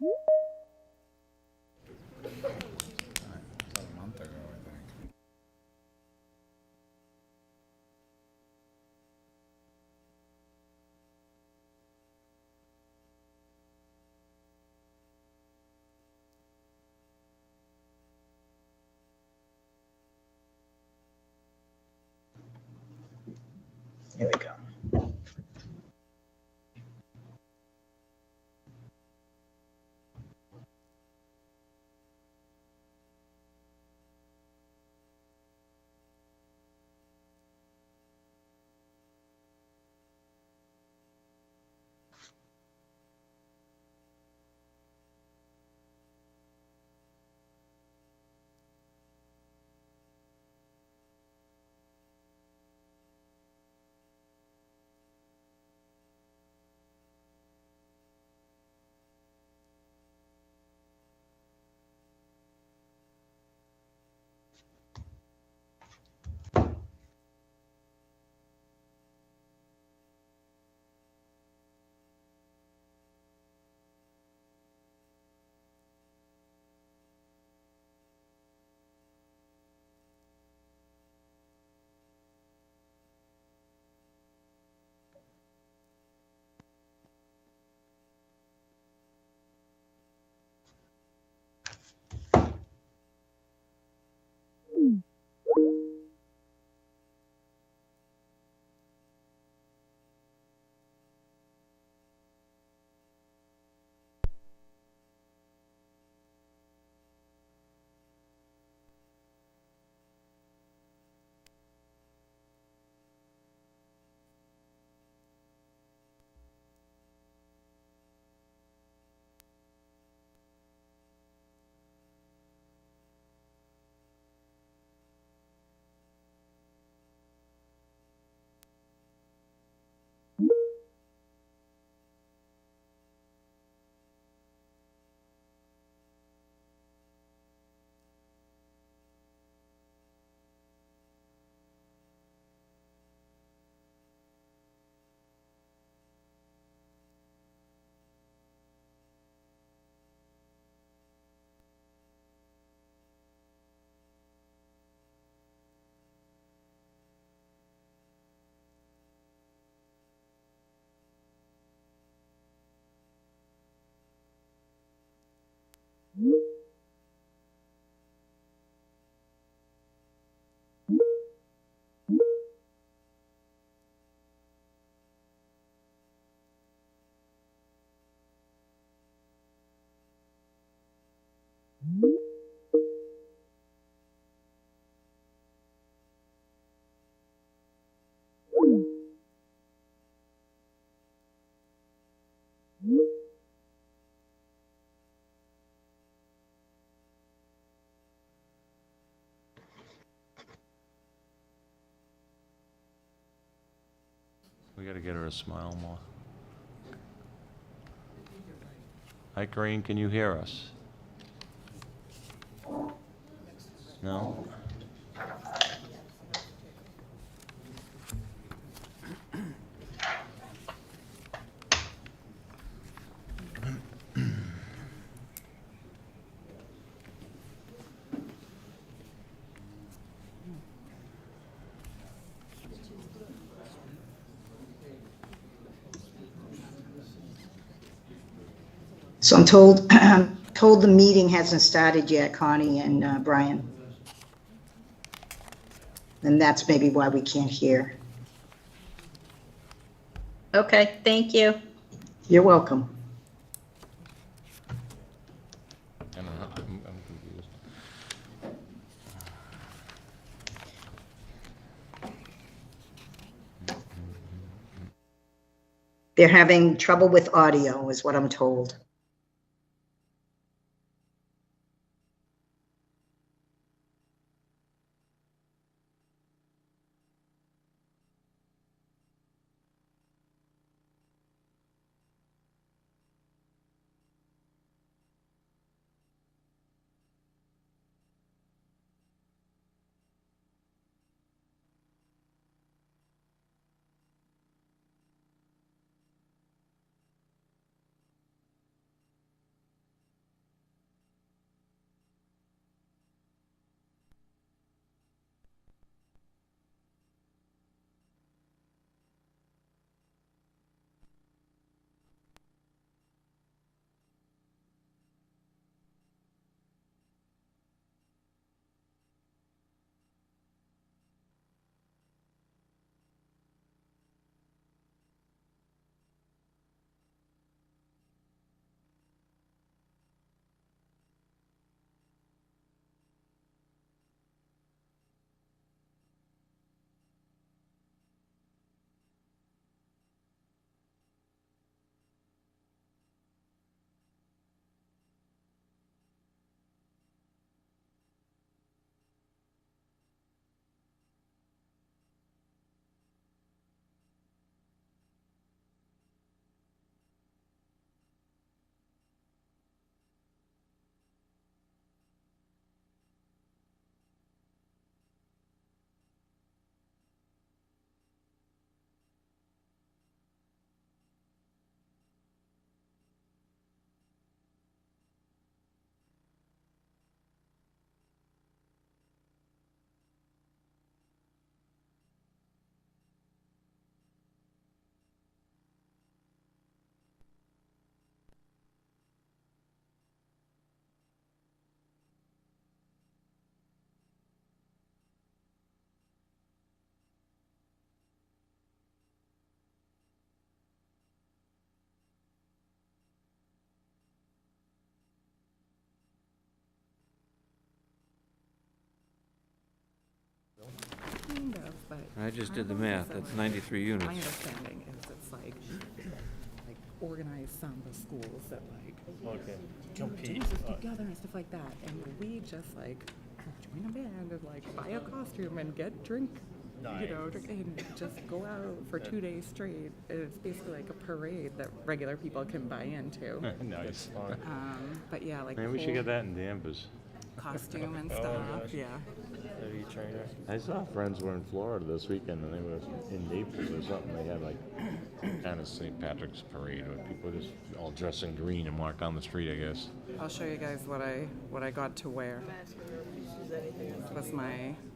About a month ago, I think. Here we go. We gotta get her to smile more. Hi, Corinne, can you hear us? No? So I'm told, told the meeting hasn't started yet, Connie and Brian. And that's maybe why we can't hear. Okay, thank you. You're welcome. I don't know, I'm confused. They're having trouble with audio, is what I'm told. but. I just did the Carnival math, is that's like- 93 units. My understanding is it's like organized samba schools that like. Okay. Compete. Together and stuff like that, and we just like join a band and like buy a costume and get drink. You know, and just go out for 2 days straight. It's basically like a parade that regular people can buy into. Nice. But yeah, like Maybe we should whole get that in Danvers. costume and stuff. Yeah. Maybe trainer. I saw friends were in Florida this weekend and they were in Naples or something. They had like kind of St. Patrick's parade where people just all dress in green and walk down the street, I guess. I'll show you guys what I got to wear.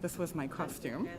This was my costume.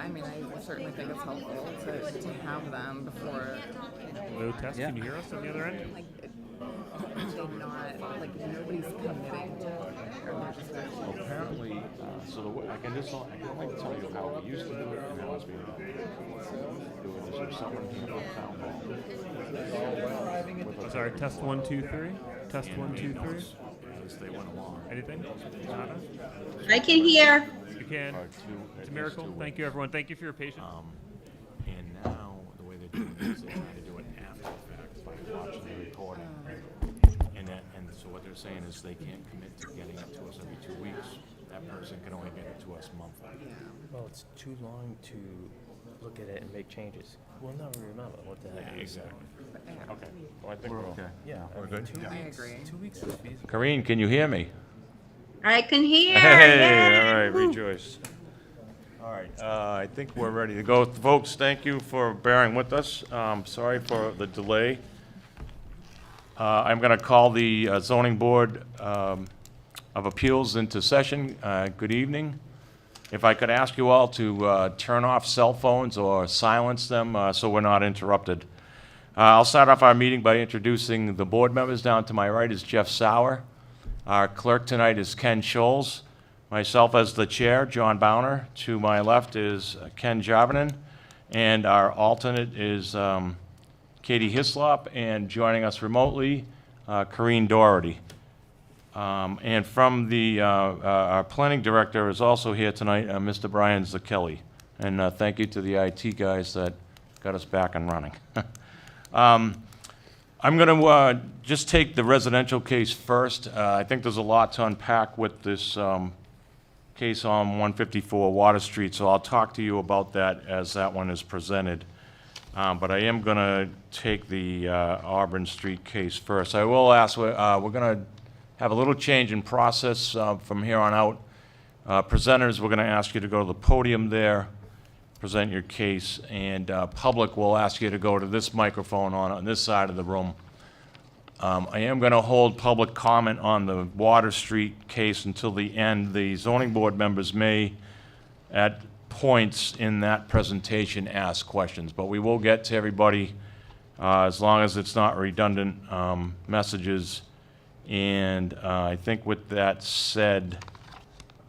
I mean, I certainly think it's helpful to have them before, Hello, Tess, can you hear us on the other end? like, they're not, like, nobody's committing to it, or they're just Well, apparently, so I can only tell you how we used to do it and how it's being done. Do it as if someone came from town hall. Oh, sorry, test 1, 2, 3. Test 1, 2, 3. As they went along. Anything? Nada? I can hear. You can. It's a miracle. Thank you, everyone. Thank you for your patience. And now, the way they're doing it is they try to do it after the fact by watching the recording. And so what they're saying is they can't commit to getting it to us every 2 weeks. That person can only get it to us monthly. Well, it's too long to look at it and make changes. We'll never remember what the heck. Exactly. Okay. Well, I think we're okay. Yeah, We're good? 2 I weeks. agree. 2 weeks is feasible. Karine, can you hear me? I can hear. Hey, Yay. all right, rejoice. All right, I think we're ready to go. Folks, thank you for bearing with us. Sorry for the delay. I'm going to call the Zoning Board of Appeals into session. Good evening. If I could ask you all to turn off cell phones or silence them so we're not interrupted. I'll start off our meeting by introducing the board members. Down to my right is Jeff Sauer. Our clerk tonight is Ken Scholes. Myself as the chair, John Bowner. To my left is Ken Jarvinen. And our alternate is Katie Hislop. And joining us remotely, Karine Doherty. And from our planning director is also here tonight, Mr. Brian Zakelli. And thank you to the IT guys that got us back and running. I'm going to just take the residential case first. I think there's a lot to unpack with this case on 154 Water Street, so I'll talk to you about that as that one is presented. But I am going to take the Auburn Street case first. I will ask, we're going to have a little change in process from here on out. Presenters, we're going to ask you to go to the podium there, present your case, and public will ask you to go to this microphone on this side of the room. I am going to hold public comment on the Water Street case until the end. The zoning board members may, at points in that presentation, ask questions, but we will get to everybody as long as it's not redundant messages. And I think with that said,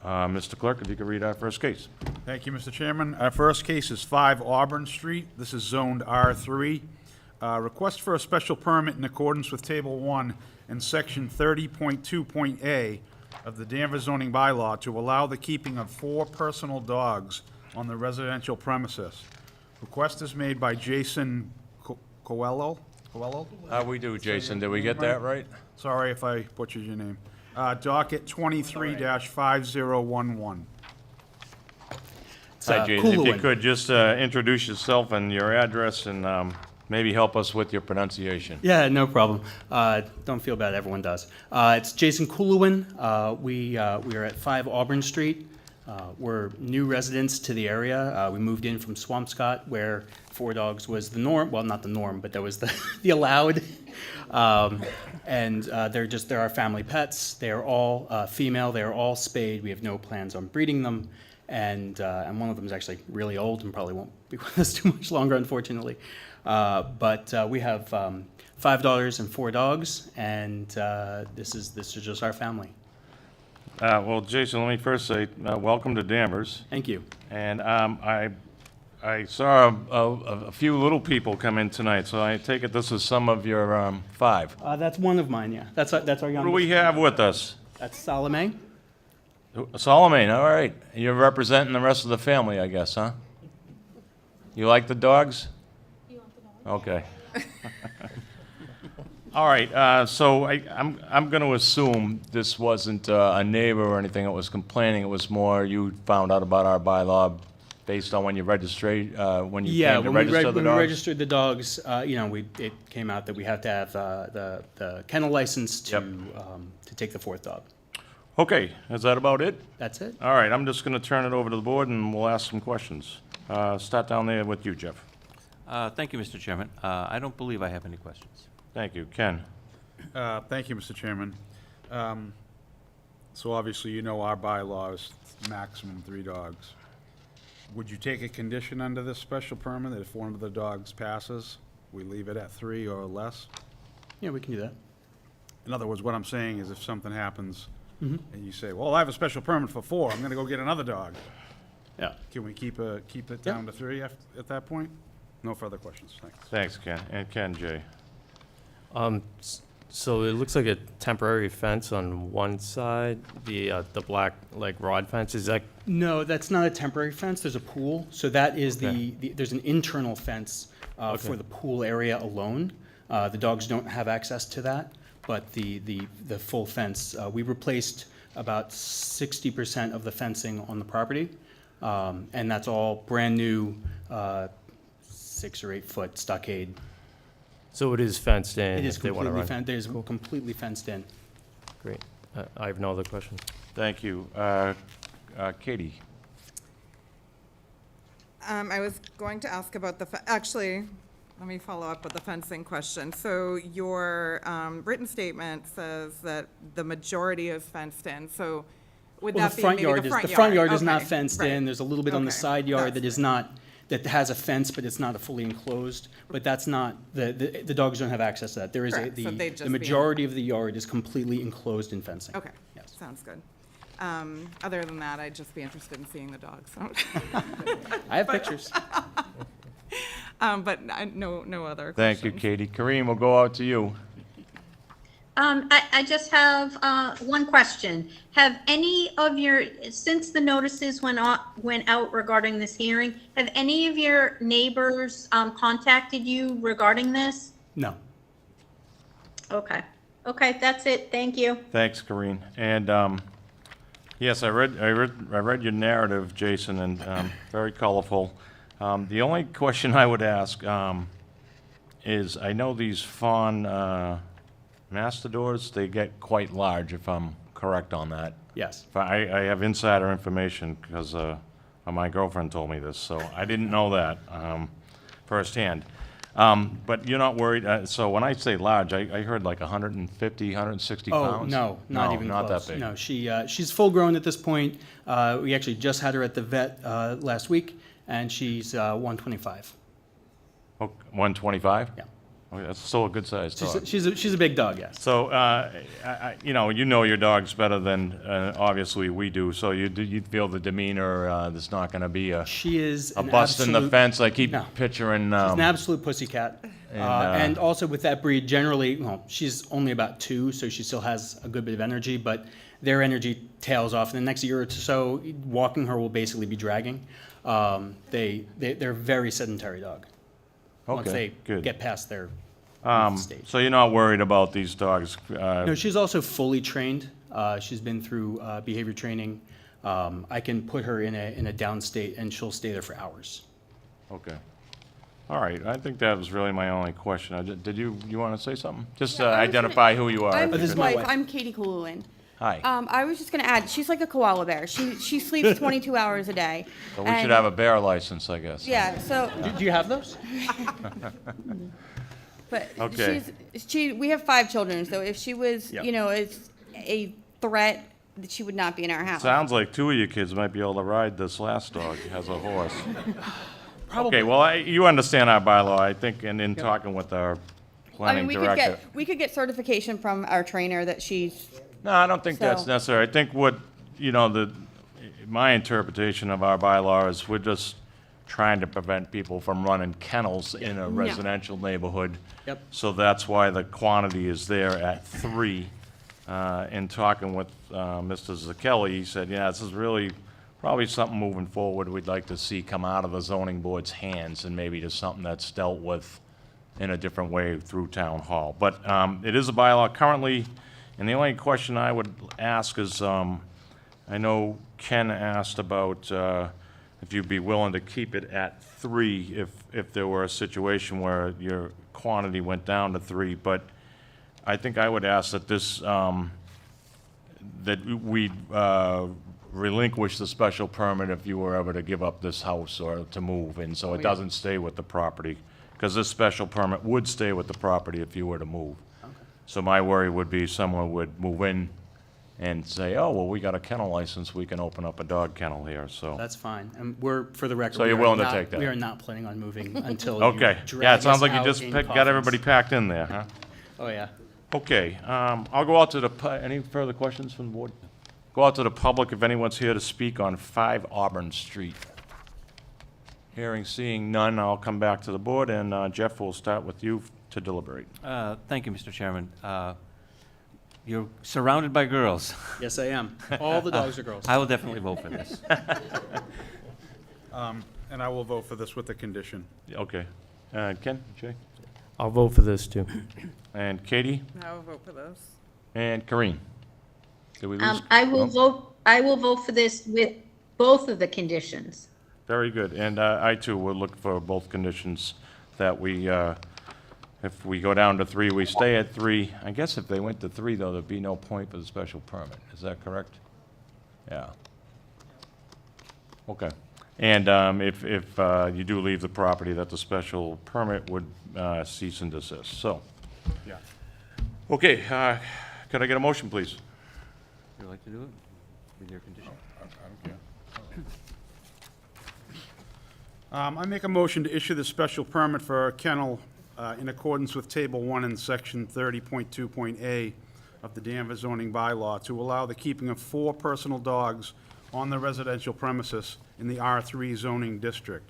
Mr. Clerk, if you could read our first case. Thank you, Mr. Chairman. Our first case is 5 Auburn Street. This is zoned R3. Request for a special permit in accordance with Table 1 and Section 30.2.A of the Danvers Zoning Bylaw to allow the keeping of 4 personal dogs on the residential premises. Request is made by Jason Coelho. How we do, Jason? Did we get that right? Sorry if I butchered your name. Docket 23-5011. Hi, Jason. If you Coolowin. could just introduce yourself and your address and maybe help us with your pronunciation. Yeah, no problem. Don't feel bad, everyone does. It's Jason Coolowin. We are at 5 Auburn Street. We're new residents to the area. We moved in from Swampscott, where 4 dogs was the norm. Well, not the norm, but that was the allowed. And they're our family pets. They're all female. They're all spayed. We have no plans on breeding them. And one of them is actually really old and probably won't be with us too much longer, unfortunately. But we have 5 daughters and 4 dogs, and this is just our family. Well, Jason, let me first say welcome to Danvers. Thank you. And I saw a few little people come in tonight, so I take it this is some of your 5. That's one of mine, yeah. That's our youngest. What do we have with us? That's Salome. Solomon, all right. You're representing the rest of the family, I guess, huh? You like the dogs? Okay. All right, so I'm going to assume this wasn't a neighbor or anything that was complaining. It was more you found out about our bylaw based on when you registered, when you came to register the dogs? When we registered the dogs, it came out that we have to have the kennel license to take the 4th dog. Okay, is that about it? That's it. All right, I'm just going to turn it over to the board and we'll ask some questions. Start down there with you, Jeff. Thank you, Mr. Chairman. I don't believe I have any questions. Thank you. Ken? Thank you, Mr. Chairman. So obviously, you know our bylaw is maximum 3 dogs. Would you take a condition under this special permit that if one of the dogs passes, we leave it at 3 or less? Yeah, we can do that. In other words, what I'm saying is if something happens and you say, well, I have a special permit for 4, I'm gonna go get another dog. Yeah. Can we keep it down to 3 at that point? No further questions, thanks. Thanks, Ken. And Ken, Jay. So it looks like a temporary fence on one side, the black, like, rod fence, is that, No, that's not a temporary fence. There's a pool. So that is there's an internal fence for the pool area alone. The dogs don't have access to that, but the full fence, we replaced about 60% of the fencing on the property. And that's all brand-new 6 or 8 foot stockade. so it is fenced in? It is if they wanna completely run? fenced, it is completely fenced in. Great. I have no other questions. Thank you. Katie? I was going to ask about actually, let me follow up with the fencing question. So your written statement says that the majority is fenced in, so would Well, that be maybe the front yard? the front yard is not Okay, fenced right. in. There's a little bit on the Okay, side yard that's that is not, that has a fence, but it's not a fully enclosed. But that's not, the dogs don't have access to that. There is Correct, so they'd just the be- majority of the yard is completely enclosed in fencing. Okay, Yes. sounds good. Other than that, I'd just be interested in seeing the dogs. I have pictures. But no other Thank questions. you, Katie. Kareem, we'll go out to you. I just have one question. Have any of your, since the notices went out regarding this hearing, have any of your neighbors contacted you regarding this? No. Okay. Okay, that's it. Thank you. Thanks, Kareem. And, yes, I read your narrative, Jason, and very colorful. The only question I would ask is, I know these fawn mastadors, they get quite large, if I'm correct on that. Yes. I have insider information because my girlfriend told me this, so I didn't know that firsthand. But you're not worried, so when I say large, I heard like 150, 160 Oh, pounds? no, not even not close. that big. No, she's full grown at this point. We actually just had her at the vet last week, and she's 125. Oh, 125? Yeah. Okay, that's still a good-sized dog. She's a big dog, yes. So, you know your dogs better than, obviously, we do, so you feel the demeanor, there's not gonna be a She is an bust in the absolute- fence, I keep No. picturing, She's an absolute pussycat. And also with that breed, generally, well, she's only about 2, so she still has a good bit of energy, but their energy tails off. In the next year or so, walking her will basically be dragging. They're a very sedentary dog. Once Okay, they good. get past their stage. so you're not worried about these dogs? No, she's also fully trained. She's been through behavior training. I can put her in a down state, and she'll stay there for hours. Okay. All right, I think that was really my only question. Did you want to say something? Just Yeah, I was identify who you are. I'm this his is my wife. wife. I'm Katie Kulin. Hi. I was just gonna add, she's like a koala bear. She sleeps 22 hours a day. So we should and- have a bear license, I guess. Yeah. So, Do you have those? but Okay. we have 5 children. So if she was, Yep. is a threat, that she would not be in our house. Sounds like 2 of your kids might be able to ride this last dog. He has a horse. Probably. Okay, well, you understand our bylaw, I think, and in talking with our I mean, planning director. we could get certification from our trainer that she's. No, I don't think that's So- necessary. I think what, my interpretation of our bylaw is we're just trying to prevent people from running kennels in a residential neighborhood. Yep. So that's why the quantity is there at 3. In talking with Mr. Zakelli, he said, yeah, this is really probably something moving forward we'd like to see come out of the zoning board's hands and maybe just something that's dealt with in a different way through town hall. But it is a bylaw currently, and the only question I would ask is, I know Ken asked about if you'd be willing to keep it at 3 if there were a situation where your quantity went down to 3, but I think I would ask that this, that we relinquish the special permit if you were ever to give up this house or to move, and so it doesn't stay with the property, because this special permit would stay with the property if you were to move. So my worry would be someone would move in and say, oh, well, we got a kennel license, we can open up a dog kennel here, so. That's fine. And we're, for the record. So you're we are willing to not- take that? We are not planning on moving until you Okay, drag yeah, it sounds us like you out just in got everybody coffins. packed in there, huh? Oh, yeah. Okay, I'll go out to the, any further questions from the board? Go out to the public if anyone's here to speak on 5 Auburn Street. Hearing, seeing none, I'll come back to the board, and Jeff, will start with you to deliberate. Thank you, Mr. Chairman. You're surrounded by girls. Yes, I am. All the dogs are girls. I will definitely vote for this. And I will vote for this with the condition. Okay. Ken, Jay, I'll vote for this too. and Katie, I will vote for this. and Kareen. Did we lose? I will No? vote for this with both of the conditions. Very good, and I too will look for both conditions that we, if we go down to 3, we stay at 3. I guess if they went to 3, though, there'd be no point for the special permit. Is that correct? Yeah. Okay. And if you do leave the property, that the special permit would cease and desist, so. Yeah. Okay, could I get a motion, please? Would you like to do it with your condition? I make a motion to issue the special permit for a kennel in accordance with Table 1 and Section 30.2.A of the Danvers Zoning Bylaw to allow the keeping of 4 personal dogs on the residential premises in the R3 zoning district.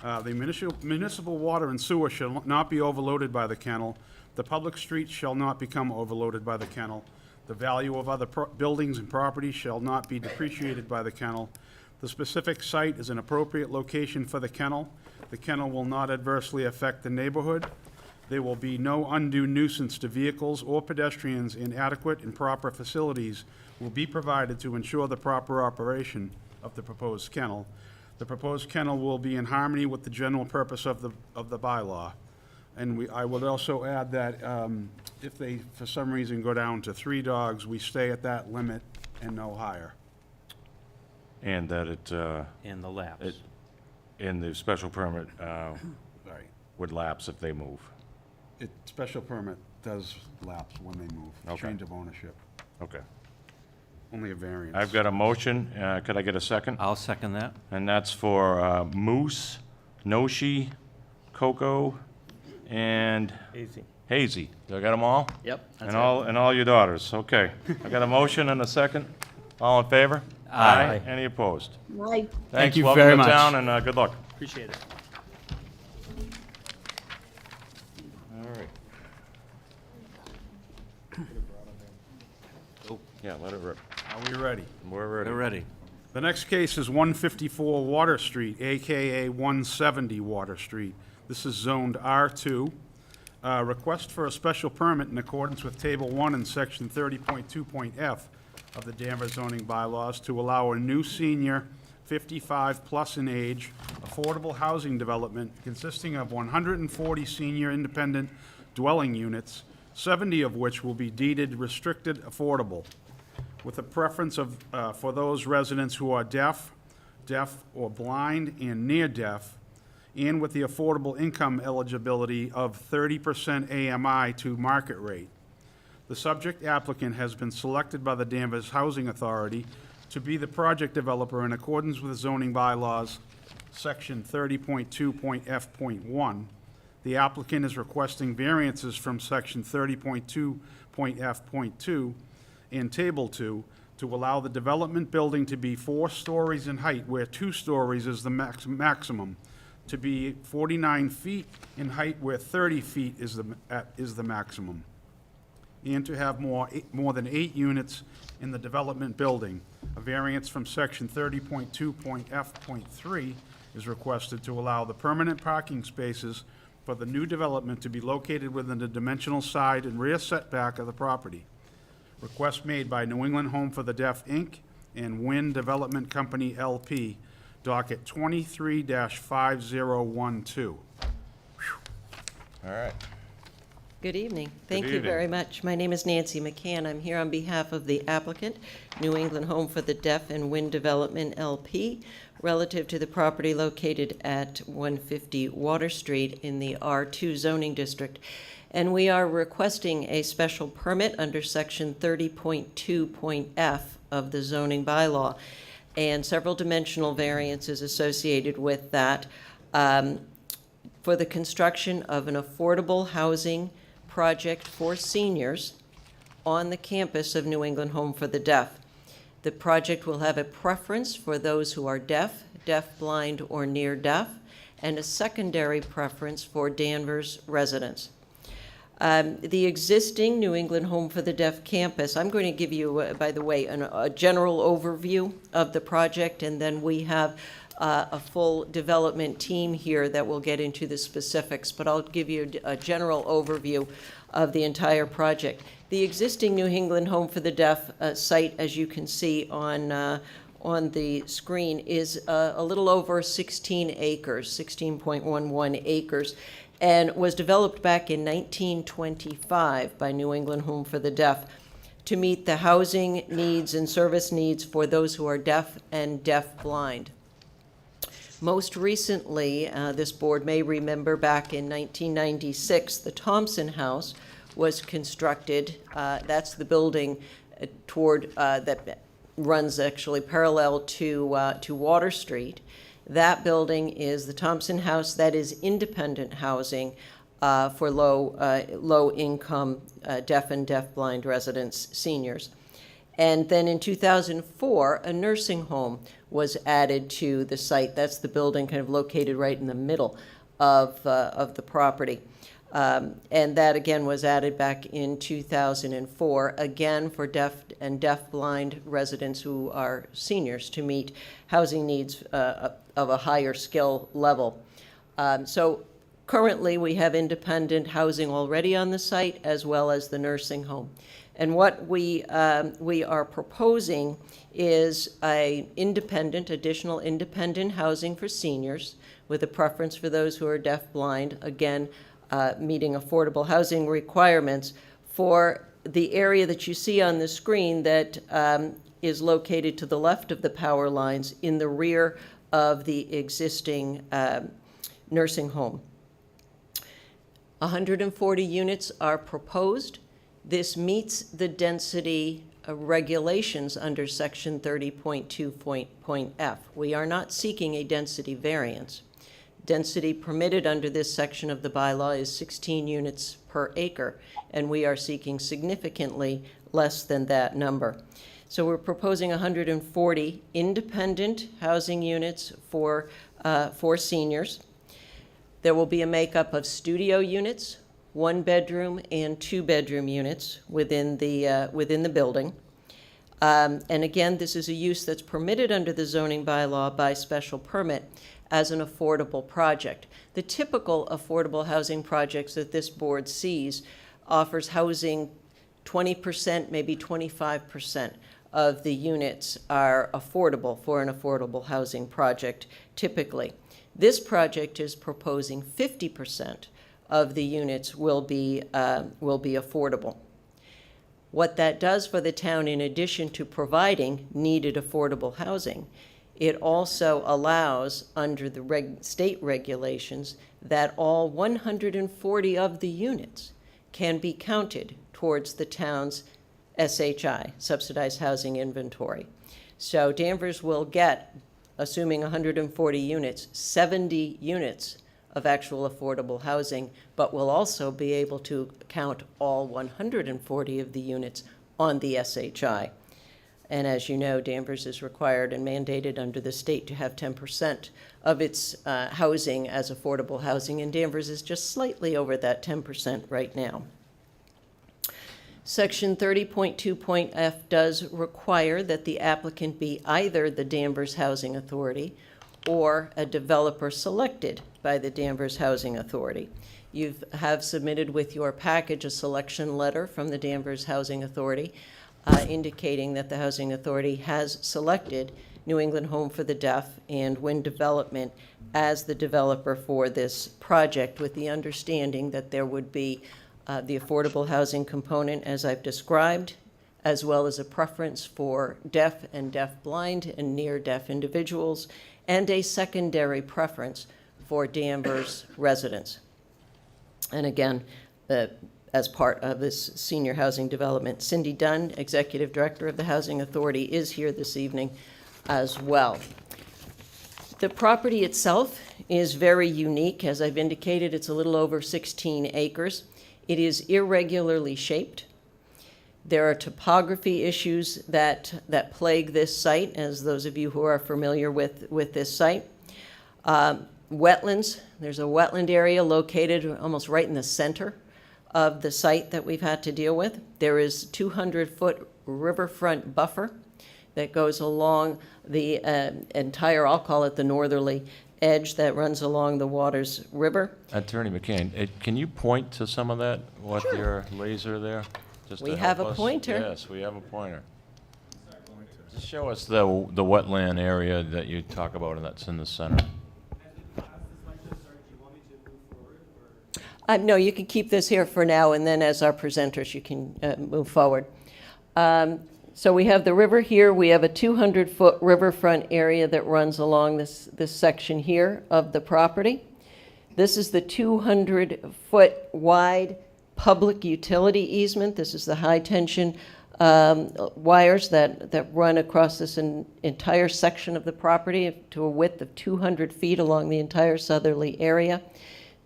The municipal water and sewer shall not be overloaded by the kennel. The public streets shall not become overloaded by the kennel. The value of other buildings and properties shall not be depreciated by the kennel. The specific site is an appropriate location for the kennel. The kennel will not adversely affect the neighborhood. There will be no undue nuisance to vehicles or pedestrians, and adequate and proper facilities will be provided to ensure the proper operation of the proposed kennel. The proposed kennel will be in harmony with the general purpose of the bylaw. And I would also add that if they, for some reason, go down to 3 dogs, we stay at that limit and no higher. And that it, And the lapse. in the special permit Right. would lapse if they move. Special permit does lapse when they move. Okay. Change of ownership. Okay. Only a variance. I've got a motion, could I get a second? I'll second that. And that's for Moose, Noshi, Coco, and Easy. Hazy. Do I got them all? Yep, that's And it. all your daughters, okay. I got a motion and a second. All in favor? Aye. Any opposed? Right. Thanks, you very much. Welcome to town, and good luck. Appreciate it. All right. Yeah, let it rip. Are we ready? We're ready. We're ready. The next case is 154 Water Street, AKA 170 Water Street. This is zoned R2. Request for a special permit in accordance with Table 1 and Section 30.2.F of the Danvers zoning bylaws to allow a new senior, 55-plus in age, affordable housing development consisting of 140 senior independent dwelling units, 70 of which will be deeded restricted affordable, with a preference of, for those residents who are deaf or blind and near deaf, and with the affordable income eligibility of 30% AMI to market rate. The subject applicant has been selected by the Danvers Housing Authority to be the project developer in accordance with zoning bylaws, Section 30.2.F.1. The applicant is requesting variances from Section 30.2.F.2 and Table 2 to allow the development building to be 4 stories in height, where 2 stories is the maximum, to be 49 feet in height, where 30 feet is the maximum, and to have more than 8 units in the development building. A variance from Section 30.2.F.3 is requested to allow the permanent parking spaces for the new development to be located within the dimensional side and rear setback of the property. Request made by New England Home for the Deaf, Inc. and Wynn Development Company, LP, docket 23-5012. All right. Good evening. Thank you evening. very much. My name is Nancy McCann. I'm here on behalf of the applicant, New England Home for the Deaf and Wind Development LP, relative to the property located at 150 Water Street in the R2 zoning district. And we are requesting a special permit under section 30.2.f of the zoning bylaw, and several dimensional variances associated with that, for the construction of an affordable housing project for seniors on the campus of New England Home for the Deaf. The project will have a preference for those who are deaf, deafblind, or near deaf, and a secondary preference for Danvers residents. The existing New England Home for the Deaf campus, I'm going to give you, by the way, a general overview of the project, and then we have a full development team here that will get into the specifics, but I'll give you a general overview of the entire project. The existing New England Home for the Deaf site, as you can see on the screen, is a little over 16 acres, 16.11 acres, and was developed back in 1925 by New England Home for the Deaf to meet the housing needs and service needs for those who are deaf and deafblind. Most recently, this board may remember back in 1996, the Thompson House was constructed. That's the building that runs actually parallel to Water Street. That building is the Thompson House. That is independent housing for low-income deaf and deafblind residents, seniors. And then in 2004, a nursing home was added to the site. That's the building kind of located right in the middle of the property. And that, again, was added back in 2004, again for deaf and deafblind residents who are seniors to meet housing needs of a higher skill level. So currently, we have independent housing already on the site, as well as the nursing home. And what we are proposing is additional independent housing for seniors, with a preference for those who are deafblind, again, meeting affordable housing requirements for the area that you see on the screen that is located to the left of the power lines in the rear of the existing nursing home. 140 units are proposed. This meets the density regulations under section 30.2.f. We are not seeking a density variance. Density permitted under this section of the bylaw is 16 units per acre, and we are seeking significantly less than that number. So we're proposing 140 independent housing units for seniors. There will be a makeup of studio units, 1-bedroom and 2-bedroom units within the building. And again, this is a use that's permitted under the zoning bylaw by special permit as an affordable project. The typical affordable housing projects that this board sees offers housing 20%, maybe 25% of the units are affordable for an affordable housing project typically. This project is proposing 50% of the units will be affordable. What that does for the town, in addition to providing needed affordable housing, it also allows, under the state regulations, that all 140 of the units can be counted towards the town's SHI, Subsidized Housing Inventory. So Danvers will get, assuming 140 units, 70 units of actual affordable housing, but will also be able to count all 140 of the units on the SHI. And as you know, Danvers is required and mandated under the state to have 10% of its housing as affordable housing, and Danvers is just slightly over that 10% right now. Section 30.2.f does require that the applicant be either the Danvers Housing Authority or a developer selected by the Danvers Housing Authority. You have submitted with your package a selection letter from the Danvers Housing Authority indicating that the Housing Authority has selected New England Home for the Deaf and Wind Development as the developer for this project, with the understanding that there would be the affordable housing component as I've described, as well as a preference for deaf and deaf-blind and near-deaf individuals, and a secondary preference for Danvers residents. And again, as part of this senior housing development, Cindy Dunn, Executive Director of the Housing Authority, is here this evening as well. The property itself is very unique. As I've indicated, it's a little over 16 acres. It is irregularly shaped. There are topography issues that plague this site, as those of you who are familiar with this site. Wetlands, there's a wetland area located almost right in the center of the site that we've had to deal with. There is 200-foot riverfront buffer that goes along the entire, I'll call it the northerly edge that runs along the Waters River. Attorney McCann, can you point to some of that with your laser there? Just to We have help a us? pointer. Yes, we have a pointer. Just show us the wetland area that you talk about and that's in the center. No, you can keep this here for now, and then as our presenters, you can move forward. So we have the river here. We have a 200-foot riverfront area that runs along this section here of the property. This is the 200-foot wide public utility easement. This is the high-tension wires that run across this entire section of the property to a width of 200 feet along the entire southerly area.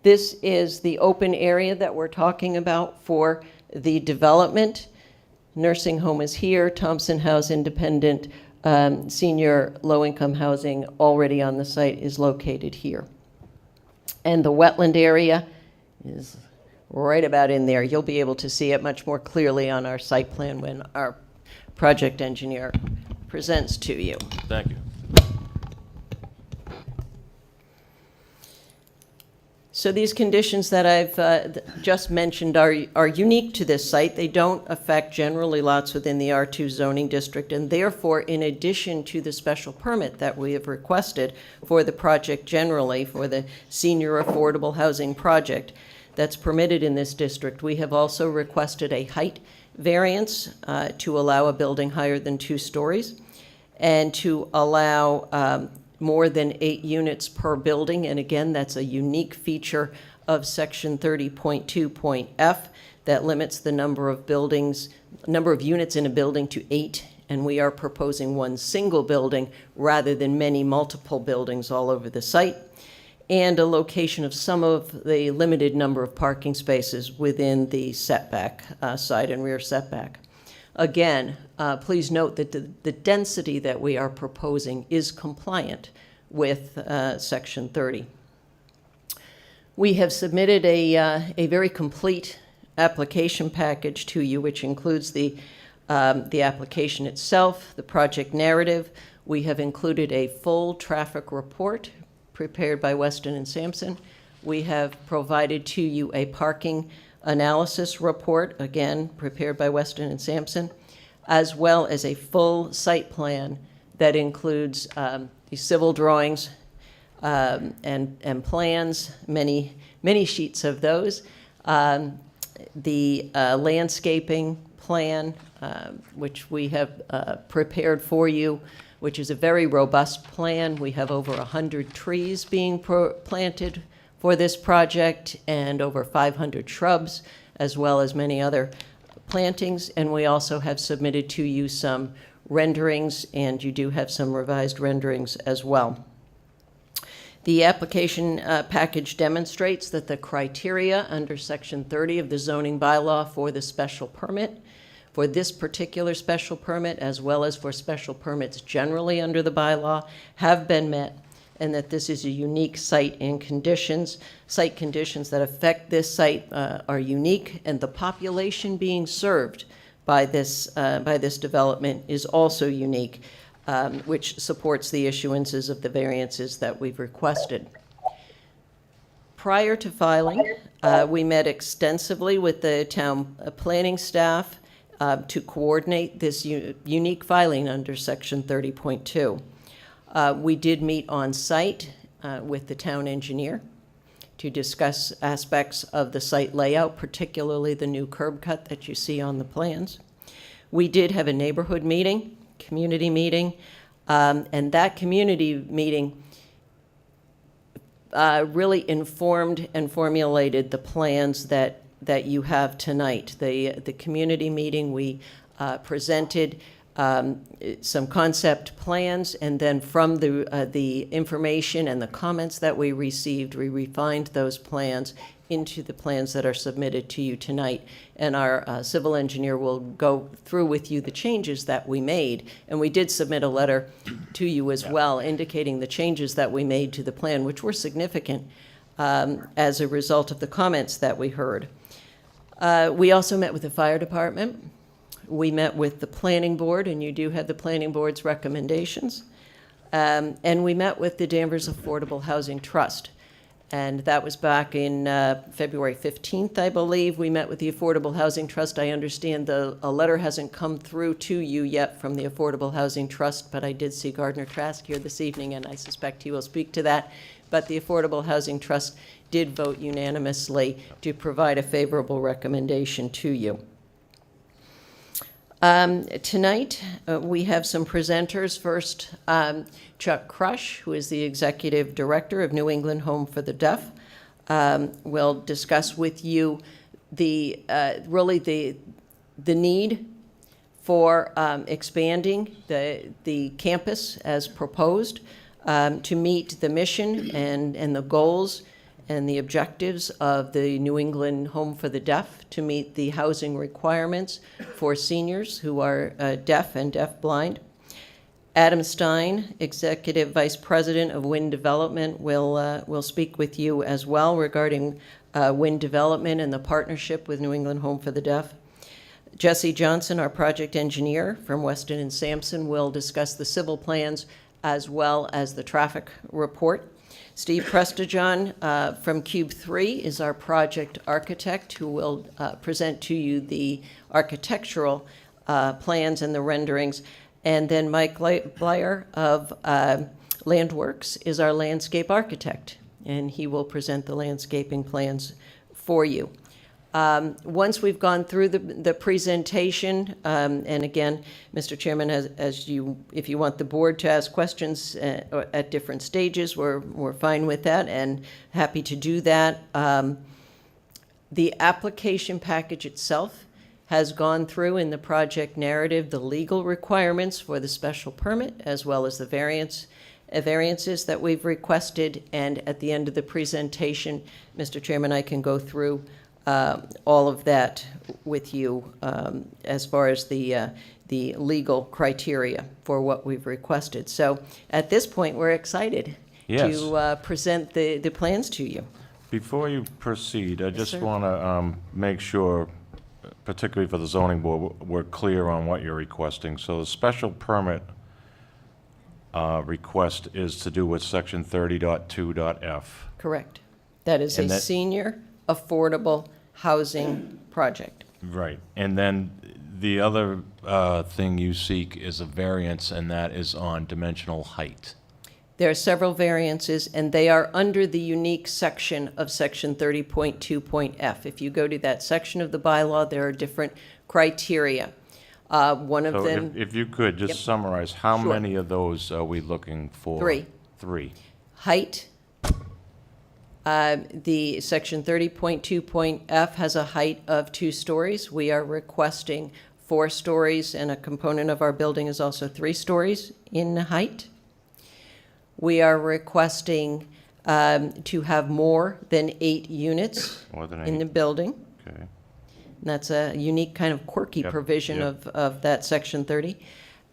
This is the open area that we're talking about for the development. Nursing home is here, Thompson House Independent Senior Low-Income Housing already on the site is located here. And the wetland area is right about in there. You'll be able to see it much more clearly on our site plan when our project engineer presents to you. Thank you. So these conditions that I've just mentioned are unique to this site. They don't affect generally lots within the R2 zoning district, and therefore, in addition to the special permit that we have requested for the project generally, for the senior affordable housing project that's permitted in this district, we have also requested a height variance to allow a building higher than 2 stories and to allow more than 8 units per building, and again, that's a unique feature of Section 30.2.f that limits the number of units in a building to 8, and we are proposing 1 single building rather than many multiple buildings all over the site, and a location of some of the limited number of parking spaces within the setback, side and rear setback. Again, please note that the density that we are proposing is compliant with Section 30. We have submitted a very complete application package to you, which includes the application itself, the project narrative. We have included a full traffic report prepared by Weston and Sampson. We have provided to you a parking analysis report, again, prepared by Weston and Sampson, as well as a full site plan that includes the civil drawings and plans, many sheets of those, the landscaping plan, which we have prepared for you, which is a very robust plan. We have over 100 trees being planted for this project and over 500 shrubs, as well as many other plantings. And we also have submitted to you some renderings, and you do have some revised renderings as well. The application package demonstrates that the criteria under Section 30 of the zoning bylaw for the special permit, for this particular special permit, as well as for special permits generally under the bylaw, have been met, and that this is a unique site and conditions. Site conditions that affect this site are unique, and the population being served by this development is also unique, which supports the issuances of the variances that we've requested. Prior to filing, we met extensively with the town planning staff to coordinate this unique filing under Section 30.2. We did meet on site with the town engineer to discuss aspects of the site layout, particularly the new curb cut that you see on the plans. We did have a neighborhood meeting, community meeting, and that community meeting really informed and formulated the plans that you have tonight. The community meeting, we presented some concept plans, and then from the information and the comments that we received, we refined those plans into the plans that are submitted to you tonight. And our civil engineer will go through with you the changes that we made. And we did submit a letter to you as well, indicating the changes that we made to the plan, which were significant as a result of the comments that we heard. We also met with the fire department. We met with the planning board, and you do have the planning board's recommendations. And we met with the Danvers Affordable Housing Trust. And that was back in February 15th, I believe. We met with the Affordable Housing Trust. I understand a letter hasn't come through to you yet from the Affordable Housing Trust, but I did see Gardner Trask here this evening, and I suspect he will speak to that. But the Affordable Housing Trust did vote unanimously to provide a favorable recommendation to you. Tonight, we have some presenters. First, Chuck Crush, who is the Executive Director of New England Home for the Deaf, will discuss with you the need for expanding the campus as proposed to meet the mission and the goals and the objectives of the New England Home for the Deaf, to meet the housing requirements for seniors who are deaf and deafblind. Adam Stein, Executive Vice President of Wind Development, will speak with you as well regarding wind development and the partnership with New England Home for the Deaf. Jesse Johnson, our project engineer from Weston and Sampson, will discuss the civil plans as well as the traffic report. Steve Prestigion from Cube 3 is our project architect, who will present to you the architectural plans and the renderings. And then Mike Blyer of Landworks is our landscape architect, and he will present the landscaping plans for you. Once we've gone through the presentation, and again, Mr. Chairman, if you want the board to ask questions at different stages, we're fine with that and happy to do that. The application package itself has gone through in the project narrative the legal requirements for the special permit, as well as the variances that we've requested. And at the end of the presentation, Mr. Chairman, I can go through all of that with you as far as the legal criteria for what we've requested. So at this point, we're excited to present the plans to you. Before you proceed, I just sir. want to make sure, particularly for the zoning board, we're clear on what you're requesting. So the special permit request is to do with section 30.2.f. Correct. That is And a that- senior affordable housing project. Right. And then the other thing you seek is a variance, and that is on dimensional height. There are several variances, and they are under the unique section of section 30.2.f. If you go to that section of the bylaw, there are different criteria. One of So them, if you could just Yep. summarize, how Sure. many of those are we looking for? Three. 3. height. The section 30.2.f has a height of 2 stories. We are requesting 4 stories, and a component of our building is also 3 stories in height. We are requesting to have more than 8 units More than in the 8. building. Okay. And that's a unique kind of quirky Yep, provision yep. of that section 30.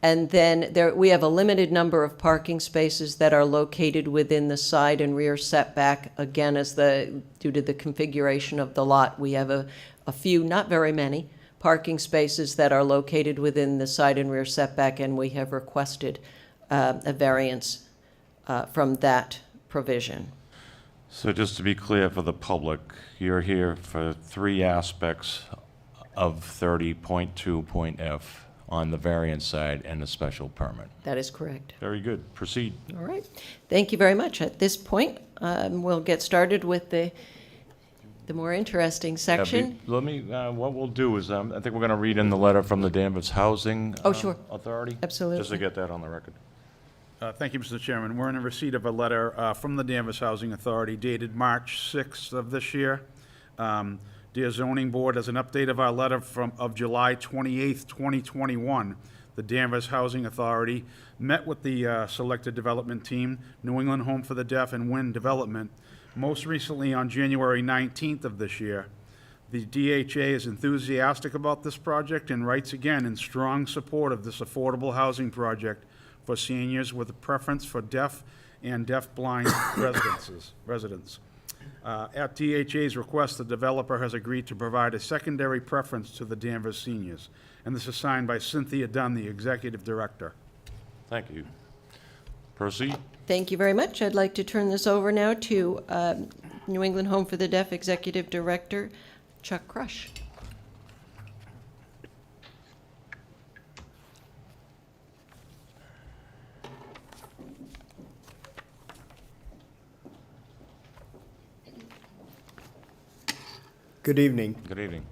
And then we have a limited number of parking spaces that are located within the side and rear setback. Again, due to the configuration of the lot, we have a few, not very many, parking spaces that are located within the side and rear setback, and we have requested a variance from that provision. So just to be clear for the public, you're here for 3 aspects of 30.2.f on the variance side and the special permit. That is correct. Very good. Proceed. All right. Thank you very much. At this point, We'll get started with the more interesting section. Let me, what we'll do is, I think we're going to read in the letter from the Danvers Housing Oh, sure. Authority. Absolutely. Just to get that on the record. Thank you, Mr. Chairman. We're in receipt of a letter from the Danvers Housing Authority dated March 6th of this year. Dear Zoning Board, as an update of our letter of July 28th, 2021, the Danvers Housing Authority met with the selected development team, New England Home for the Deaf and Wind Development, most recently on January 19th of this year. The DHA is enthusiastic about this project and writes again in strong support of this affordable housing project for seniors with a preference for deaf and deaf-blind residents. At DHA's request, the developer has agreed to provide a secondary preference to the Danvers seniors, and this is signed by Cynthia Dunn, the Executive Director. Thank you. Proceed. Thank you very much. I'd like to turn this over now to New England Home for the Deaf Executive Director, Chuck Crush. Good evening. Good evening.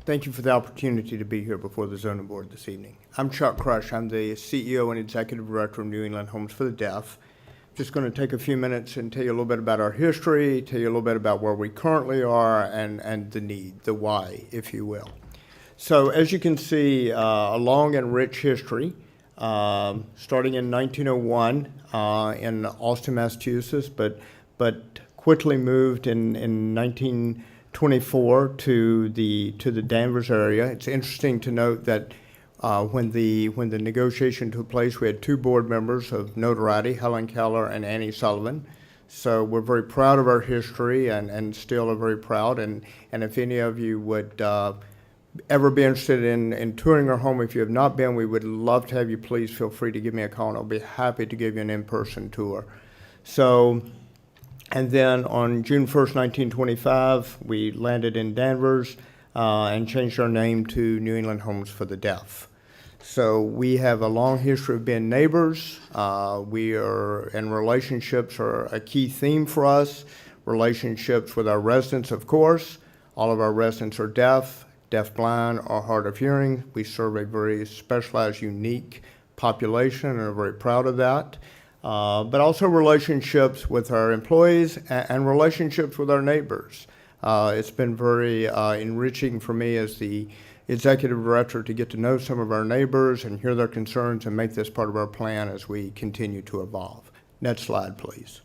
Thank you for the opportunity to be here before the zoning board this evening. I'm Chuck Crush. I'm the CEO and Executive Director of New England Homes for the Deaf. Just going to take a few minutes and tell you a little bit about our history, tell you a little bit about where we currently are, and the need, the why, if you will. So as you can see, a long and rich history, starting in 1901 in Austin, Massachusetts, but quickly moved in 1924 to the Danvers area. It's interesting to note that when the negotiation took place, we had two board members of notoriety, Helen Keller and Annie Sullivan. So we're very proud of our history and still are very proud. And if any of you would ever be interested in touring our home, if you have not been, we would love to have you. Please feel free to give me a call, and I'll be happy to give you an in-person tour. So, and then on June 1st, 1925, we landed in Danvers and changed our name to New England Homes for the Deaf. So we have a long history of being neighbors. And relationships are a key theme for us. Relationships with our residents, of course. All of our residents are deaf, deaf-blind, or hard of hearing. We serve a very specialized, unique population and are very proud of that. But also relationships with our employees and relationships with our neighbors. It's been very enriching for me as the executive director to get to know some of our neighbors and hear their concerns and make this part of our plan as we continue to evolve. Next slide, please.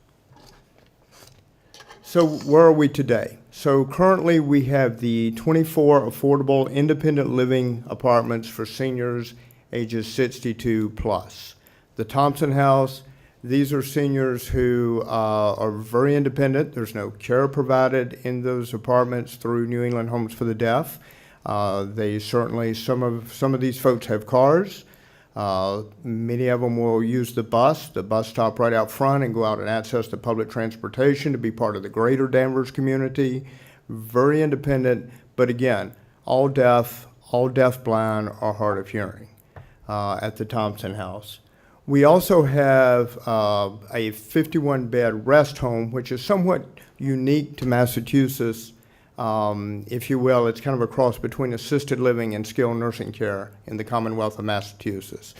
So where are we today? So currently we have the 24 affordable independent living apartments for seniors ages 62 plus. The Thompson House, these are seniors who are very independent. There's no care provided in those apartments through New England Homes for the Deaf. They certainly, some of these folks have cars. Many of them will use the bus stop right out front, and go out and access the public transportation to be part of the greater Danvers community. Very independent, but again, all deaf, blind, or hard of hearing at the Thompson House. We also have a 51-bed rest home, which is somewhat unique to Massachusetts, if you will. It's kind of a cross between assisted living and skilled nursing care in the Commonwealth of Massachusetts.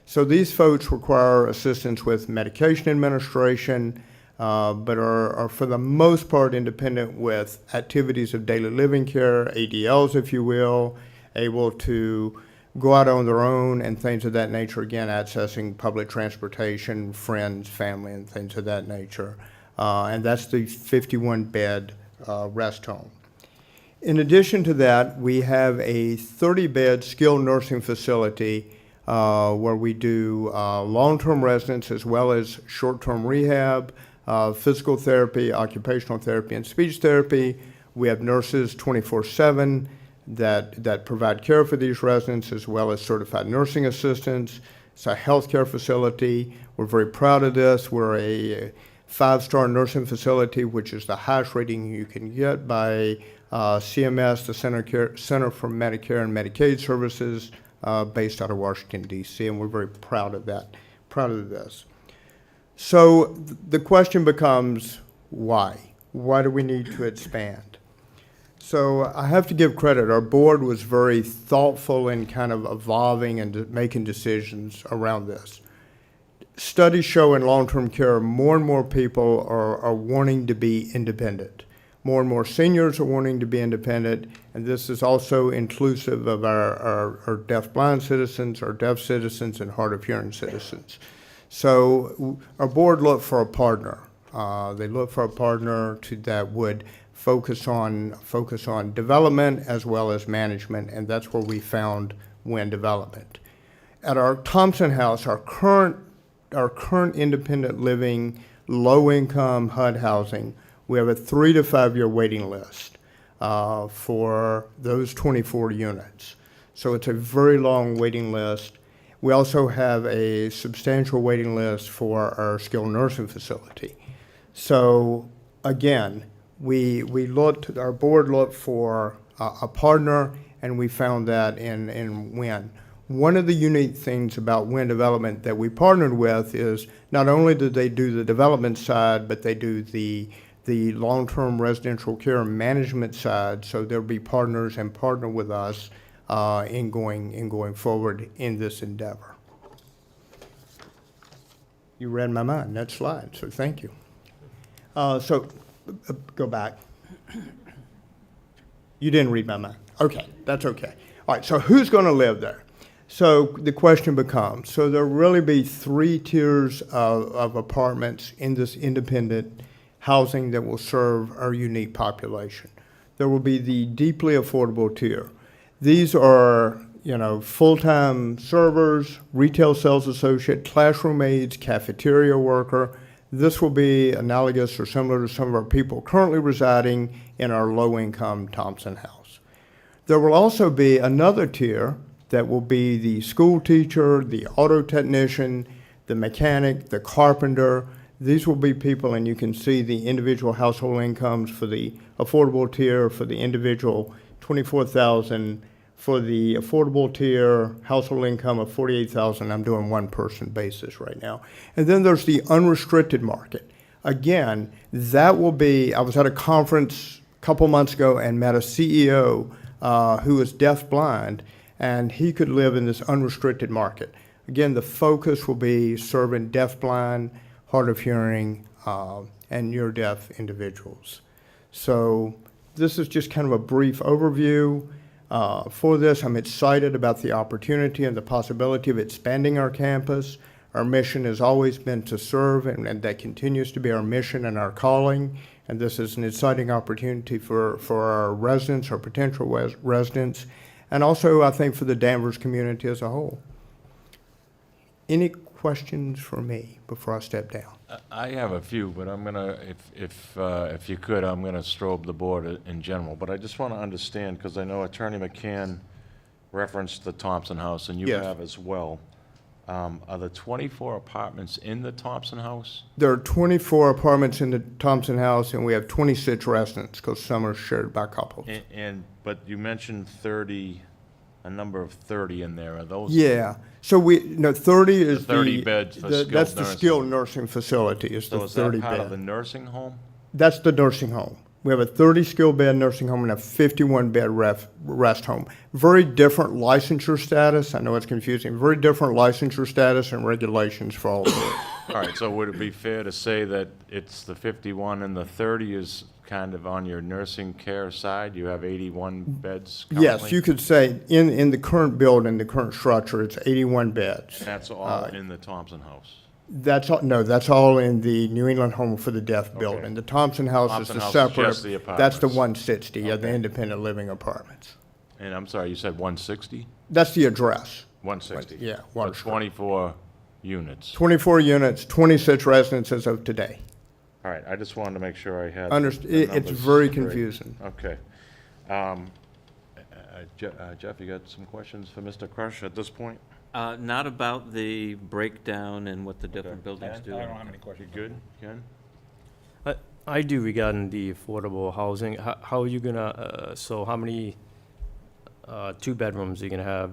So these folks require assistance with medication administration, but are for the most part independent with activities of daily living care, ADLs, if you will, able to go out on their own and things of that nature, again, accessing public transportation, friends, family, and things of that nature. And that's the 51-bed rest home. In addition to that, we have a 30-bed skilled nursing facility where we do long-term residence as well as short-term rehab, physical therapy, occupational therapy, and speech therapy. We have nurses 24/7 that provide care for these residents, as well as certified nursing assistants. It's a healthcare facility. We're very proud of this. We're a 5-star nursing facility, which is the highest rating you can get by CMS, the Center for Medicare and Medicaid Services, based out of Washington, D.C., and we're very proud of that, proud of this. So the question becomes, Why? Why do we need to expand? So I have to give credit. Our board was very thoughtful in kind of evolving and making decisions around this. Studies show in long-term care, more and more people are wanting to be independent. More and more seniors are wanting to be independent, and this is also inclusive of our deaf-blind citizens, our deaf citizens, and hard-of-hearing citizens. So our board looked for a partner. They looked for a partner that would focus on development as well as management, and that's where we found Wind Development. At our Thompson House, our current independent living, low-income HUD housing, we have a 3 to 5 year waiting list for those 24 units. So it's a very long waiting list. We also have a substantial waiting list for our skilled nursing facility. So again, our board looked for a partner, and we found that in Wind. One of the unique things about Wind Development that we partnered with is not only do they do the development side, but they do the long-term residential care management side. So they'll be partners and partner with us in going forward in this endeavor. You read my mind, that slide, so thank you. Go back. You didn't read my mind. Okay, that's okay. All right, so who's going to live there? So the question becomes, so there'll really be 3 tiers of apartments in this independent housing that will serve our unique population. There will be the deeply affordable tier. These are, full-time servers, retail sales associate, classroom aides, cafeteria worker. This will be analogous or similar to some of our people currently residing in our low-income Thompson House. There will also be another tier that will be the school teacher, the auto technician, the mechanic, the carpenter. These will be people, and you can see the individual household incomes for the affordable tier, for the individual $24,000, for the affordable tier, household income of $48,000. I'm doing one person basis right now. And then there's the unrestricted market. Again, that will be, I was at a conference a couple months ago and met a CEO who is deaf-blind, and he could live in this unrestricted market. Again, the focus will be serving deaf-blind, hard of hearing, and near-deaf individuals. So this is just kind of a brief overview. For this, I'm excited about the opportunity and the possibility of expanding our campus. Our mission has always been to serve, and that continues to be our mission and our calling. And this is an exciting opportunity for our residents, our potential residents, and also, I think, for the Danvers community as a whole. Any questions for me before I step down? I have a few, but I'm gonna, if you could, I'm gonna strobe the board in general. But I just want to understand, because I know Attorney McCann referenced the Thompson House, and you Yes. have as well. Are the 24 apartments in the Thompson House? There are 24 apartments in the Thompson House, and we have 26 residents, because some are shared by couples. But you mentioned 30, a number of 30 in there. Are those? Yeah, so 30 is The 30 beds for skilled that's the nursing. skilled nursing facility, is So the is 30 that part of bed. the nursing home? That's the nursing home. We have a 30 skilled bed nursing home and a 51 bed rest home. Very different licensure status. I know it's confusing. Very different licensure status and regulations for all of it. All right, so would it be fair to say that it's the 51 and the 30 is kind of on your nursing care side? You have 81 beds currently? Yes, you could say in the current building, the current structure, it's 81 beds. And that's all in the Thompson House? That's all in the New England Home for the Deaf building. The Thompson House is Thompson the House is separate. just the That's the apartments. 160, yeah, the Okay. independent living apartments. And I'm sorry, you said 160? That's the address. 160? Yeah, So Water Street. 24 units. 24 units, 26 residents as of today. All right, I just wanted to make sure I had. It's numbers very straight. confusing. Okay. Jeff, you got some questions for Mr. Crush at this point? Not about the breakdown and what the different buildings do. I don't have any questions. You good, Ken? I do regarding the affordable housing. How are you gonna, so how many 2 bedrooms you're gonna have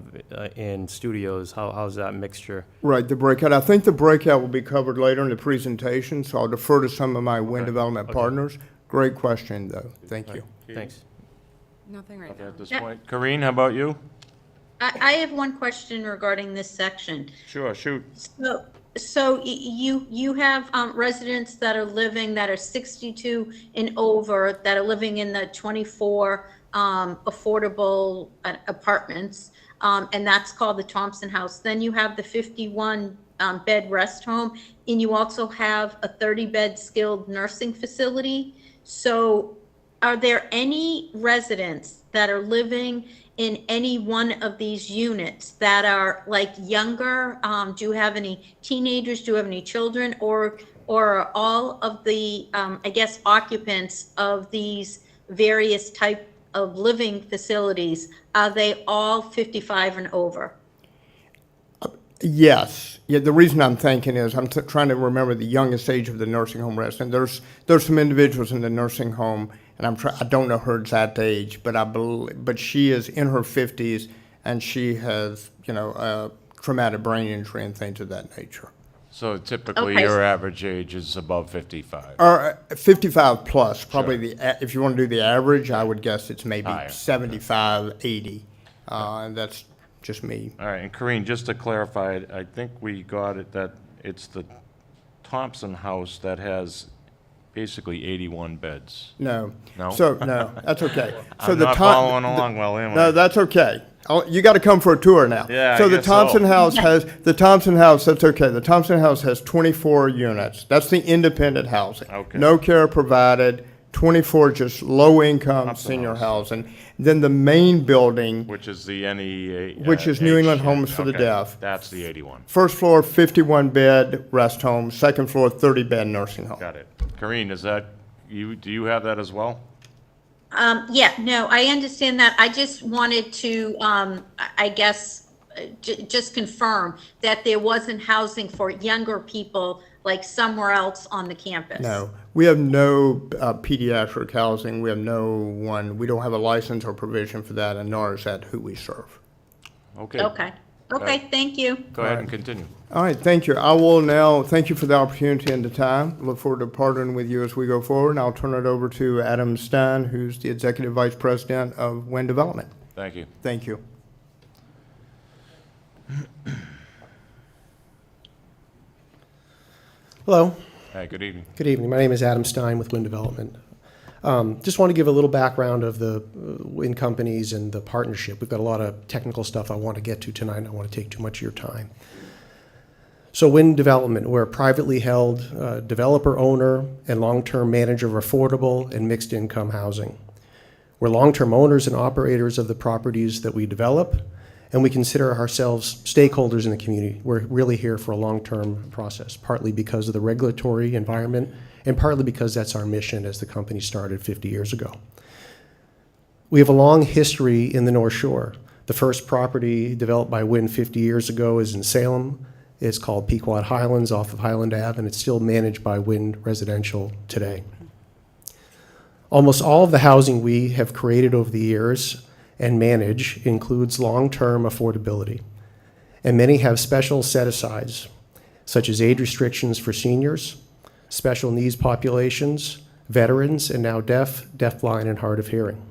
in studios. How's that mixture? Right, the breakout. I think the breakout will be covered later in the presentation, so I'll defer to some of my wind development partners. Great question, though. Thank you. Thanks. Nothing right Okay, now. at this Yeah. point. Corinne, how about you? I have one question regarding this section. Sure, shoot. So you have residents that are living, that are 62 and over, that are living in the 24 affordable apartments, and that's called the Thompson House. Then you have the 51 bed rest home, and you also have a 30-bed skilled nursing facility. So are there any residents that are living in any one of these units that are like younger? Do you have any teenagers? Do you have any children? Or are all of the, I guess, occupants of these various type of living facilities, are they all 55 and over? Yes. Yeah, the reason I'm thinking is I'm trying to remember the youngest age of the nursing home resident. There's some individuals in the nursing home, and I don't know her exact age, but she is in her 50s, and she has, traumatic brain injury and things of that nature. So typically, Okay. your average age is above 55. Or 55 plus, probably if you want to do the average, I would guess it's maybe Higher. 75, 80. And that's just me. All right, and Corinne, just to clarify, I think we got it that it's the Thompson House that has basically 81 beds. No. No? No, that's okay. I'm not following along well, am I? No, that's okay. You got to come for a tour now. Yeah, So I the guess Thompson so. House that's okay. The Thompson House has 24 units. That's the independent housing. Okay. No care provided, 24 just low-income Thompson senior House. housing. Then the main building, Which is the NEA. Which is New England Homes for the Okay, Deaf. That's the 81. first floor, 51-bed rest home, second floor, 30-bed nursing home. Got it. Corinne, is that, do you have that as well? Yeah, no, I understand that. I just wanted to, I guess, just confirm that there wasn't housing for younger people like somewhere else on the campus. No, we have no pediatric housing. We don't have a license or provision for that, and nor is that who we serve. Okay. Okay, thank you. Go ahead and continue. All right, thank you. I will now, thank you for the opportunity and the time. Look forward to partnering with you as we go forward, and I'll turn it over to Adam Stein, who's the Executive Vice President of Wind Development. Thank you. Thank you. Hello. Hi, good evening. Good evening. My name is Adam Stein with Wind Development. Just want to give a little background of the wind companies and the partnership. We've got a lot of technical stuff I want to get to tonight. I don't want to take too much of your time. So Wind Development, we're a privately held developer, owner, and long-term manager of affordable and mixed-income housing. We're long-term owners and operators of the properties that we develop, and we consider ourselves stakeholders in the community. We're really here for a long-term process, partly because of the regulatory environment, and partly because that's our mission as the company started 50 years ago. We have a long history in the North Shore. The first property developed by Wind 50 years ago is in Salem. It's called Pequot Highlands off of Highland Ave, and it's still managed by Wind Residential today. Almost all of the housing we have created over the years and manage includes long-term affordability, and many have special set-asides, such as age restrictions for seniors, special needs populations, veterans, and now deaf, deafblind, and hard of hearing.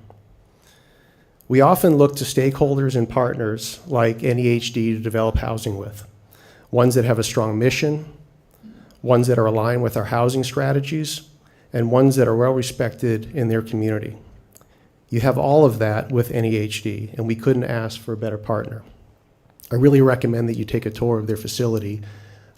We often look to stakeholders and partners like NEHD to develop housing with, ones that have a strong mission, ones that are aligned with our housing strategies, and ones that are well respected in their community. You have all of that with NEHD, and we couldn't ask for a better partner. I really recommend that you take a tour of their facility.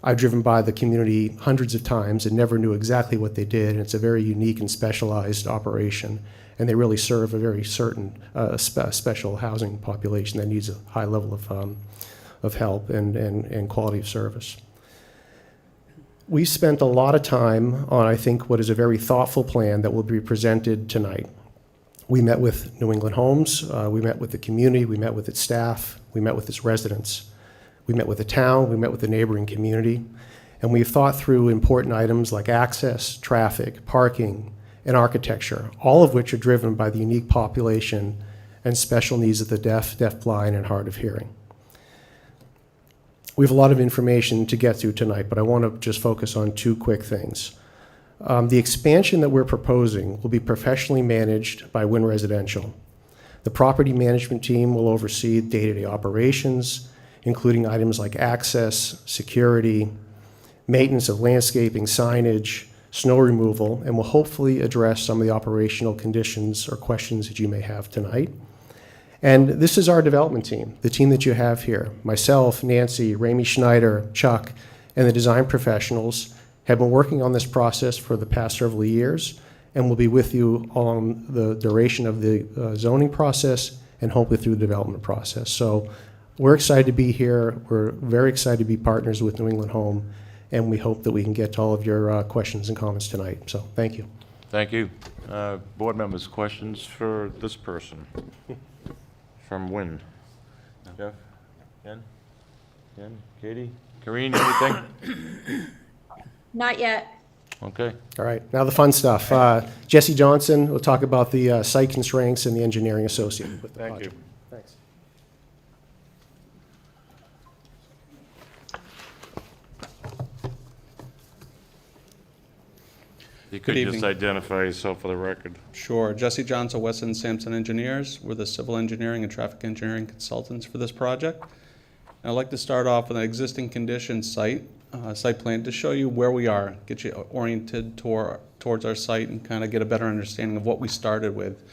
I've driven by the community hundreds of times and never knew exactly what they did, and it's a very unique and specialized operation, and they really serve a very certain special housing population that needs a high level of help and quality of service. We spent a lot of time on, I think, what is a very thoughtful plan that will be presented tonight. We met with New England Homes, we met with the community, we met with its staff, we met with its residents. We met with the town, we met with the neighboring community, and we've thought through important items like access, traffic, parking, and architecture, all of which are driven by the unique population and special needs of the deaf, deafblind, and hard of hearing. We have a lot of information to get through tonight, but I want to just focus on two quick things. The expansion that we're proposing will be professionally managed by Wynn Residential. The property management team will oversee day-to-day operations, including items like access, security, maintenance of landscaping, signage, snow removal, and will hopefully address some of the operational conditions or questions that you may have tonight. And this is our development team, the team that you have here. Myself, Nancy, Ramey Schneider, Chuck, and the design professionals have been working on this process for the past several years and will be with you along the duration of the zoning process and hopefully through the development process. So we're excited to be here. We're very excited to be partners with New England Home, and we hope that we can get to all of your questions and comments tonight. So thank you. Thank you. Board members, questions for this person from Wynn? Jeff? Ken? Katie? Karine, anything? Not yet. Okay. All right, now the fun stuff. Jesse Johnson will talk about the site constraints and the engineering associated with the Thank project. you. Thanks. You could Good just evening. identify yourself for the record. Sure. Jesse Johnson, Weston Sampson Engineers. We're the civil engineering and traffic engineering consultants for this project. And I'd like to start off with an existing condition site plan to show you where we are, get you oriented towards our site and kind of get a better understanding of what we started with.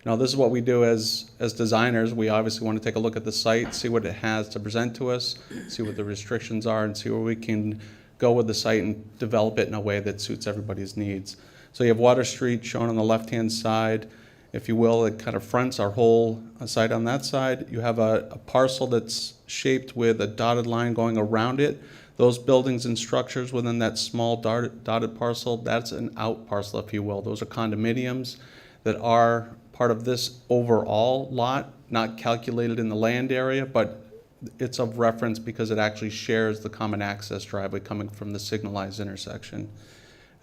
Now, this is what we do as designers. We obviously want to take a look at the site, see what it has to present to us, see what the restrictions are, and see where we can go with the site and develop it in a way that suits everybody's needs. So you have Water Street shown on the left-hand side, if you will. It kind of fronts our whole site on that side. You have a parcel that's shaped with a dotted line going around it. Those buildings and structures within that small dotted parcel, that's an out parcel, if you will. Those are condominiums that are part of this overall lot, not calculated in the land area, but it's of reference because it actually shares the common access driveway coming from the signalized intersection.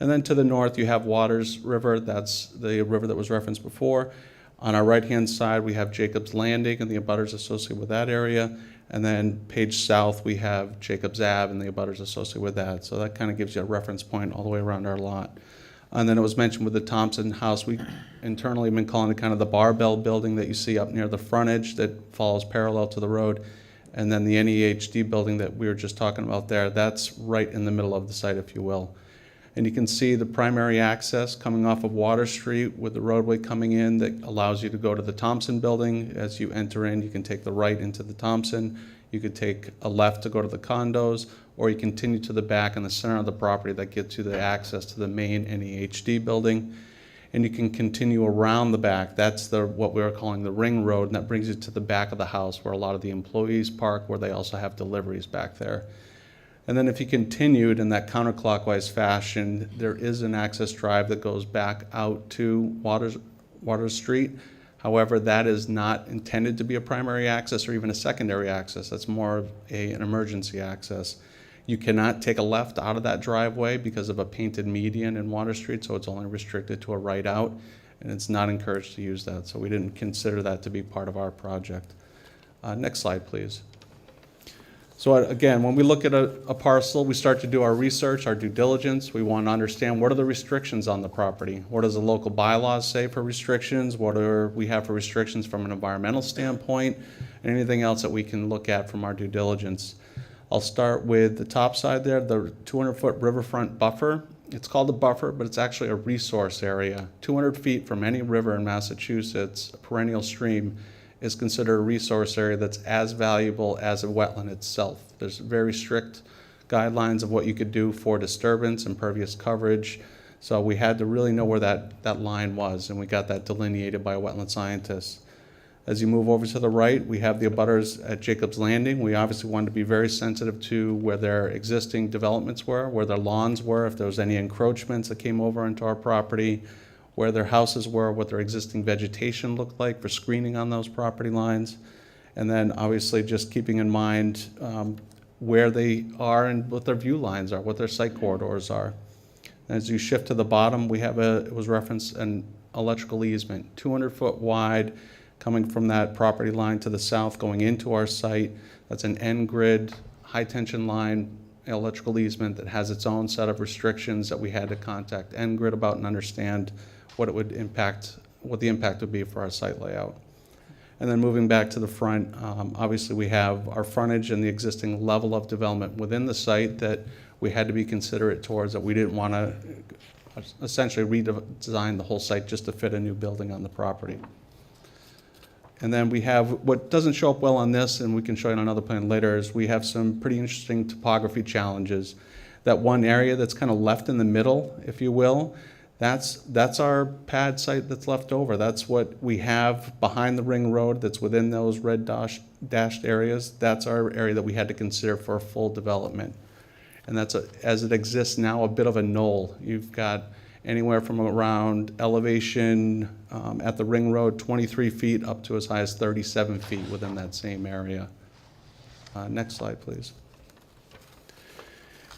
And then to the north, you have Waters River. That's the river that was referenced before. On our right-hand side, we have Jacob's Landing and the abutters associated with that area. And then page south, we have Jacob's Ave and the abutters associated with that. So that kind of gives you a reference point all the way around our lot. And then it was mentioned with the Thompson House, we internally have been calling it kind of the barbell building that you see up near the frontage that follows parallel to the road. And then the NEHD building that we were just talking about there, that's right in the middle of the site, if you will. And you can see the primary access coming off of Water Street with the roadway coming in that allows you to go to the Thompson building. As you enter in, you can take the right into the Thompson. You could take a left to go to the condos, or you continue to the back in the center of the property that gets you the access to the main NEHD building. And you can continue around the back. That's what we're calling the ring road, and that brings you to the back of the house where a lot of the employees park, where they also have deliveries back there. And then if you continued in that counterclockwise fashion, there is an access drive that goes back out to Waters Street. However, that is not intended to be a primary access or even a secondary access. That's more of an emergency access. You cannot take a left out of that driveway because of a painted median in Water Street, so it's only restricted to a right out, and it's not encouraged to use that. So we didn't consider that to be part of our project. Next slide, please. So again, when we look at a parcel, we start to do our research, our due diligence. We want to understand what are the restrictions on the property. What does the local bylaws say for restrictions? What do we have for restrictions from an environmental standpoint? And anything else that we can look at from our due diligence. I'll start with the top side there, the 200-foot riverfront buffer. It's called a buffer, but it's actually a resource area. 200 feet from any river in Massachusetts, a perennial stream, is considered a resource area that's as valuable as a wetland itself. There's very strict guidelines of what you could do for disturbance, impervious coverage. So we had to really know where that line was, and we got that delineated by a wetland scientist. As you move over to the right, we have the abutters at Jacob's Landing. We obviously wanted to be very sensitive to where their existing developments were, where their lawns were, if there was any encroachments that came over into our property, where their houses were, what their existing vegetation looked like for screening on those property lines. And then obviously just keeping in mind where they are and what their view lines are, what their site corridors are. As you shift to the bottom, we have it was referenced an electrical easement, 200-foot wide, coming from that property line to the south going into our site. That's an N-grid, high-tension line, electrical easement that has its own set of restrictions that we had to contact N-grid about and understand what it would impact, what the impact would be for our site layout. And then moving back to the front, obviously we have our frontage and the existing level of development within the site that we had to be considerate towards, that we didn't want to essentially redesign the whole site just to fit a new building on the property. And then we have, what doesn't show up well on this, and we can show you on another plan later, is we have some pretty interesting topography challenges. That one area that's kind of left in the middle, if you will, that's our pad site that's left over. That's what we have behind the ring road that's within those red dashed areas. That's our area that we had to consider for a full development. And that's, as it exists now, a bit of a knoll. You've got anywhere from around elevation at the ring road, 23 feet, up to as high as 37 feet within that same area. Next slide, please.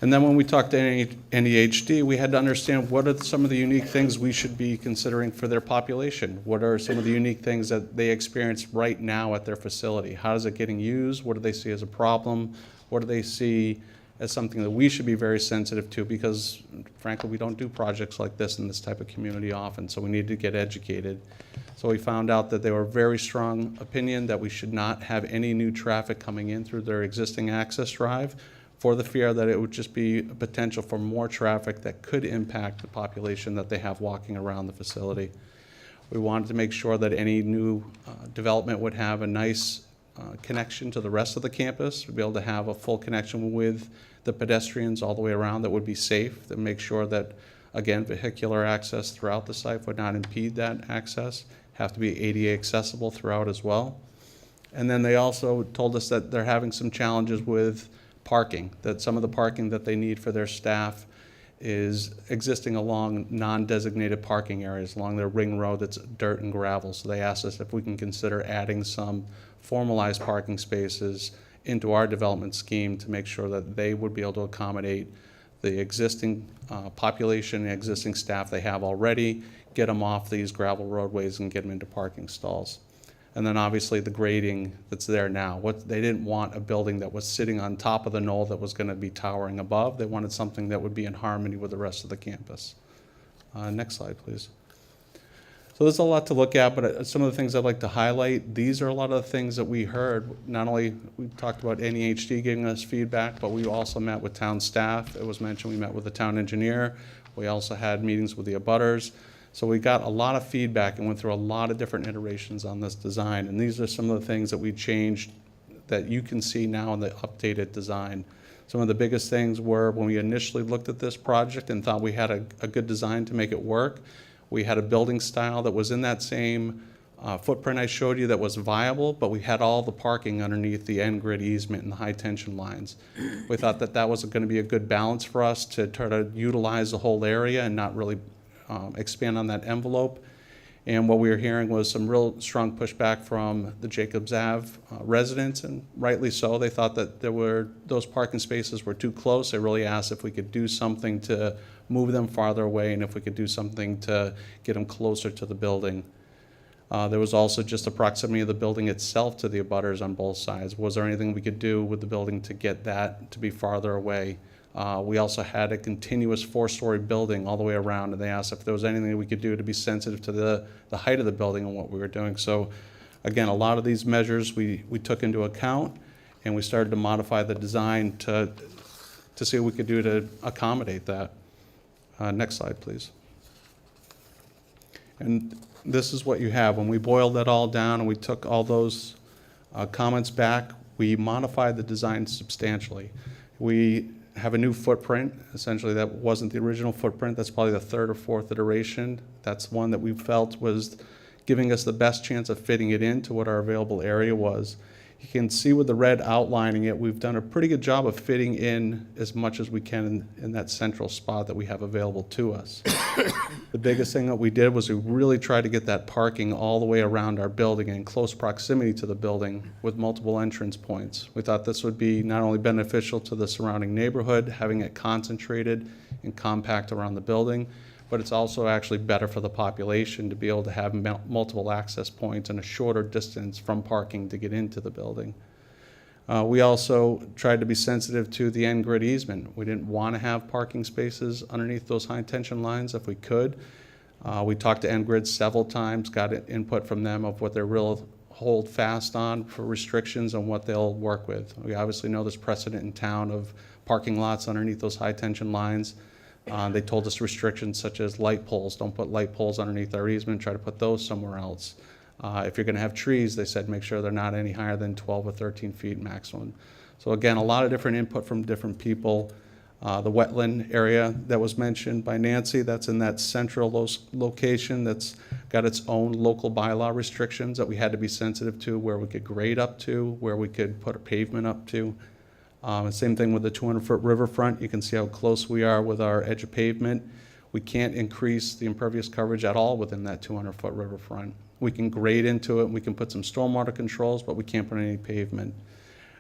And then when we talked to NEHD, we had to understand what are some of the unique things we should be considering for their population. What are some of the unique things that they experience right now at their facility? How is it getting used? What do they see as a problem? What do they see as something that we should be very sensitive to? Because frankly, we don't do projects like this in this type of community often, so we need to get educated. So we found out that they were very strong opinion that we should not have any new traffic coming in through their existing access drive, for the fear that it would just be a potential for more traffic that could impact the population that they have walking around the facility. We wanted to make sure that any new development would have a nice connection to the rest of the campus, to be able to have a full connection with the pedestrians all the way around that would be safe, to make sure that, again, vehicular access throughout the site would not impede that access, have to be ADA accessible throughout as well. And then they also told us that they're having some challenges with parking, that some of the parking that they need for their staff is existing along non-designated parking areas along their ring road that's dirt and gravel. So they asked us if we can consider adding some formalized parking spaces into our development scheme to make sure that they would be able to accommodate the existing population, the existing staff they have already, get them off these gravel roadways and get them into parking stalls. And then obviously the grading that's there now. They didn't want a building that was sitting on top of the knoll that was going to be towering above. They wanted something that would be in harmony with the rest of the campus. Next slide, please. So there's a lot to look at, but some of the things I'd like to highlight, these are a lot of the things that we heard. Not only we talked about NEHD giving us feedback, but we also met with town staff. It was mentioned we met with the town engineer. We also had meetings with the abutters. So we got a lot of feedback and went through a lot of different iterations on this design. And these are some of the things that we changed that you can see now in the updated design. Some of the biggest things were when we initially looked at this project and thought we had a good design to make it work, we had a building style that was in that same footprint I showed you that was viable, but we had all the parking underneath the N-grid easement and the high tension lines. We thought that that was going to be a good balance for us to try to utilize the whole area and not really expand on that envelope. And what we were hearing was some real strong pushback from the Jacobs Ave residents, and rightly so. They thought that those parking spaces were too close. They really asked if we could do something to move them farther away and if we could do something to get them closer to the building. There was also just the proximity of the building itself to the abutters on both sides. Was there anything we could do with the building to get that to be farther away? We also had a continuous 4-story building all the way around, and they asked if there was anything we could do to be sensitive to the height of the building and what we were doing. So again, a lot of these measures we took into account, and we started to modify the design to see what we could do to accommodate that. Next slide, please. And this is what you have. When we boiled that all down and we took all those comments back, we modified the design substantially. We have a new footprint. Essentially, that wasn't the original footprint. That's probably the 3rd or 4th iteration. That's one that we felt was giving us the best chance of fitting it into what our available area was. You can see with the red outlining it, we've done a pretty good job of fitting in as much as we can in that central spot that we have available to us. The biggest thing that we did was we really tried to get that parking all the way around our building in close proximity to the building with multiple entrance points. We thought this would be not only beneficial to the surrounding neighborhood, having it concentrated and compact around the building, but it's also actually better for the population to be able to have multiple access points and a shorter distance from parking to get into the building. We also tried to be sensitive to the end-grid easement. We didn't want to have parking spaces underneath those high-tension lines if we could. We talked to end-grid several times, got input from them of what they're real hold fast on for restrictions and what they'll work with. We obviously know there's precedent in town of parking lots underneath those high-tension lines. They told us restrictions such as light poles. Don't put light poles underneath our easement, try to put those somewhere else. If you're going to have trees, they said make sure they're not any higher than 12 or 13 feet maximum. So again, a lot of different input from different people. The wetland area that was mentioned by Nancy, that's in that central location that's got its own local bylaw restrictions that we had to be sensitive to, where we could grade up to, where we could put a pavement up to. Same thing with the 200-foot riverfront. You can see how close we are with our edge of pavement. We can't increase the impervious coverage at all within that 200-foot riverfront. We can grade into it, we can put some stormwater controls, but we can't put any pavement.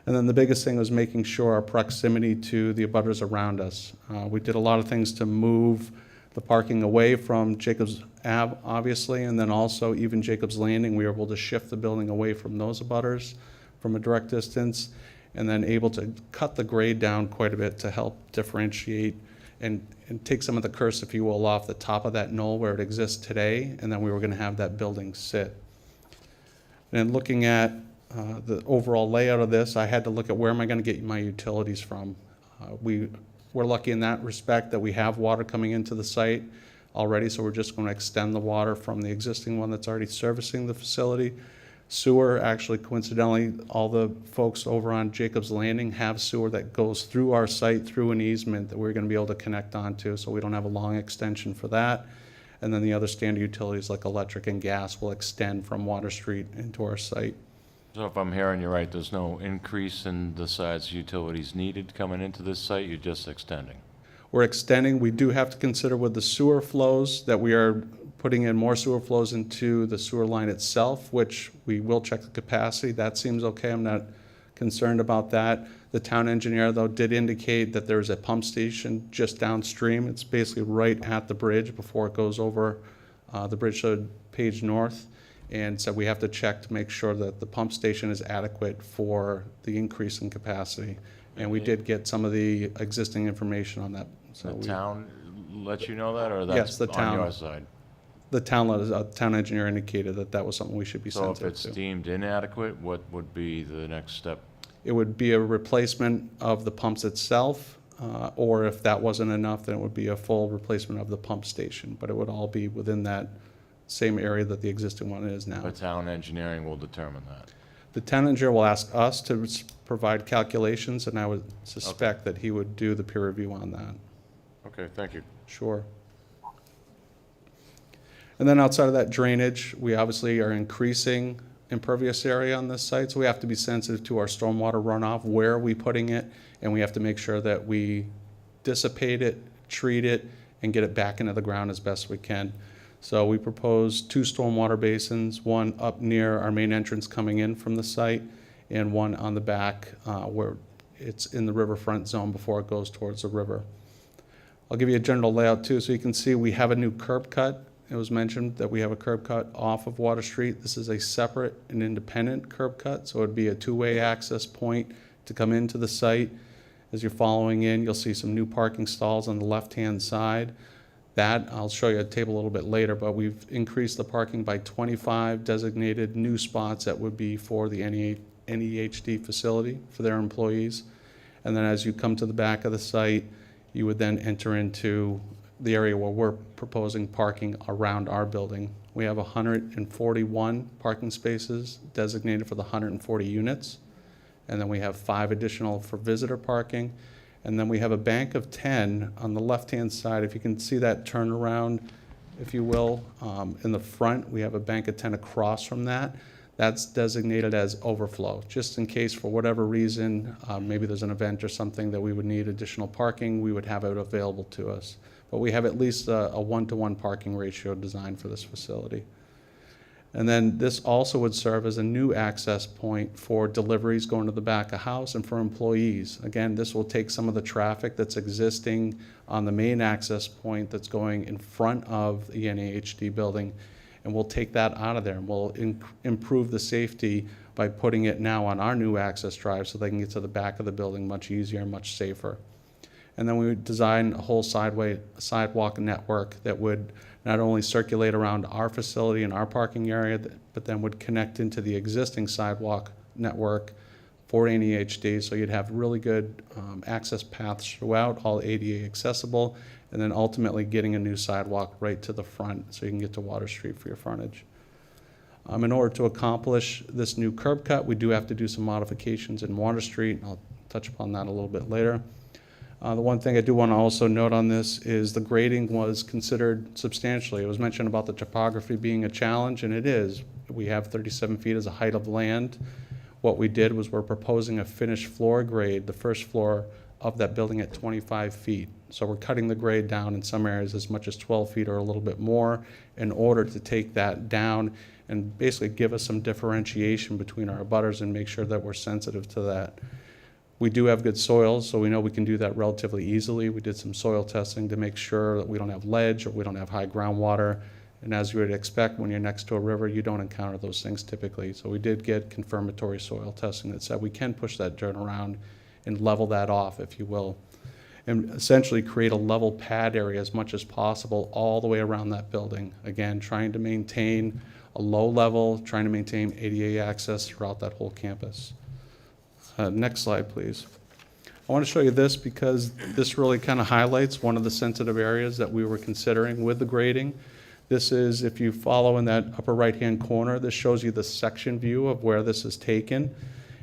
And then the biggest thing was making sure our proximity to the abutters around us. We did a lot of things to move the parking away from Jacobs Ave, obviously, and then also even Jacobs Landing. We were able to shift the building away from those abutters from a direct distance, and then able to cut the grade down quite a bit to help differentiate and take some of the curse, if you will, off the top of that knoll where it exists today, and then we were going to have that building sit. And looking at the overall layout of this, I had to look at where am I going to get my utilities from. We're lucky in that respect that we have water coming into the site already, so we're just going to extend the water from the existing one that's already servicing the facility. Sewer, actually, coincidentally, all the folks over on Jacobs Landing have sewer that goes through our site through an easement that we're going to be able to connect onto, so we don't have a long extension for that. And then the other standard utilities like electric and gas will extend from Water Street into our site. So if I'm hearing you right, there's no increase in the size utilities needed coming into this site, you're just extending? We're extending. We do have to consider with the sewer flows that we are putting in more sewer flows into the sewer line itself, which we will check the capacity. That seems okay. I'm not concerned about that. The town engineer, though, did indicate that there's a pump station just downstream. It's basically right at the bridge before it goes over the bridge to Page North. And so we have to check to make sure that the pump station is adequate for the increase in capacity. And we did get some of the existing information on that. So The town let you know that, or Yes, that's the town. on your side? The town engineer indicated that that was something we should be So if sensitive it's to. deemed inadequate, what would be the next step? It would be a replacement of the pumps itself, or if that wasn't enough, then it would be a full replacement of the pump station. But it would all be within that same area that the existing one is now. The town engineering will determine that. The town engineer will ask us to provide calculations, and I would suspect that he would do the peer review on that. Okay, thank you. Sure. And then outside of that drainage, we obviously are increasing impervious area on this site, so we have to be sensitive to our stormwater runoff, where are we putting it, and we have to make sure that we dissipate it, treat it, and get it back into the ground as best we can. So we proposed 2 stormwater basins, one up near our main entrance coming in from the site, and one on the back where it's in the riverfront zone before it goes towards the river. I'll give you a general layout too, so you can see we have a new curb cut. It was mentioned that we have a curb cut off of Water Street. This is a separate and independent curb cut, so it would be a 2-way access point to come into the site. As you're following in, you'll see some new parking stalls on the left-hand side. That, I'll show you a table a little bit later, but we've increased the parking by 25 designated new spots that would be for the NEHD facility for their employees. And then as you come to the back of the site, you would then enter into the area where we're proposing parking around our building. We have 141 parking spaces designated for the 140 units. And then we have 5 additional for visitor parking. And then we have a bank of 10 on the left-hand side. If you can see that turnaround, if you will, in the front, we have a bank of 10 across from that. That's designated as overflow, just in case for whatever reason, maybe there's an event or something that we would need additional parking, we would have it available to us. But we have at least a 1-to-1 parking ratio designed for this facility. And then this also would serve as a new access point for deliveries going to the back of house and for employees. Again, this will take some of the traffic that's existing on the main access point that's going in front of the NAHD building, and we'll take that out of there, and we'll improve the safety by putting it now on our new access drive so they can get to the back of the building much easier and much safer. And then we would design a whole sidewalk network that would not only circulate around our facility and our parking area, but then would connect into the existing sidewalk network for NEHD, so you'd have really good access paths throughout, all ADA accessible, and then ultimately getting a new sidewalk right to the front so you can get to Water Street for your frontage. In order to accomplish this new curb cut, we do have to do some modifications in Water Street, and I'll touch upon that a little bit later. The one thing I do want to also note on this is the grading was considered substantially. It was mentioned about the topography being a challenge, and it is. We have 37 feet as a height of land. What we did was we're proposing a finished floor grade, the first floor of that building at 25 feet. So we're cutting the grade down in some areas as much as 12 feet or a little bit more in order to take that down and basically give us some differentiation between our abutters and make sure that we're sensitive to that. We do have good soils, so we know we can do that relatively easily. We did some soil testing to make sure that we don't have ledge or we don't have high groundwater. And as you would expect, when you're next to a river, you don't encounter those things typically. So we did get confirmatory soil testing that said we can push that dirt around and level that off, if you will, and essentially create a level pad area as much as possible all the way around that building. Again, trying to maintain a low level, trying to maintain ADA access throughout that whole campus. Next slide, please. I want to show you this because this really kind of highlights one of the sensitive areas that we were considering with the grading. This is, if you follow in that upper right-hand corner, this shows you the section view of where this is taken.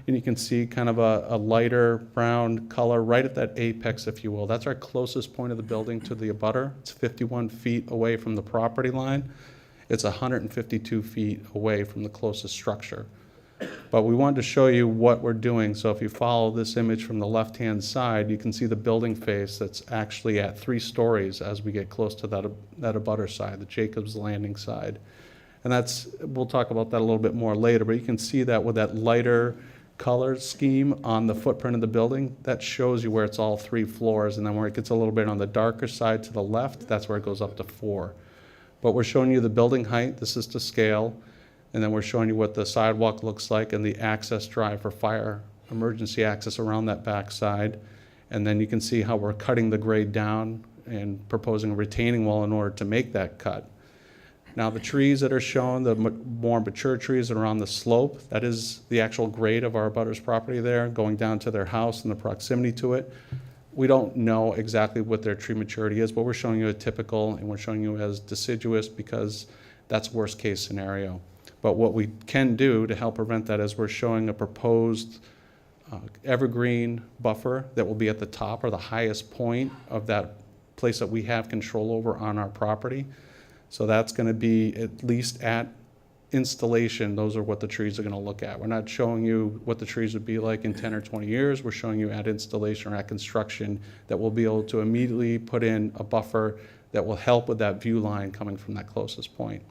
And you can see kind of a lighter brown color right at that apex, if you will. That's our closest point of the building to the abutter. It's 51 feet away from the property line. It's 152 feet away from the closest structure. But we wanted to show you what we're doing. So if you follow this image from the left-hand side, you can see the building face that's actually at 3 stories as we get close to that abutter side, the Jacob's Landing side. And that's, we'll talk about that a little bit more later, but you can see that with that lighter color scheme on the footprint of the building, that shows you where it's all 3 floors, and then where it gets a little bit on the darker side to the left, that's where it goes up to 4. But we're showing you the building height, this is to scale, and then we're showing you what the sidewalk looks like and the access drive for fire emergency access around that back side. And then you can see how we're cutting the grade down and proposing a retaining wall in order to make that cut. Now the trees that are shown, the more mature trees that are on the slope, that is the actual grade of our abutters property there, going down to their house and the proximity to it. We don't know exactly what their tree maturity is, but we're showing you a typical, and we're showing you as deciduous because that's worst case scenario. But what we can do to help prevent that is we're showing a proposed evergreen buffer that will be at the top or the highest point of that place that we have control over on our property. So that's going to be at least at installation, those are what the trees are going to look at. We're not showing you what the trees would be like in 10 or 20 years. We're showing you at installation or at construction that we'll be able to immediately put in a buffer that will help with that view line coming from that closest point.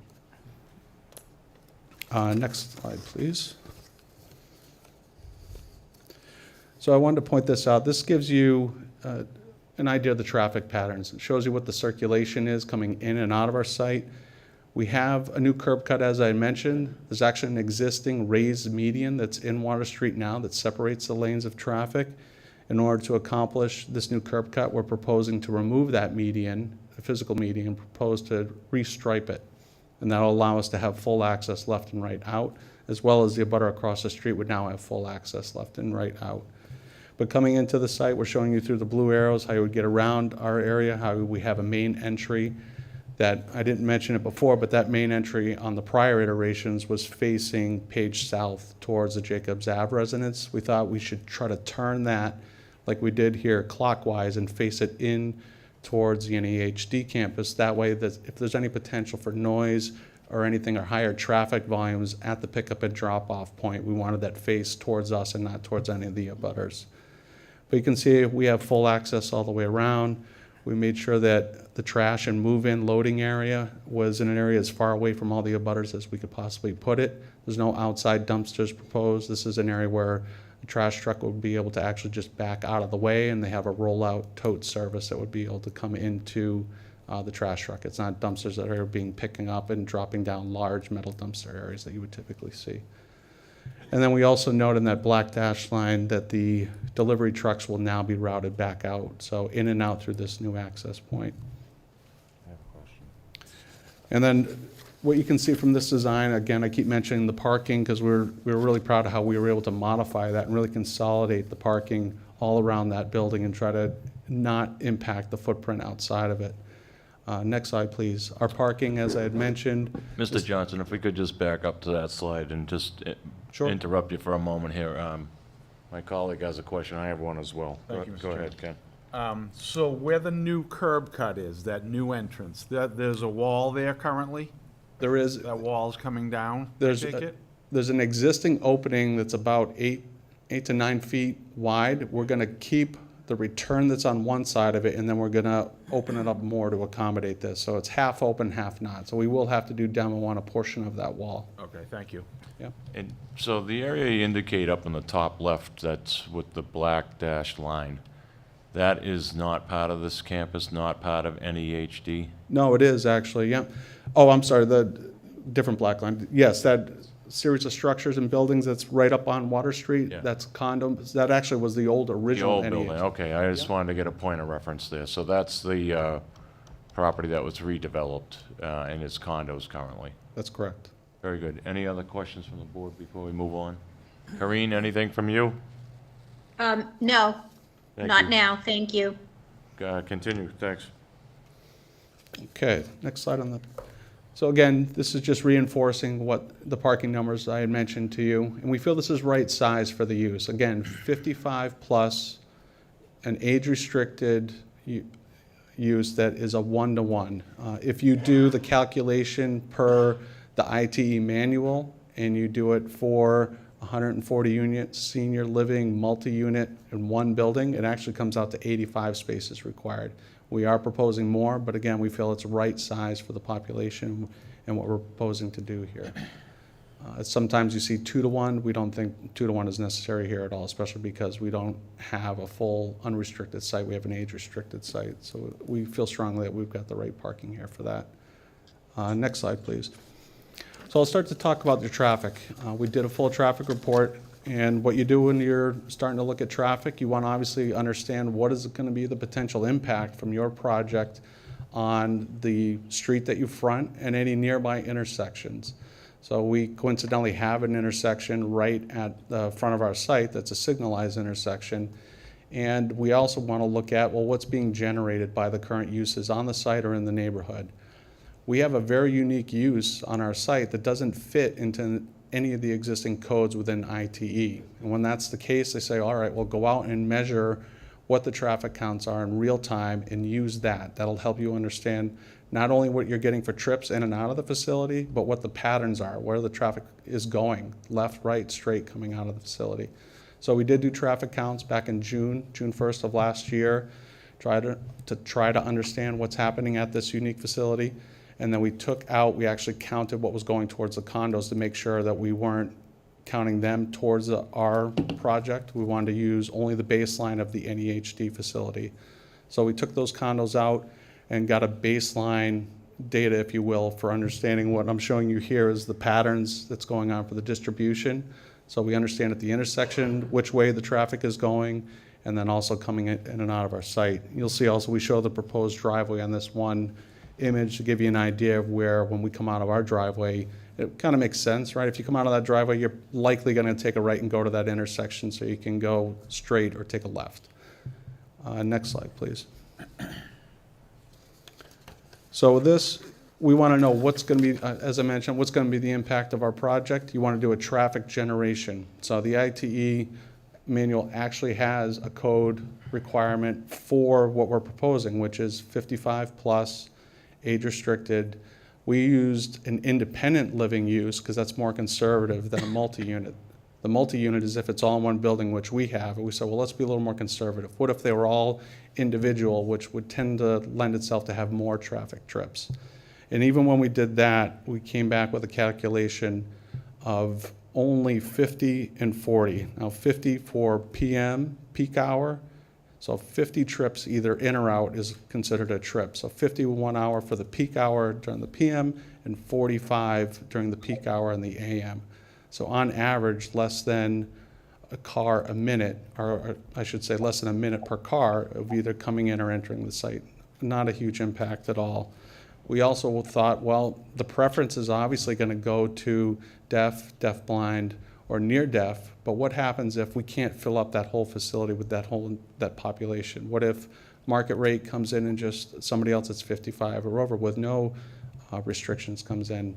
Next slide, please. So I wanted to point this out. This gives you an idea of the traffic patterns. It shows you what the circulation is coming in and out of our site. We have a new curb cut, as I mentioned. There's actually an existing raised median that's in Water Street now that separates the lanes of traffic. In order to accomplish this new curb cut, we're proposing to remove that median, the physical median, and propose to restripe it. And that'll allow us to have full access left and right out, as well as the abutter across the street would now have full access left and right out. But coming into the site, we're showing you through the blue arrows how you would get around our area, how we have a main entry that, I didn't mention it before, but that main entry on the prior iterations was facing Page South towards the Jacobs Ave residence. We thought we should try to turn that, like we did here, clockwise and face it in towards the NEHD campus. That way, that if there's any potential for noise or anything or higher traffic volumes at the pickup and drop-off point, we wanted that face towards us and not towards any of the abutters. But you can see we have full access all the way around. We made sure that the trash and move-in loading area was in an area as far away from all the abutters as we could possibly put it. There's no outside dumpsters proposed. This is an area where a trash truck would be able to actually just back out of the way, and they have a rollout tote service that would be able to come into the trash truck. It's not dumpsters that are picking up and dropping down large metal dumpster areas that you would typically see. And then we also note in that black dash line that the delivery trucks will now be routed back out, so in and out through this new access point. And then what you can see from this design, again, I keep mentioning the parking because we're really proud of how we were able to modify that and really consolidate the parking all around that building and try to not impact the footprint outside of it. Next slide, please. Our parking, as I had mentioned. Mr. Johnson, if we could just back up to that slide and just Sure. interrupt you for a moment here. My colleague has a question. I have one as well. Thank you, Mr. Go ahead, Ken. So where the new curb cut is, that new entrance, there's a wall there currently? There is. That wall's coming down, I There's take it? there's an existing opening that's about 8 to 9 feet wide. We're going to keep the return that's on one side of it, and then we're going to open it up more to accommodate this. So it's half open, half not. So we will have to do demo on a portion of that wall. Okay, thank you. Yeah. And so the area you indicate up in the top left, that's with the black dashed line, that is not part of this campus, not part of NEHD? No, it is actually, yeah. Oh, I'm sorry, the different black line. Yes, that series of structures and buildings that's right up on Water Street, Yeah. that's condos. That actually was the old The original old NEHD. building, okay, I just wanted to get a point of reference there. So that's the property that was redeveloped and is condos currently. That's correct. Very good. Any other questions from the board before we move on? Karine, anything from you? No, Thank not you. now, thank you. Continue, thanks. Okay, next slide on the, so again, this is just reinforcing what the parking numbers I had mentioned to you, and we feel this is right size for the use. Again, 55 plus, an age-restricted use that is a one-to-one. If you do the calculation per the ITE manual, and you do it for 140 units, senior living, multi-unit in one building, it actually comes out to 85 spaces required. We are proposing more, but again, we feel it's right size for the population and what we're proposing to do here. Sometimes you see 2-to-1. We don't think 2-to-1 is necessary here at all, especially because we don't have a full unrestricted site. We have an age-restricted site. So we feel strongly that we've got the right parking here for that. Next slide, please. So I'll start to talk about the traffic. We did a full traffic report, and what you do when you're starting to look at traffic, you want to obviously understand what is going to be the potential impact from your project on the street that you front and any nearby intersections. So we coincidentally have an intersection right at the front of our site that's a signalized intersection. And we also want to look at, well, what's being generated by the current uses on the site or in the neighborhood. We have a very unique use on our site that doesn't fit into any of the existing codes within ITE. And when that's the case, they say, all right, well, go out and measure what the traffic counts are in real time and use that. That'll help you understand not only what you're getting for trips in and out of the facility, but what the patterns are, where the traffic is going, left, right, straight coming out of the facility. So we did do traffic counts back in June 1st of last year, try to understand what's happening at this unique facility. And then we actually counted what was going towards the condos to make sure that we weren't counting them towards our project. We wanted to use only the baseline of the NEHD facility. So we took those condos out and got a baseline data, if you will, for understanding what I'm showing you here is the patterns that's going on for the distribution. So we understand at the intersection which way the traffic is going, and then also coming in and out of our site. You'll see also we show the proposed driveway on this one image to give you an idea of where, when we come out of our driveway, it kind of makes sense, right? If you come out of that driveway, you're likely going to take a right and go to that intersection, so you can go straight or take a left. Next slide, please. So this, we want to know what's going to be, as I mentioned, what's going to be the impact of our project. You want to do a traffic generation. So the ITE manual actually has a code requirement for what we're proposing, which is 55 plus, age restricted. We used an independent living use because that's more conservative than a multi-unit. The multi-unit is if it's all in one building, which we have, and we said, well, let's be a little more conservative. What if they were all individual, which would tend to lend itself to have more traffic trips? And even when we did that, we came back with a calculation of only 50 and 40. Now 50 for PM, peak hour, so 50 trips either in or out is considered a trip. So 51 hour for the peak hour during the PM and 45 during the peak hour in the AM. So on average, less than a car a minute, or I should say less than a minute per car of either coming in or entering the site. Not a huge impact at all. We also thought, well, the preference is obviously going to go to deaf, deafblind, or near deaf, but what happens if we can't fill up that whole facility with that population? What if market rate comes in and just somebody else that's 55 or over with no restrictions comes in?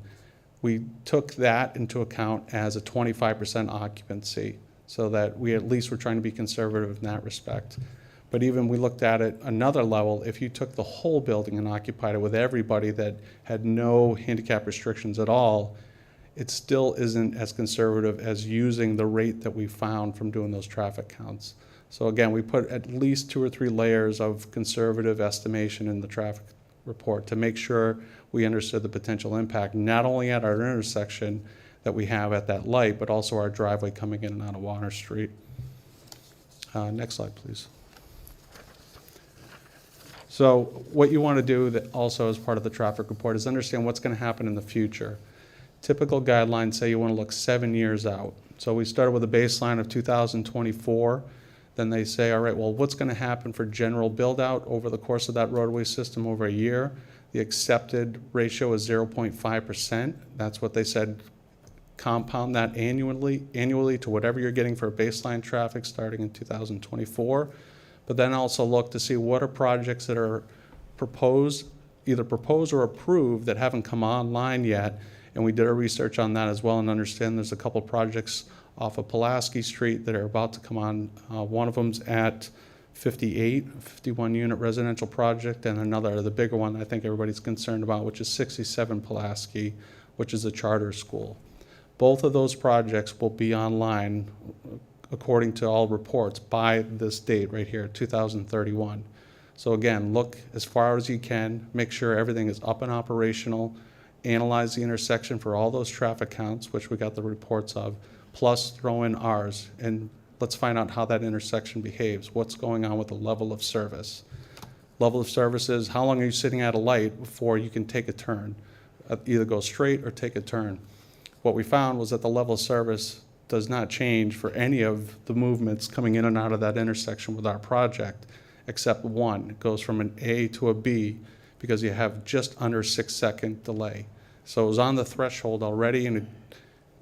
We took that into account as a 25% occupancy, so that we at least were trying to be conservative in that respect. But even we looked at it another level, if you took the whole building and occupied it with everybody that had no handicap restrictions at all, it still isn't as conservative as using the rate that we found from doing those traffic counts. So again, we put at least 2 or 3 layers of conservative estimation in the traffic report to make sure we understood the potential impact, not only at our intersection that we have at that light, but also our driveway coming in and out of Water Street. Next slide, please. So what you want to do that also as part of the traffic report is understand what's going to happen in the future. Typical guidelines say you want to look 7 years out. So we started with a baseline of 2024. Then they say, all right, well, what's going to happen for general build out over the course of that roadway system over a year? The accepted ratio is 0.5%. That's what they said. Compound that annually to whatever you're getting for baseline traffic starting in 2024. But then also look to see what are projects that are either proposed or approved that haven't come online yet. And we did our research on that as well and understand there's a couple projects off of Pulaski Street that are about to come on. One of them's at 51 unit residential project, and another, the bigger one I think everybody's concerned about, which is 67 Pulaski, which is a charter school. Both of those projects will be online, according to all reports, by this date right here, 2031. So again, look as far as you can, make sure everything is up and operational, analyze the intersection for all those traffic counts, which we got the reports of, plus throw in ours, and let's find out how that intersection behaves, what's going on with the level of service. Level of service is how long are you sitting at a light before you can take a turn, either go straight or take a turn. What we found was that the level of service does not change for any of the movements coming in and out of that intersection with our project, except one. It goes from an A to a B because you have just under 6-second delay. So it was on the threshold already, and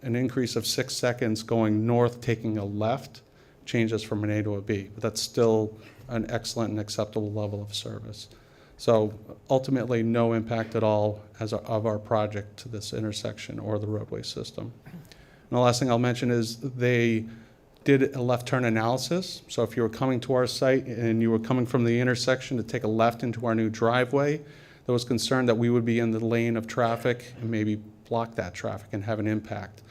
an increase of 6 seconds going north, taking a left, changes from an A to a B. But that's still an excellent and acceptable level of service. So ultimately, no impact at all of our project to this intersection or the roadway system. And the last thing I'll mention is they did a left turn analysis. So if you were coming to our site and you were coming from the intersection to take a left into our new driveway, there was concern that we would be in the lane of traffic and maybe block that traffic and have an impact.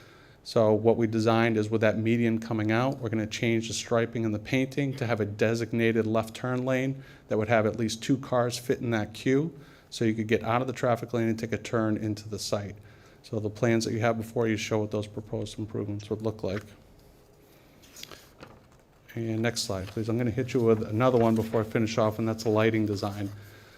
So what we designed is with that median coming out, we're going to change the striping and the painting to have a designated left turn lane that would have at least 2 cars fit in that queue, so you could get out of the traffic lane and take a turn into the site. So the plans that you have before you show what those proposed improvements would look like. And next slide, please. I'm going to hit you with another one before I finish off, and that's the lighting design.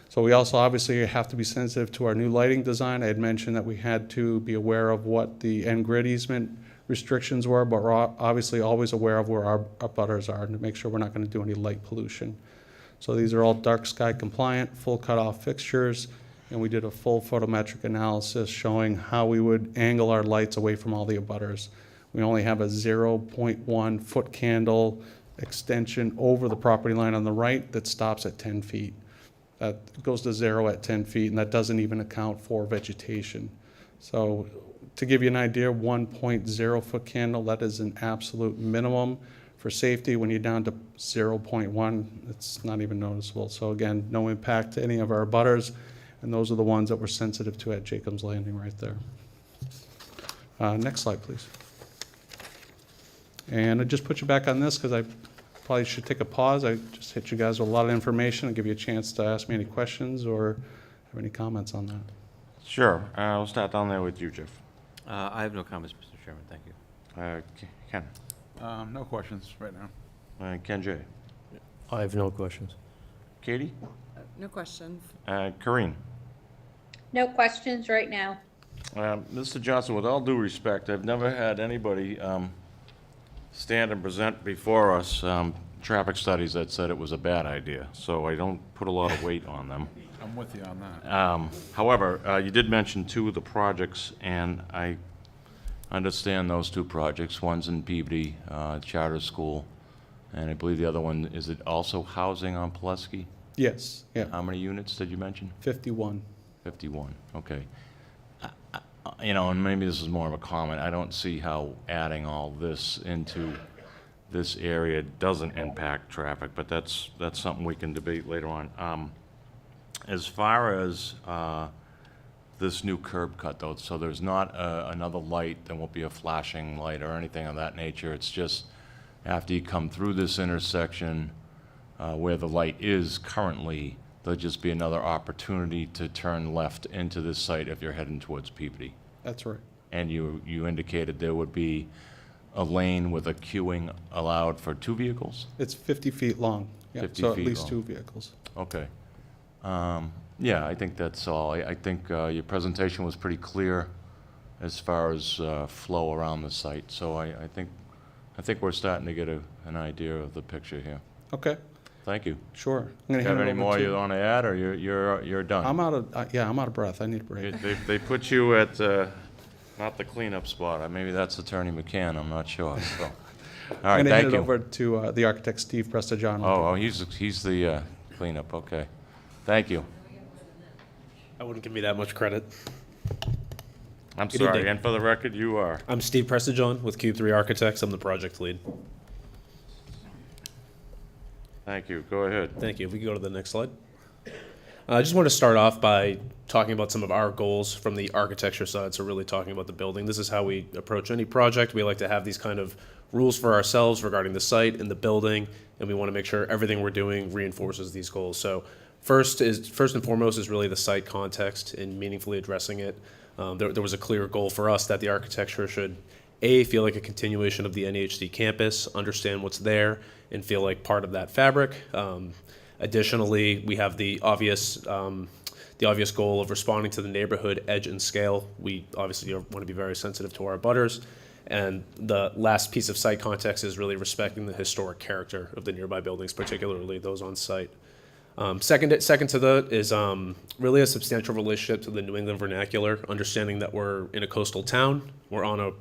So we also obviously have to be sensitive to our new lighting design. I had mentioned that we had to be aware of what the end grid easement restrictions were, but we're obviously always aware of where our butters are to make sure we're not going to do any light pollution. So these are all dark sky compliant, full cutoff fixtures, and we did a full photometric analysis showing how we would angle our lights away from all the abutters. We only have a 0.1 foot candle extension over the property line on the right that stops at 10 feet. That goes to 0 at 10 feet, and that doesn't even account for vegetation. So to give you an idea, 1.0 foot candle, that is an absolute minimum for safety. When you're down to 0.1, it's not even noticeable. So again, no impact to any of our abutters, and those are the ones that we're sensitive to at Jacob's Landing right there. Next slide, please. And I just put you back on this because I probably should take a pause. I just hit you guys with a lot of information and give you a chance to ask me any questions or have any comments on that. Sure. We'll start down there with you, Jeff. I have no comments, Mr. Chairman, thank you. Ken. No questions right now. Ken J. I have no questions. Katie. No questions. Corinne. No questions right now. Mr. Johnson, with all due respect, I've never had anybody stand and present before us traffic studies that said it was a bad idea, so I don't put a lot of weight on them. I'm with you on that. However, you did mention two of the projects, and I understand those two projects. One's in Peabody Charter School, and I believe the other one, is it also housing on Pulaski? Yes, yeah, How many units did you mention? 51. 51, okay. You know, and maybe this is more of a comment, I don't see how adding all this into this area doesn't impact traffic, but that's something we can debate later on. As far as this new curb cut though, so there's not another light, there won't be a flashing light or anything of that nature, it's just after you come through this intersection where the light is currently, there'll just be another opportunity to turn left into this site if you're heading towards Peabody. That's right. And you indicated there would be a lane with a queuing allowed for 2 vehicles? It's 50 feet long. Yeah, 50 so at feet least long. 2 vehicles. Okay. Yeah, I think that's all. I think your presentation was pretty clear as far as flow around the site. So I think we're starting to get an idea of the picture here. Okay, Thank you. sure. I'm Do gonna you hand have it any over more to- you want to add, or you're done? I'm out of breath. I need a break. They put you at not the cleanup spot. Maybe that's Attorney McCann. I'm not sure. So. All I'm right, gonna thank hand it you. over to the architect, Steve Prestigiano. Oh, he's the cleanup. Okay. Thank you. I wouldn't give me that much credit. I'm Good sorry. evening. And for the record, you are. I'm Steve Prestigion with Cube 3 Architects. I'm the project lead. Thank you. Go ahead. Thank you. We can go to the next slide. I just want to start off by talking about some of our goals from the architecture side, so really talking about the building. This is how we approach any project. We like to have these kind of rules for ourselves regarding the site and the building, and we want to make sure everything we're doing reinforces these goals. So first and foremost is really the site context and meaningfully addressing it. There was a clear goal for us that the architecture should, A, feel like a continuation of the NEHD campus, understand what's there, and feel like part of that fabric. Additionally, we have the obvious goal of responding to the neighborhood edge and scale. We obviously want to be very sensitive to our abutters. And the last piece of site context is really respecting the historic character of the nearby buildings, particularly those on site. Second to that is really a substantial relationship to the New England vernacular, understanding that we're in a coastal town, we're on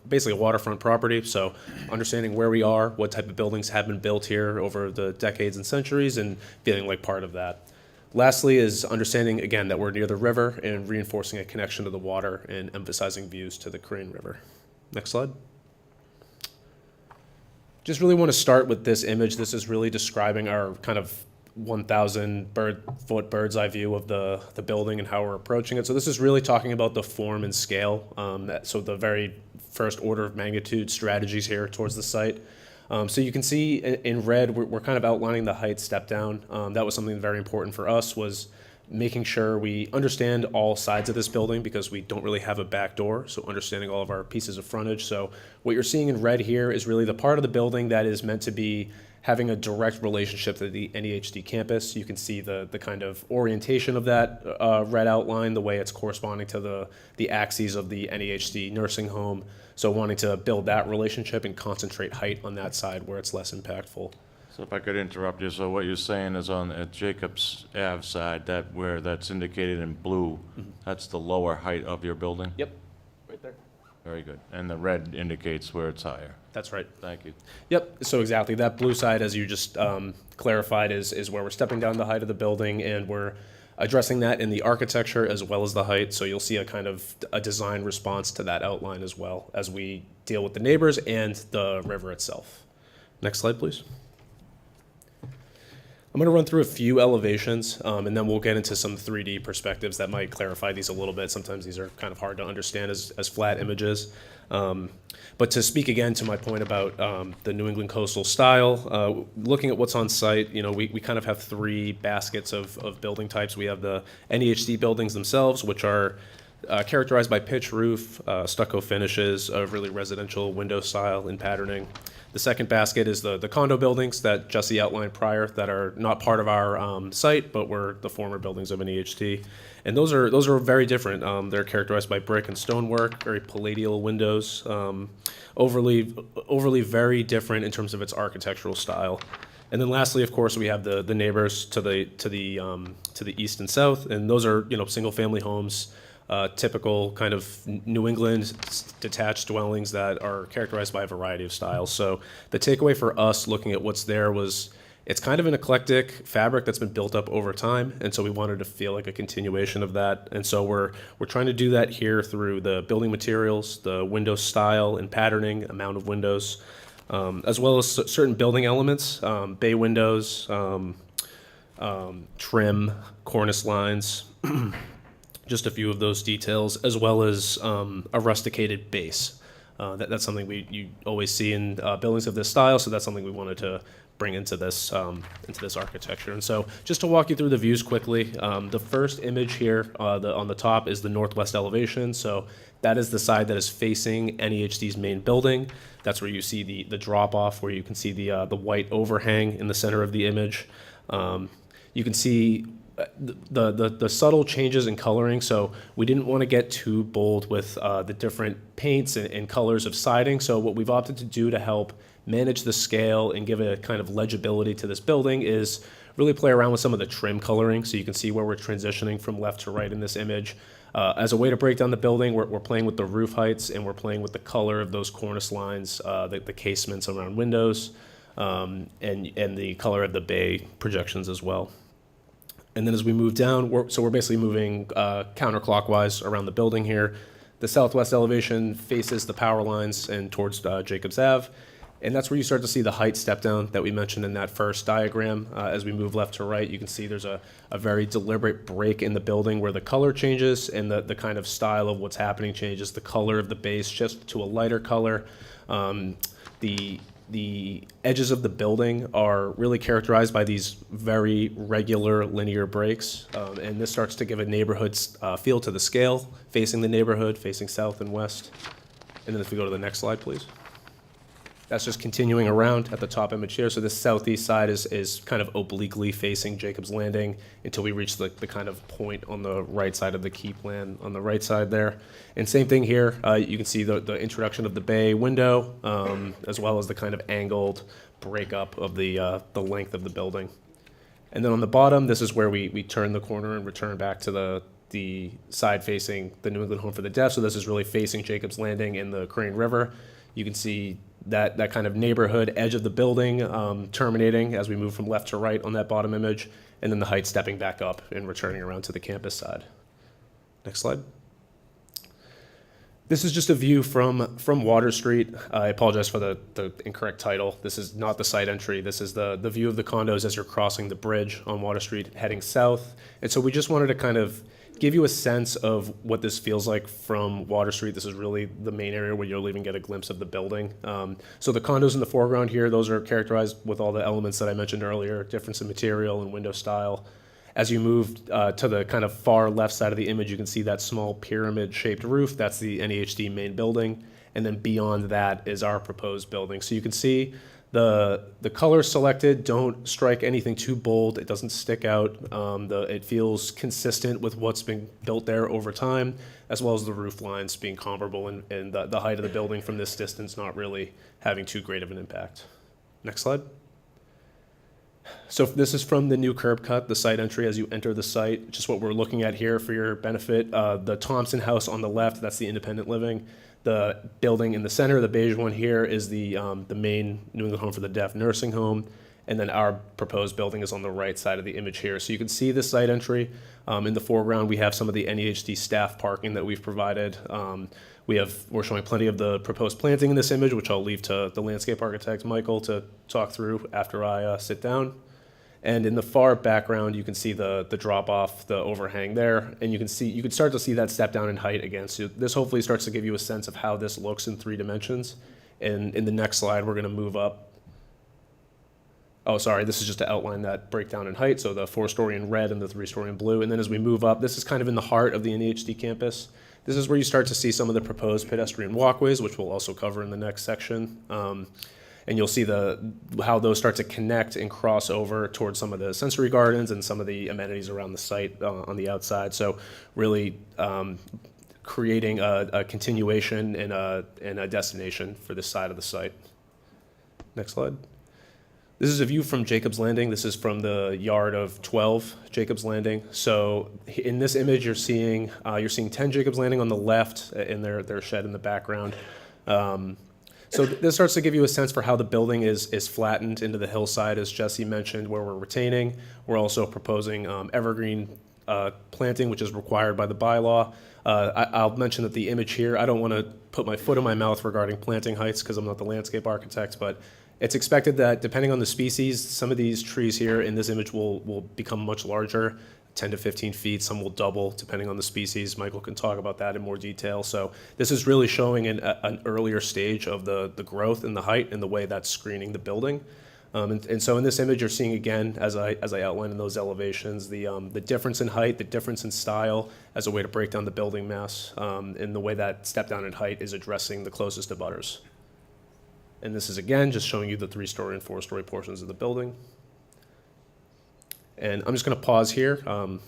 basically a waterfront property, so understanding where we are, what type of buildings have been built here over the decades and centuries, and feeling like part of that. Lastly is understanding, again, that we're near the river and reinforcing a connection to the water and emphasizing views to the Crane River. Next slide. Just really want to start with this image. This is really describing our kind of 1,000-foot bird's eye view of the building and how we're approaching it. So this is really talking about the form and scale. So the very first order of magnitude strategies here towards the site. So you can see in red, we're kind of outlining the height step down. That was something very important for us, was making sure we understand all sides of this building because we don't really have a back door, so understanding all of our pieces of frontage. So what you're seeing in red here is really the part of the building that is meant to be having a direct relationship to the NEHD campus. You can see the kind of orientation of that red outline, the way it's corresponding to the axes of the NEHD nursing home. So wanting to build that relationship and concentrate height on that side where it's less impactful. So if I could interrupt you, so what you're saying is at Jacobs Ave side, where that's indicated in blue, that's the lower height of your building? Yep, right there. Very good. And the red indicates where it's higher. That's right. Thank you. Yep, so exactly. That blue side, as you just clarified, is where we're stepping down the height of the building, and we're addressing that in the architecture as well as the height. So you'll see a kind of a design response to that outline as well as we deal with the neighbors and the river itself. Next slide, please. I'm going to run through a few elevations, and then we'll get into some 3D perspectives that might clarify these a little bit. Sometimes these are kind of hard to understand as flat images. But to speak again to my point about the New England coastal style, looking at what's on site, we kind of have three baskets of building types. We have the NEHD buildings themselves, which are characterized by pitch roof, stucco finishes, a really residential window style and patterning. The second basket is the condo buildings that Jesse outlined prior that are not part of our site, but were the former buildings of NEHD. And those are very different. They're characterized by brick and stonework, very palladial windows, overly very different in terms of its architectural style. And then lastly, of course, we have the neighbors to the east and south, and those are single family homes. Typical kind of New England detached dwellings that are characterized by a variety of styles. So the takeaway for us looking at what's there was it's kind of an eclectic fabric that's been built up over time, and so we wanted to feel like a continuation of that. And so we're trying to do that here through the building materials, the window style and patterning, amount of windows, as well as certain building elements, bay windows, trim, cornice lines, just a few of those details, as well as a rusticated base. That's something you always see in buildings of this style, so that's something we wanted to bring into this architecture. And so just to walk you through the views quickly, the first image here on the top is the northwest elevation. So that is the side that is facing NEHD's main building. That's where you see the drop-off, where you can see the white overhang in the center of the image. You can see the subtle changes in coloring, so we didn't want to get too bold with the different paints and colors of siding. So what we've opted to do to help manage the scale and give a kind of legibility to this building is really play around with some of the trim coloring, so you can see where we're transitioning from left to right in this image. As a way to break down the building, we're playing with the roof heights, and we're playing with the color of those cornice lines, the casements around windows, and the color of the bay projections as well. And then as we move down, we're basically moving counterclockwise around the building here. The southwest elevation faces the power lines and towards Jacobs Ave. And that's where you start to see the height step down that we mentioned in that first diagram. As we move left to right, you can see there's a very deliberate break in the building where the color changes and the kind of style of what's happening changes. The color of the base shifts to a lighter color. The edges of the building are really characterized by these very regular linear breaks, and this starts to give a neighborhood feel to the scale, facing the neighborhood, facing south and west. And then if we go to the next slide, please. That's just continuing around at the top image here. So this southeast side is kind of obliquely facing Jacob's Landing until we reach the kind of point on the right side of the key plan on the right side there. And same thing here. You can see the introduction of the bay window, as well as the kind of angled breakup of the length of the building. And then on the bottom, this is where we turn the corner and return back to the side facing the New England Home for the Deaf. So this is really facing Jacob's Landing and the Crane River. You can see that kind of neighborhood edge of the building terminating as we move from left to right on that bottom image, and then the height stepping back up and returning around to the campus side. Next slide. This is just a view from Water Street. I apologize for the incorrect title. This is not the site entry. This is the view of the condos as you're crossing the bridge on Water Street heading south. And so we just wanted to kind of give you a sense of what this feels like from Water Street. This is really the main area where you'll even get a glimpse of the building. So the condos in the foreground here, those are characterized with all the elements that I mentioned earlier, difference in material and window style. As you move to the kind of far left side of the image, you can see that small pyramid-shaped roof. That's the NEHD main building. And then beyond that is our proposed building. So you can see the colors selected don't strike anything too bold. It doesn't stick out. It feels consistent with what's been built there over time, as well as the roof lines being comparable and the height of the building from this distance not really having too great of an impact. Next slide. So this is from the new curb cut, the site entry as you enter the site, just what we're looking at here for your benefit. The Thompson house on the left, that's the independent living. The building in the center, the beige one here, is the main New England Home for the Deaf nursing home. And then our proposed building is on the right side of the image here. So you can see the site entry. In the foreground, we have some of the NEHD staff parking that we've provided. We're showing plenty of the proposed planting in this image, which I'll leave to the landscape architect, Michael, to talk through after I sit down. And in the far background, you can see the drop off, the overhang there, and you can start to see that step down in height again. So this hopefully starts to give you a sense of how this looks in 3 dimensions. And in the next slide, we're going to move up. Oh, sorry, this is just to outline that breakdown in height. So the 4-story in red and the 3-story in blue. And then as we move up, this is kind of in the heart of the NEHD campus. This is where you start to see some of the proposed pedestrian walkways, which we'll also cover in the next section. And you'll see how those start to connect and cross over towards some of the sensory gardens and some of the amenities around the site on the outside. So really creating a continuation and a destination for this side of the site. Next slide. This is a view from Jacob's Landing. This is from the yard of 12 Jacob's Landing. So in this image, you're seeing 10 Jacob's Landing on the left and their shed in the background. So this starts to give you a sense for how the building is flattened into the hillside, as Jesse mentioned, where we're retaining. We're also proposing evergreen planting, which is required by the bylaw. I'll mention that the image here, I don't want to put my foot in my mouth regarding planting heights because I'm not the landscape architect, but it's expected that depending on the species, some of these trees here in this image will become much larger, 10 to 15 feet. Some will double depending on the species. Michael can talk about that in more detail. So this is really showing an earlier stage of the growth and the height and the way that's screening the building. And so in this image, you're seeing again, as I outlined in those elevations, the difference in height, the difference in style as a way to break down the building mass, and the way that step down in height is addressing the closest abutters. And this is again just showing you the 3-story and 4-story portions of the building. And I'm just going to pause here. I'm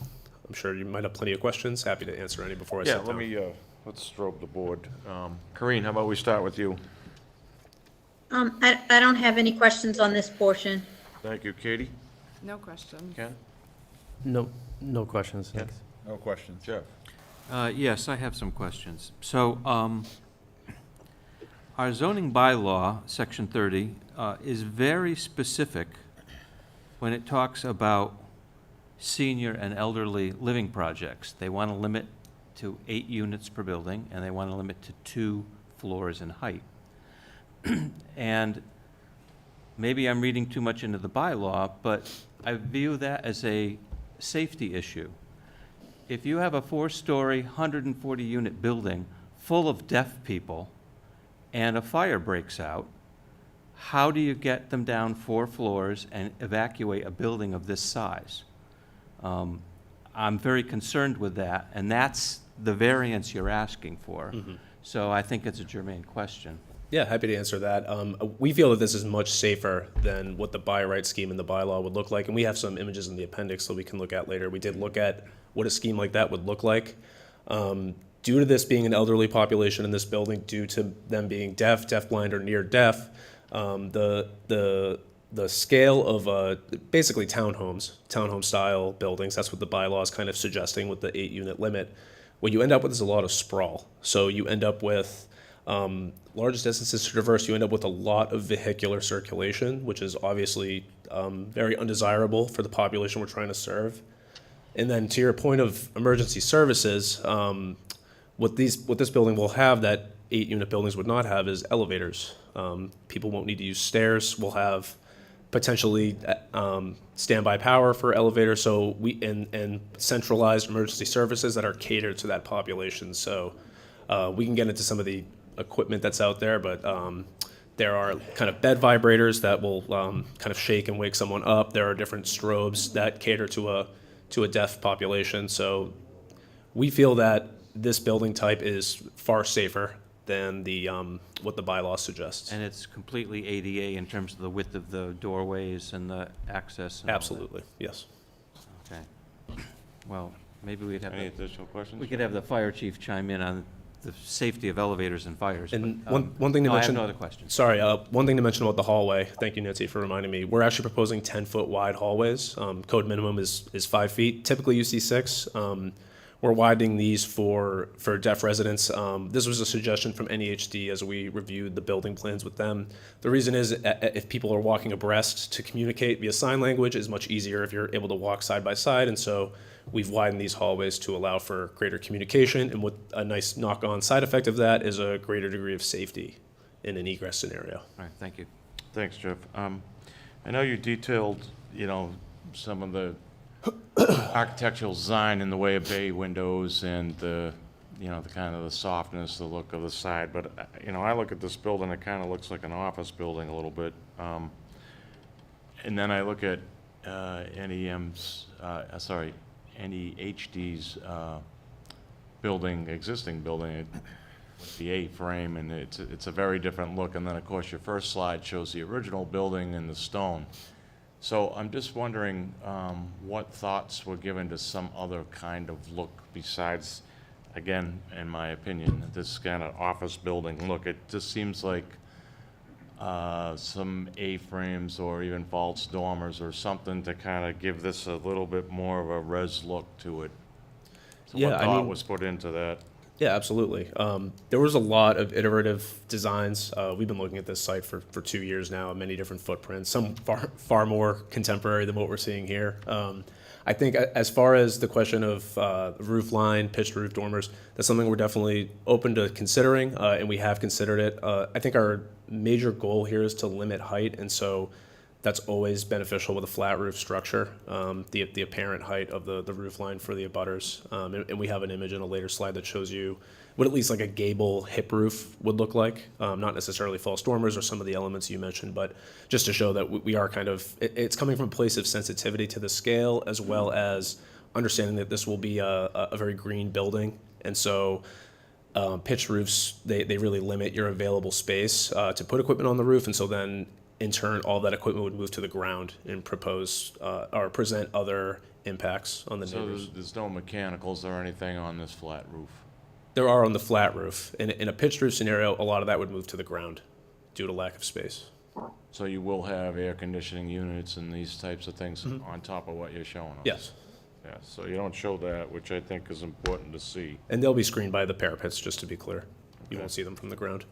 sure you might have plenty of questions. Happy to answer any before I sit down. Let's strobe the board. Corinne, how about we start with you? I don't have any questions on this portion. Thank you. Katie? No questions. Ken? No questions, thanks. No questions. Jeff? Yes, I have some questions. So, our zoning bylaw, section 30, is very specific when it talks about senior and elderly living projects. They want to limit to 8 units per building, and they want to limit to 2 floors in height. And maybe I'm reading too much into the bylaw, but I view that as a safety issue. If you have a 4-story, 140-unit building full of deaf people and a fire breaks out, how do you get them down 4 floors and evacuate a building of this size? I'm very concerned with that, and that's the variance you're asking for. Mm-hmm. So I think it's a germane question. Yeah, happy to answer that. We feel that this is much safer than what the by right scheme in the bylaw would look like, and we have some images in the appendix that we can look at later. We did look at what a scheme like that would look like. Due to this being an elderly population in this building, due to them being deaf, deafblind, or near deaf, the scale of basically townhome style buildings, that's what the bylaw is kind of suggesting with the 8-unit limit. What you end up with is a lot of sprawl. So you end up with large distances to traverse, you end up with a lot of vehicular circulation, which is obviously very undesirable for the population we're trying to serve. And then to your point of emergency services, what this building will have that 8-unit buildings would not have is elevators. People won't need to use stairs. We'll have potentially standby power for elevators, so and centralized emergency services that are catered to that population. So we can get into some of the equipment that's out there, but there are kind of bed vibrators that will kind of shake and wake someone up. There are different strobes that cater to a deaf population. So we feel that this building type is far safer than the what the bylaw suggests. And it's completely ADA in terms of the width of the doorways and the access and all that? Absolutely, yes. Okay. Well, maybe we'd have Any additional questions? we could have the fire chief chime in on the safety of elevators and fires. And but, one thing to no, mention. I have no other questions. Sorry, one thing to mention about the hallway. Thank you, Nancy, for reminding me. We're actually proposing 10-foot wide hallways. Code minimum is 5 feet. Typically, you see 6. We're widening these for deaf residents. This was a suggestion from NEHD as we reviewed the building plans with them. The reason is if people are walking abreast, to communicate via sign language is much easier if you're able to walk side by side. And so we've widened these hallways to allow for greater communication. And what a nice knock-on side effect of that is a greater degree of safety in an egress scenario. All right, thank you. Thanks, Jeff. I know you detailed, some of the architectural design in the way of bay windows and the, you know, the kind of the softness, the look of the side. But, you know, I look at this building, it kind of looks like an office building a little bit. And then I look at NEHD's building, existing building, with the A-frame, and it's a very different look. And then, of course, your first slide shows the original building in the stone. So I'm just wondering what thoughts were given to some other kind of look besides, again, in my opinion, this kind of office building look. It just seems like some A-frames or even false dormers or something to kind of give this a little bit more of a res look to it. So Yeah, what I thought mean- was put into that? Yeah, absolutely. There was a lot of iterative designs. We've been looking at this site for 2 years now, many different footprints, some far more contemporary than what we're seeing here. I think as far as the question of roof line, pitched roof dormers, that's something we're definitely open to considering, and we have considered it. I think our major goal here is to limit height, and so that's always beneficial with a flat roof structure, the apparent height of the roof line for the abutters. And we have an image in a later slide that shows you what at least like a gable hip roof would look like. Not necessarily false dormers or some of the elements you mentioned, but just to show that we are kind of, it's coming from a place of sensitivity to the scale, as well as understanding that this will be a very green building. And so pitched roofs, they really limit your available space to put equipment on the roof. And so then in turn, all that equipment would move to the ground and propose or present other impacts on the So neighbors. there's no mechanicals or anything on this flat roof? There are on the flat roof. In a pitched roof scenario, a lot of that would move to the ground due to lack of space. So you will have air conditioning units and these types of things on top of what you're showing us? Yes. Yeah, so you don't show that, which I think is important to see. And they'll be screened by the parapets, just to be clear. You Okay. won't see them from the ground.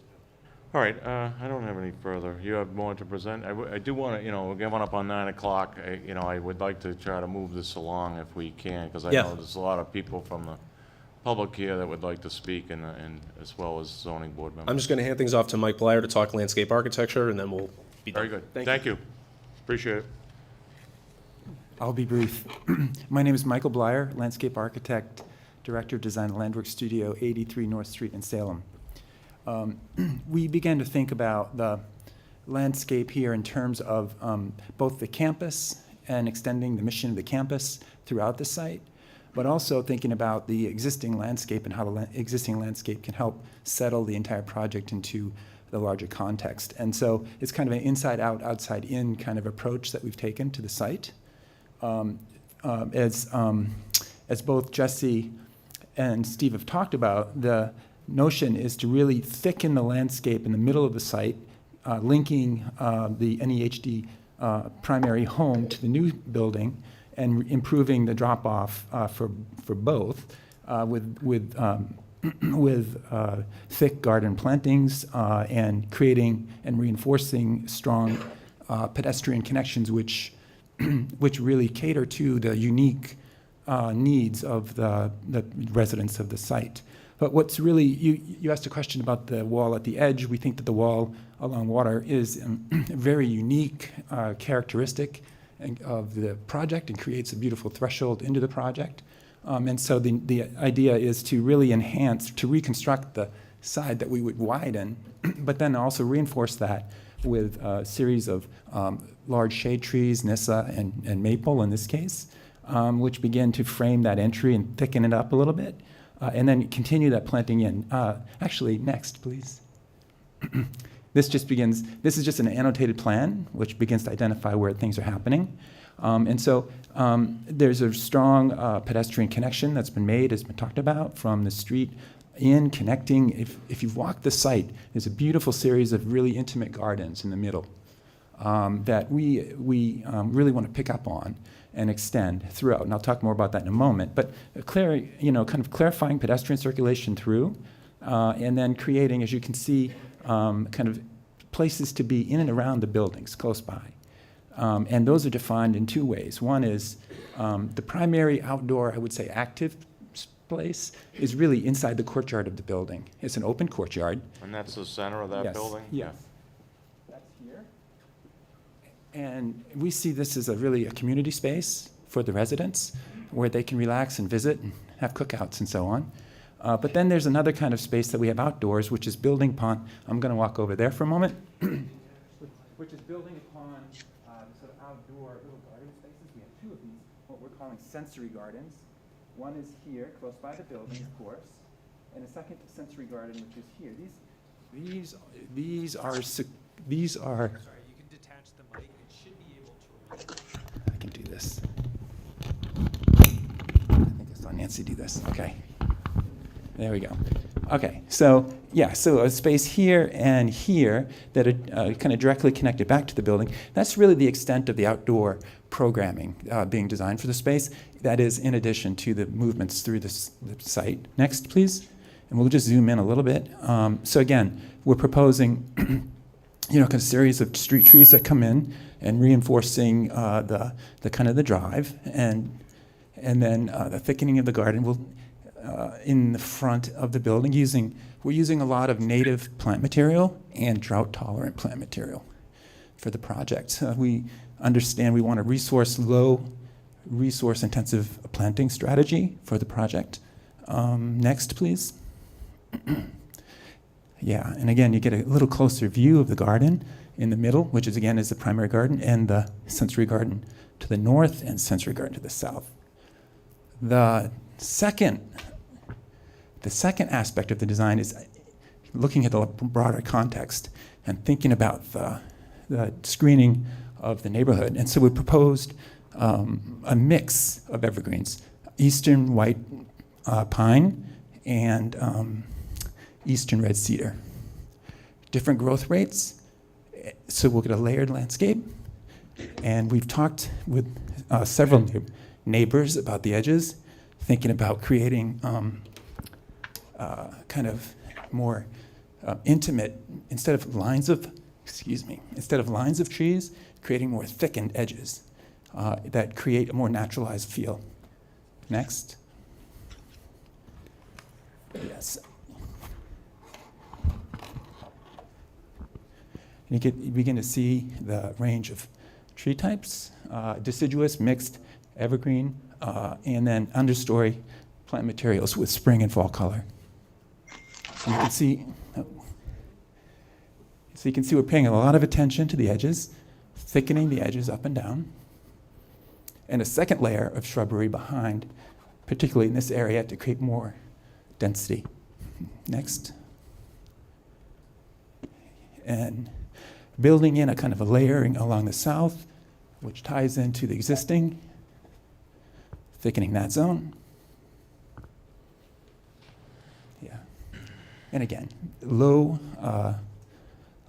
All right, I don't have any further. You have more to present? I do want to, you know, we're coming up on 9 o'clock. I would like to try to move this along if we can, because I Yeah. know there's a lot of people from the public here that would like to speak, and as well as zoning board members. I'm just going to hand things off to Mike Blyer to talk landscape architecture, and then we'll be done. Very good. Thank you. Appreciate it. I'll be brief. My name is Michael Blyer, landscape architect, director of design at Landwork Studio, 83 North Street in Salem. We began to think about the landscape here in terms of both the campus and extending the mission of the campus throughout the site, but also thinking about the existing landscape and how the existing landscape can help settle the entire project into the larger context. And so it's kind of an inside out, outside in kind of approach that we've taken to the site. As both Jesse and Steve have talked about, the notion is to really thicken the landscape in the middle of the site, linking the NEHD primary home to the new building and improving the drop-off for both with thick garden plantings and creating and reinforcing strong pedestrian connections which really cater to the unique needs of the residents of the site. But what's really, you asked a question about the wall at the edge. We think that the wall along water is a very unique characteristic of the project and creates a beautiful threshold into the project. And so the idea is to really enhance, to reconstruct the side that we would widen, but then also reinforce that with a series of large shade trees, Nyssa and maple in this case, which begin to frame that entry and thicken it up a little bit. And then continue that planting in. Actually, next, please. This is just an annotated plan, which begins to identify where things are happening. And so there's a strong pedestrian connection that's been made, has been talked about, from the street in connecting. If you've walked the site, there's a beautiful series of really intimate gardens in the middle that we really want to pick up on and extend throughout. And I'll talk more about that in a moment. But kind of clarifying pedestrian circulation through, and then creating, as you can see, kind of places to be in and around the buildings close by. And those are defined in two ways. One is the primary outdoor, I would say, active place is really inside the courtyard of the building. It's an open courtyard. And that's the center of that Yes, building? yeah. That's here. And we see this as really a community space for the residents where they can relax and visit and have cookouts and so on. But then there's another kind of space that we have outdoors, which is building upon, I'm going to walk over there for a moment, which is building upon sort of outdoor little garden spaces. We have two of these, what we're calling sensory gardens. One is here, close by the building, of course, and a second sensory garden, which is here. These are. Sorry, you can detach the mic. It should be able to. I can do this. I think I saw Nancy do this. Okay. There we go. Okay, so yeah, so a space here and here that are kind of directly connected back to the building. That's really the extent of the outdoor programming being designed for the space. That is in addition to the movements through the site. Next, please. And we'll just zoom in a little bit. So again, we're proposing kind of series of street trees that come in and reinforcing the kind of the drive, and then the thickening of the garden will in the front of the building. We're using a lot of native plant material and drought-tolerant plant material for the project. We understand we want a low resource-intensive planting strategy for the project. Next, please. Yeah, and again, you get a little closer view of the garden in the middle, which is the primary garden, and the sensory garden to the north and sensory garden to the south. The second aspect of the design is looking at the broader context and thinking about the screening of the neighborhood. And so we proposed a mix of evergreens, eastern white pine and eastern red cedar. Different growth rates, so we'll get a layered landscape. And we've talked with several neighbors about the edges, thinking about creating kind of more intimate, instead of lines of trees, creating more thickened edges that create a more naturalized feel. Next. Yes. You begin to see the range of tree types, deciduous, mixed, evergreen, and then understory plant materials with spring and fall color. And you can see we're paying a lot of attention to the edges, thickening the edges up and down, and a second layer of shrubbery behind, particularly in this area, to create more density. Next. And building in a kind of a layering along the south, which ties into the existing, thickening that zone. Yeah. And again, low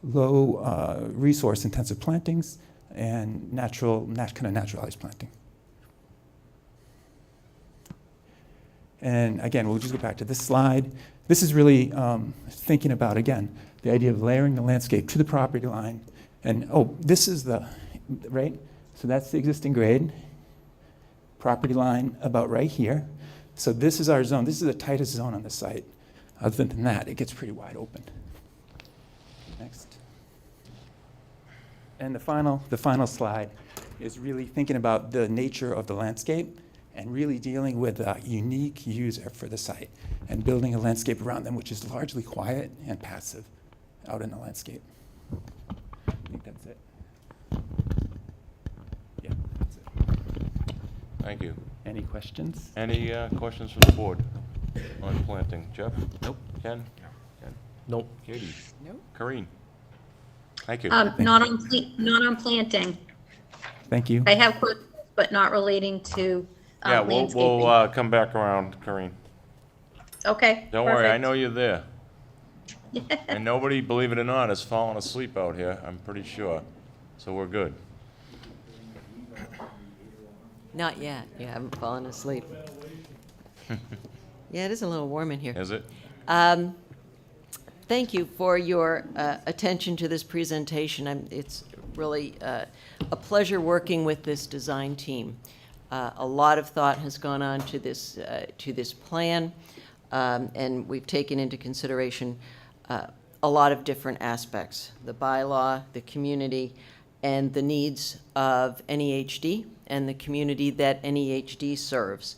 resource intensive plantings and kind of naturalized planting. And again, we'll just go back to this slide. This is really thinking about, again, the idea of layering the landscape to the property line. And, this is right? So that's the existing grade. Property line about right here. So this is our zone. This is the tightest zone on the site. Other than that, it gets pretty wide open. Next. And the final slide is really thinking about the nature of the landscape and really dealing with a unique user for the site and building a landscape around them which is largely quiet and passive out in the landscape. I think that's it. Yeah, that's it. Thank you. Any questions? Any questions from the board on planting? Jeff? Nope. Ken? Nope. Katie? Nope. Karine? Thank you. Not on planting. Thank you. I have questions, but not relating to Yeah, landscaping. we'll come back around, Karine. Okay. Don't worry, I perfect. know you're there. And nobody, believe it or not, has fallen asleep out here, I'm pretty sure. So we're good. Not yet. You haven't fallen asleep. Yeah, it is a little warm in here. Is it? Thank you for your attention to this presentation. It's really a pleasure working with this design team. A lot of thought has gone on to this plan, and we've taken into consideration a lot of different aspects: the bylaw, the community, and the needs of NEHD and the community that NEHD serves.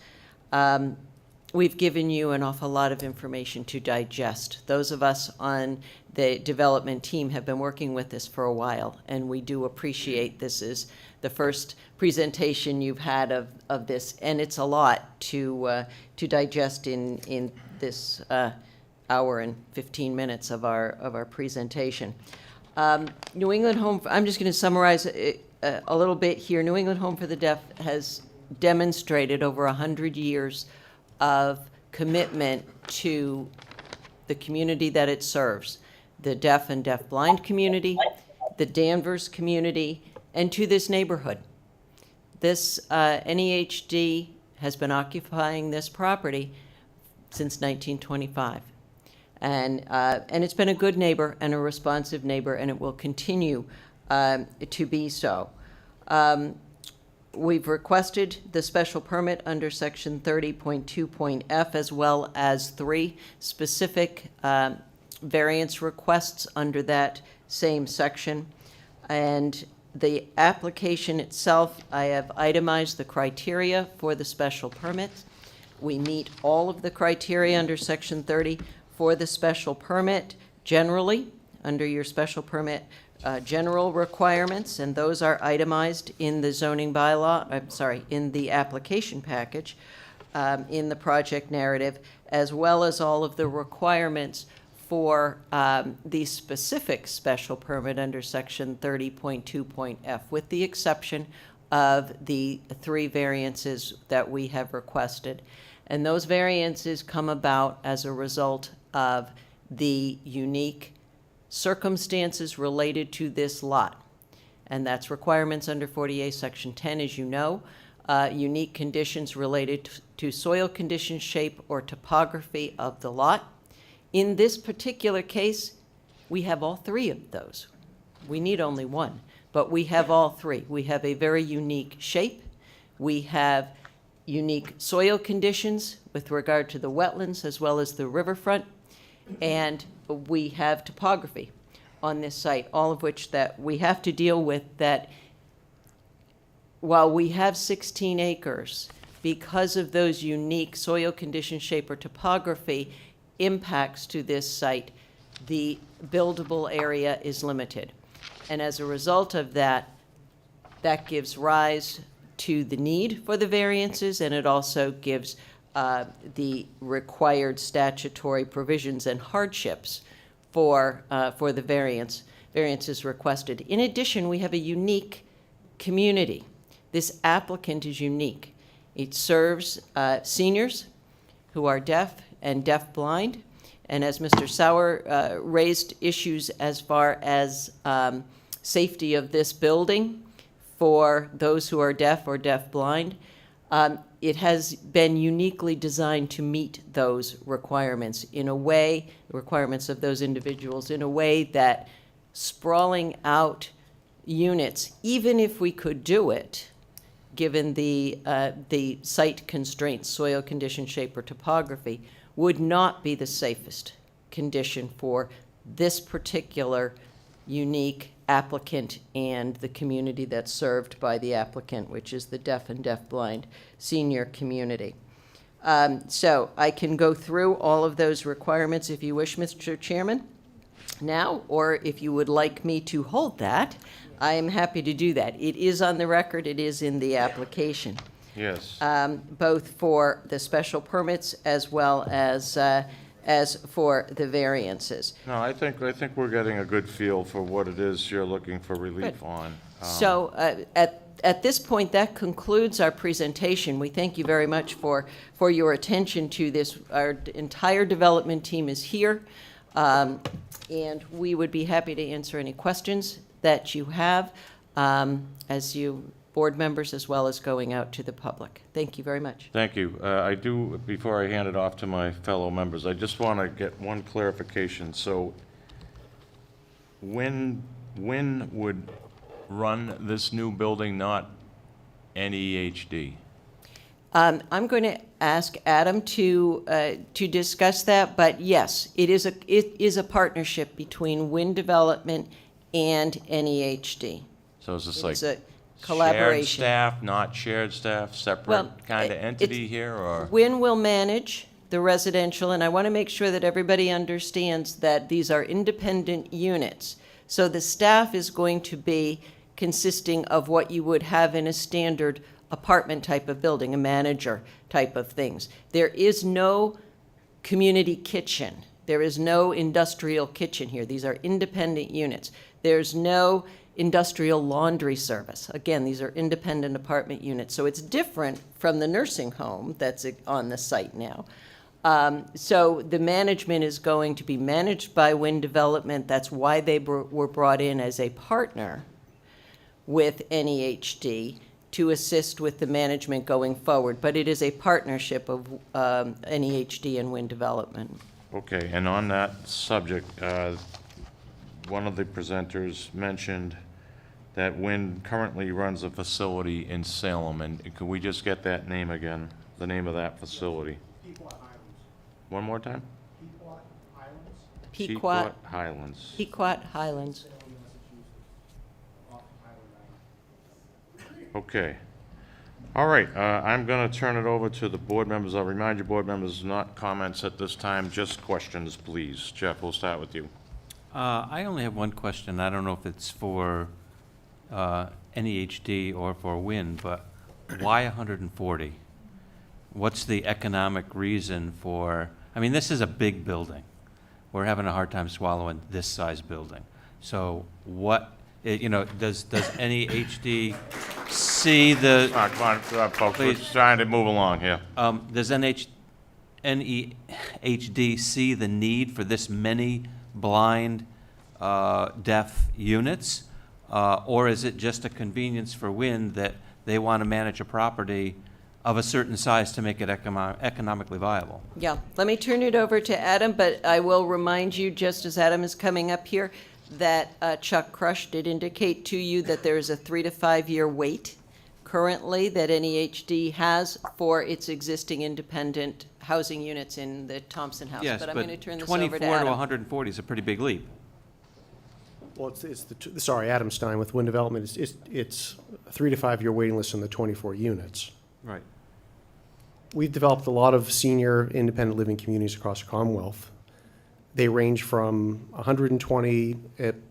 We've given you an awful lot of information to digest. Those of us on the development team have been working with this for a while, and we do appreciate this is the first presentation you've had of this, and it's a lot to digest in this hour and 15 minutes of our presentation. New England Home, I'm just going to summarize a little bit here. New England Home for the Deaf has demonstrated over 100 years of commitment to the community that it serves, the deaf and deafblind community, the Danvers community, and to this neighborhood. This NEHD has been occupying this property since 1925. And it's been a good neighbor and a responsive neighbor, and it will continue to be so. We've requested the special permit under section 30.2.f, as well as 3 specific variance requests under that same section. And the application itself, I have itemized the criteria for the special permit. We meet all of the criteria under section 30 for the special permit generally, under your special permit general requirements, and those are itemized in the zoning bylaw, in the application package, in the project narrative, as well as all of the requirements for the specific special permit under section 30.2.f, with the exception of the 3 variances that we have requested. And those variances come about as a result of the unique circumstances related to this lot. And that's requirements under 48 section 10, as you know, unique conditions related to soil condition, shape, or topography of the lot. In this particular case, we have all 3 of those. We need only 1, but we have all 3. We have a very unique shape. We have unique soil conditions with regard to the wetlands as well as the riverfront. And we have topography on this site, all of which that we have to deal with, that while we have 16 acres, because of those unique soil condition, shape, or topography impacts to this site, the buildable area is limited. And as a result of that, that gives rise to the need for the variances, and it also gives the required statutory provisions and hardships for the variances requested. In addition, we have a unique community. This applicant is unique. It serves seniors who are deaf and deafblind, and as Mr. Sauer raised issues as far as safety of this building for those who are deaf or deafblind, it has been uniquely designed to meet those requirements in a way, the requirements of those individuals, in a way that sprawling out units, even if we could do it, given the site constraints, soil condition, shape, or topography, would not be the safest condition for this particular unique applicant and the community that's served by the applicant, which is the deaf and deafblind senior community. So I can go through all of those requirements if you wish, Mr. Chairman, now, or if you would like me to hold that, I am happy to do that. It is on the record, it is in the application. Yes. Both for the special permits as well as for the variances. No, I think we're getting a good feel for what it is you're looking for relief on. So at this point, that concludes our presentation. We thank you very much for your attention to this. Our entire development team is here, and we would be happy to answer any questions that you have as you board members, as well as going out to the public. Thank you very much. Thank you. I do, before I hand it off to my fellow members, I just want to get one clarification. So when would run this new building, not NEHD? I'm going to ask Adam to discuss that, but yes, it is a partnership between Wind Development and NEHD. So is this It like is a shared collaboration. staff, not shared staff, separate Well, kind of it- entity it's- here, or? Wynn will manage the residential, and I want to make sure that everybody understands that these are independent units. So the staff is going to be consisting of what you would have in a standard apartment type of building, a manager type of things. There is no community kitchen. There is no industrial kitchen here. These are independent units. There's no industrial laundry service. Again, these are independent apartment units. So it's different from the nursing home that's on the site now. So the management is going to be managed by Wynn Development. That's why they were brought in as a partner with NEHD to assist with the management going forward. But it is a partnership of NEHD and Wynn Development. Okay, and on that subject, one of the presenters mentioned that Wynn currently runs a facility in Salem, and could we just get that name again, the name of that facility? One more time? Pequot Highlands. Pequot Highlands. Okay. All right, I'm going to turn it over to the board members. I'll remind you, board members, not comments at this time, just questions, please. Jeff, we'll start with you. I only have one question. I don't know if it's for NEHD or for Wynn, but why 140? What's the economic reason for, I mean, this is a big building. We're having a hard time swallowing this size building. So what, you know, does NEHD see the... Come on, folks, we're Please. trying to move along here. Does NEHD see the need for this many blind, deaf units? Or is it just a convenience for Wynn that they want to manage a property of a certain size to make it economically viable? Yeah, let me turn it over to Adam, but I will remind you, just as Adam is coming up here, that Chuck Crush did indicate to you that there is a 3 to 5 year wait currently that NEHD has for its existing independent housing units in the Thompson House. Yes, But I'm but going to turn this over to 24 to Adam. 140 is a pretty big leap. Well, sorry, Adam Stein with Wynn Development. It's a 3 to 5 year waiting list on the 24 units. Right. We've developed a lot of senior independent living communities across the Commonwealth. They range from 120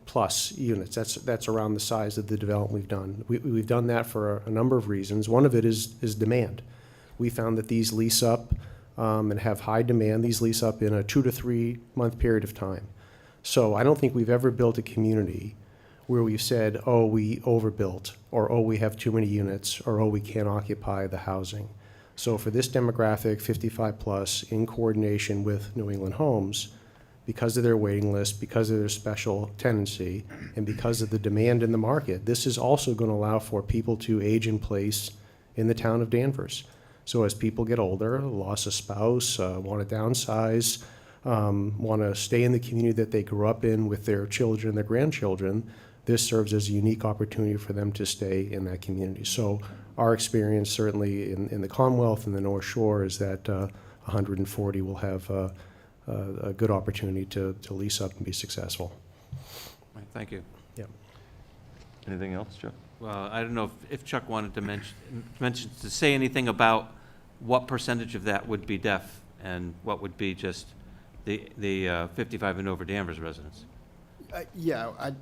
plus units. That's around the size of the development we've done. We've done that for a number of reasons. One of it is demand. We found that these lease up and have high demand. These lease up in a 2 to 3 month period of time. So I don't think we've ever built a community where we've said, oh, we overbuilt, or oh, we have too many units, or oh, we can't occupy the housing. So for this demographic, 55 plus, in coordination with New England Homes, because of their waiting list, because of their special tenancy, and because of the demand in the market, this is also going to allow for people to age in place in the town of Danvers. So as people get older, lost a spouse, want to downsize, want to stay in the community that they grew up in with their children, their grandchildren, this serves as a unique opportunity for them to stay in that community. So our experience, certainly in the Commonwealth and the North Shore, is that 140 will have a good opportunity to lease up and be successful. Right, thank you. Yeah. Anything else, Jeff? Well, I don't know if Chuck wanted to say anything about what percentage of that would be deaf and what would be just the 55 and over Danvers residents.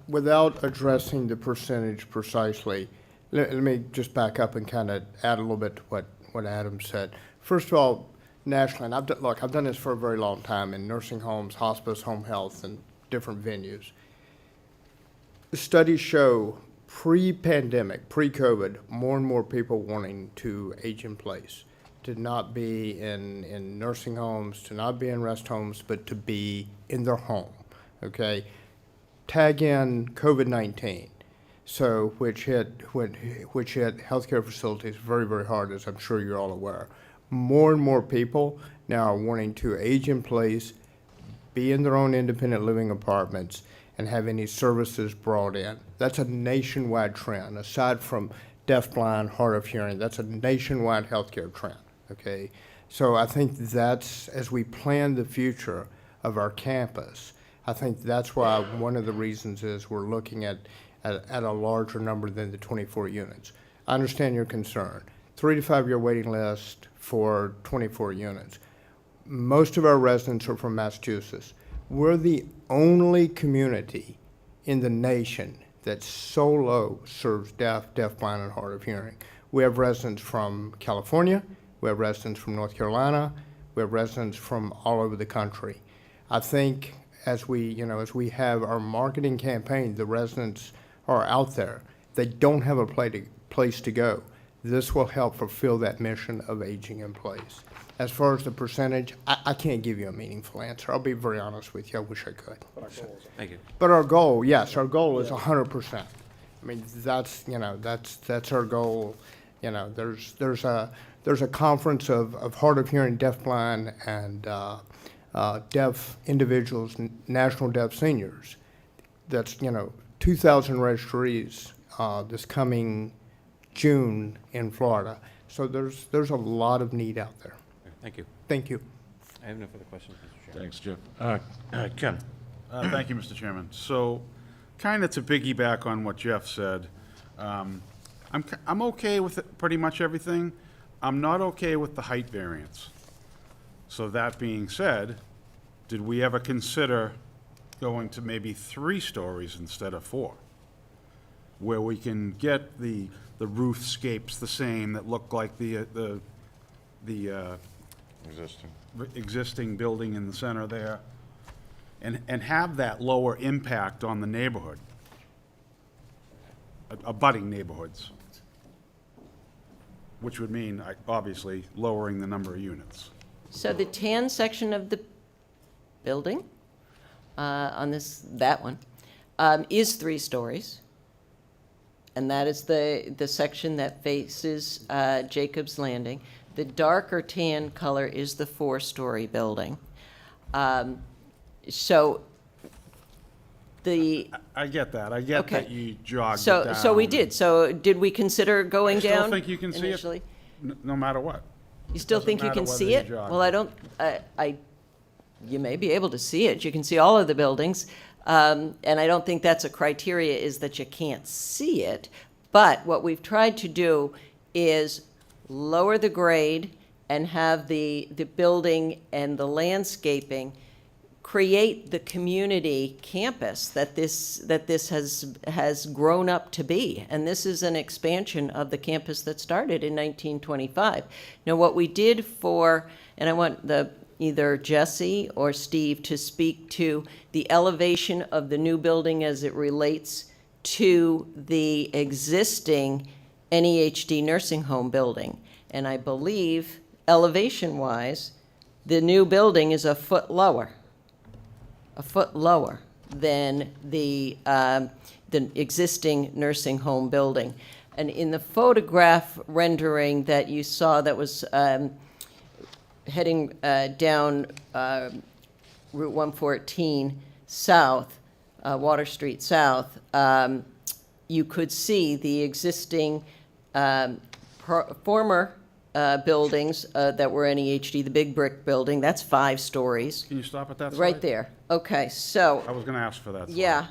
Without addressing the percentage precisely, let me just back up and kind of add a little bit to what Adam said. First of all, nationally, and I've done this for a very long time in nursing homes, hospice, home health, and different venues. The studies show pre-pandemic, pre-COVID, more and more people wanting to age in place, to not be in nursing homes, to not be in rest homes, but to be in their home, okay? Tag in COVID-19, so which hit healthcare facilities very, very hard, as I'm sure you're all aware. More and more people now are wanting to age in place, be in their own independent living apartments, and have any services brought in. That's a nationwide trend. Aside from deaf, blind, hard of hearing, that's a nationwide healthcare trend, okay? So I think that's, as we plan the future of our campus, I think that's why one of the reasons is we're looking at at a larger number than the 24 units. I understand your concern. 3 to 5 year waiting list for 24 units. Most of our residents are from Massachusetts. We're the only community in the nation that solo serves deaf, blind, and hard of hearing. We have residents from California, we have residents from North Carolina, we have residents from all over the country. I think as we have our marketing campaign, the residents are out there. They don't have a place to go. This will help fulfill that mission of aging in place. As far as the percentage, I can't give you a meaningful answer. I'll be very honest with you. I wish I could. Thank you. But our goal, yes, our goal is 100%. I mean, that's our goal. You know, there's a conference of hard of hearing, deaf, blind, and deaf individuals, national deaf seniors. That's 2,000 registries this coming June in Florida. So there's a lot of need out there. Thank you. Thank you. I have no further questions, Mr. Chairman. Thanks, Jeff. Ken? Thank you, Mr. Chairman. So, kind of to piggyback on what Jeff said, I'm okay with pretty much everything. I'm not okay with the height variance. So that being said, did we ever consider going to maybe 3 stories instead of 4? Where we can get the roofscapes the same that look like the existing building in the center there, and have that lower impact on the neighborhood, abutting neighborhoods, which would mean, obviously, lowering the number of units. So the tan section of the building, on that one, is 3 stories. And that is the section that faces Jacob's Landing. The darker tan color is the 4-story building. So the... I get that. I get Okay. that you jogged it down. So we did. So did we consider going I down still think you can see initially? it, no matter what. You still Doesn't think you matter can whether see you it? jog. Well, I don't, you may be able to see it. You can see all of the buildings. And I don't think that's a criteria, is that you can't see it. But what we've tried to do is lower the grade and have the building and the landscaping create the community campus that this has grown up to be. And this is an expansion of the campus that started in 1925. Now, what we did and I want either Jesse or Steve to speak to the elevation of the new building as it relates to the existing NEHD nursing home building. And I believe, elevation-wise, the new building is a foot lower than the existing nursing home building. And in the photograph rendering that you saw that was heading down Route 114 south, Water Street South, you could see the existing former buildings that were NEHD, the big brick building, that's 5 stories. Can you stop at that slide? Right there. Okay, so. I was going to ask for that slide. Yeah.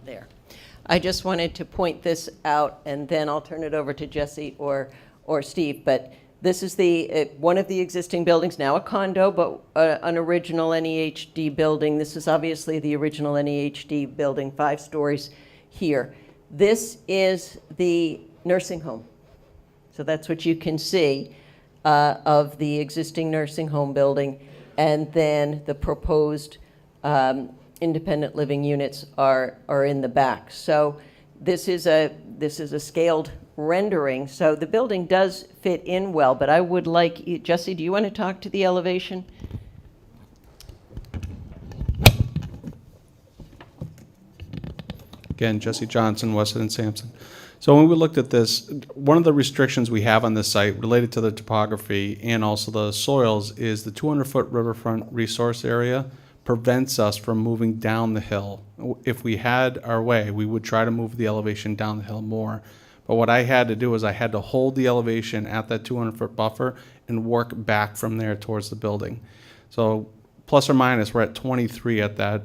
There. I just wanted to point this out, and then I'll turn it over to Jesse or Steve. But this is one of the existing buildings, now a condo, but an original NEHD building. This is obviously the original NEHD building, 5 stories here. This is the nursing home. So that's what you can see of the existing nursing home building. And then the proposed independent living units are in the back. So this is a scaled rendering. So the building does fit in well, but I would like, Jesse, do you want to talk to the elevation? Again, Jesse Johnson, Weston and Sampson. So when we looked at this, one of the restrictions we have on this site related to the topography and also the soils is the 200-foot riverfront resource area prevents us from moving down the hill. If we had our way, we would try to move the elevation down the hill more. But what I had to do is I had to hold the elevation at that 200-foot buffer and work back from there towards the building. So plus or minus, we're at 23 at that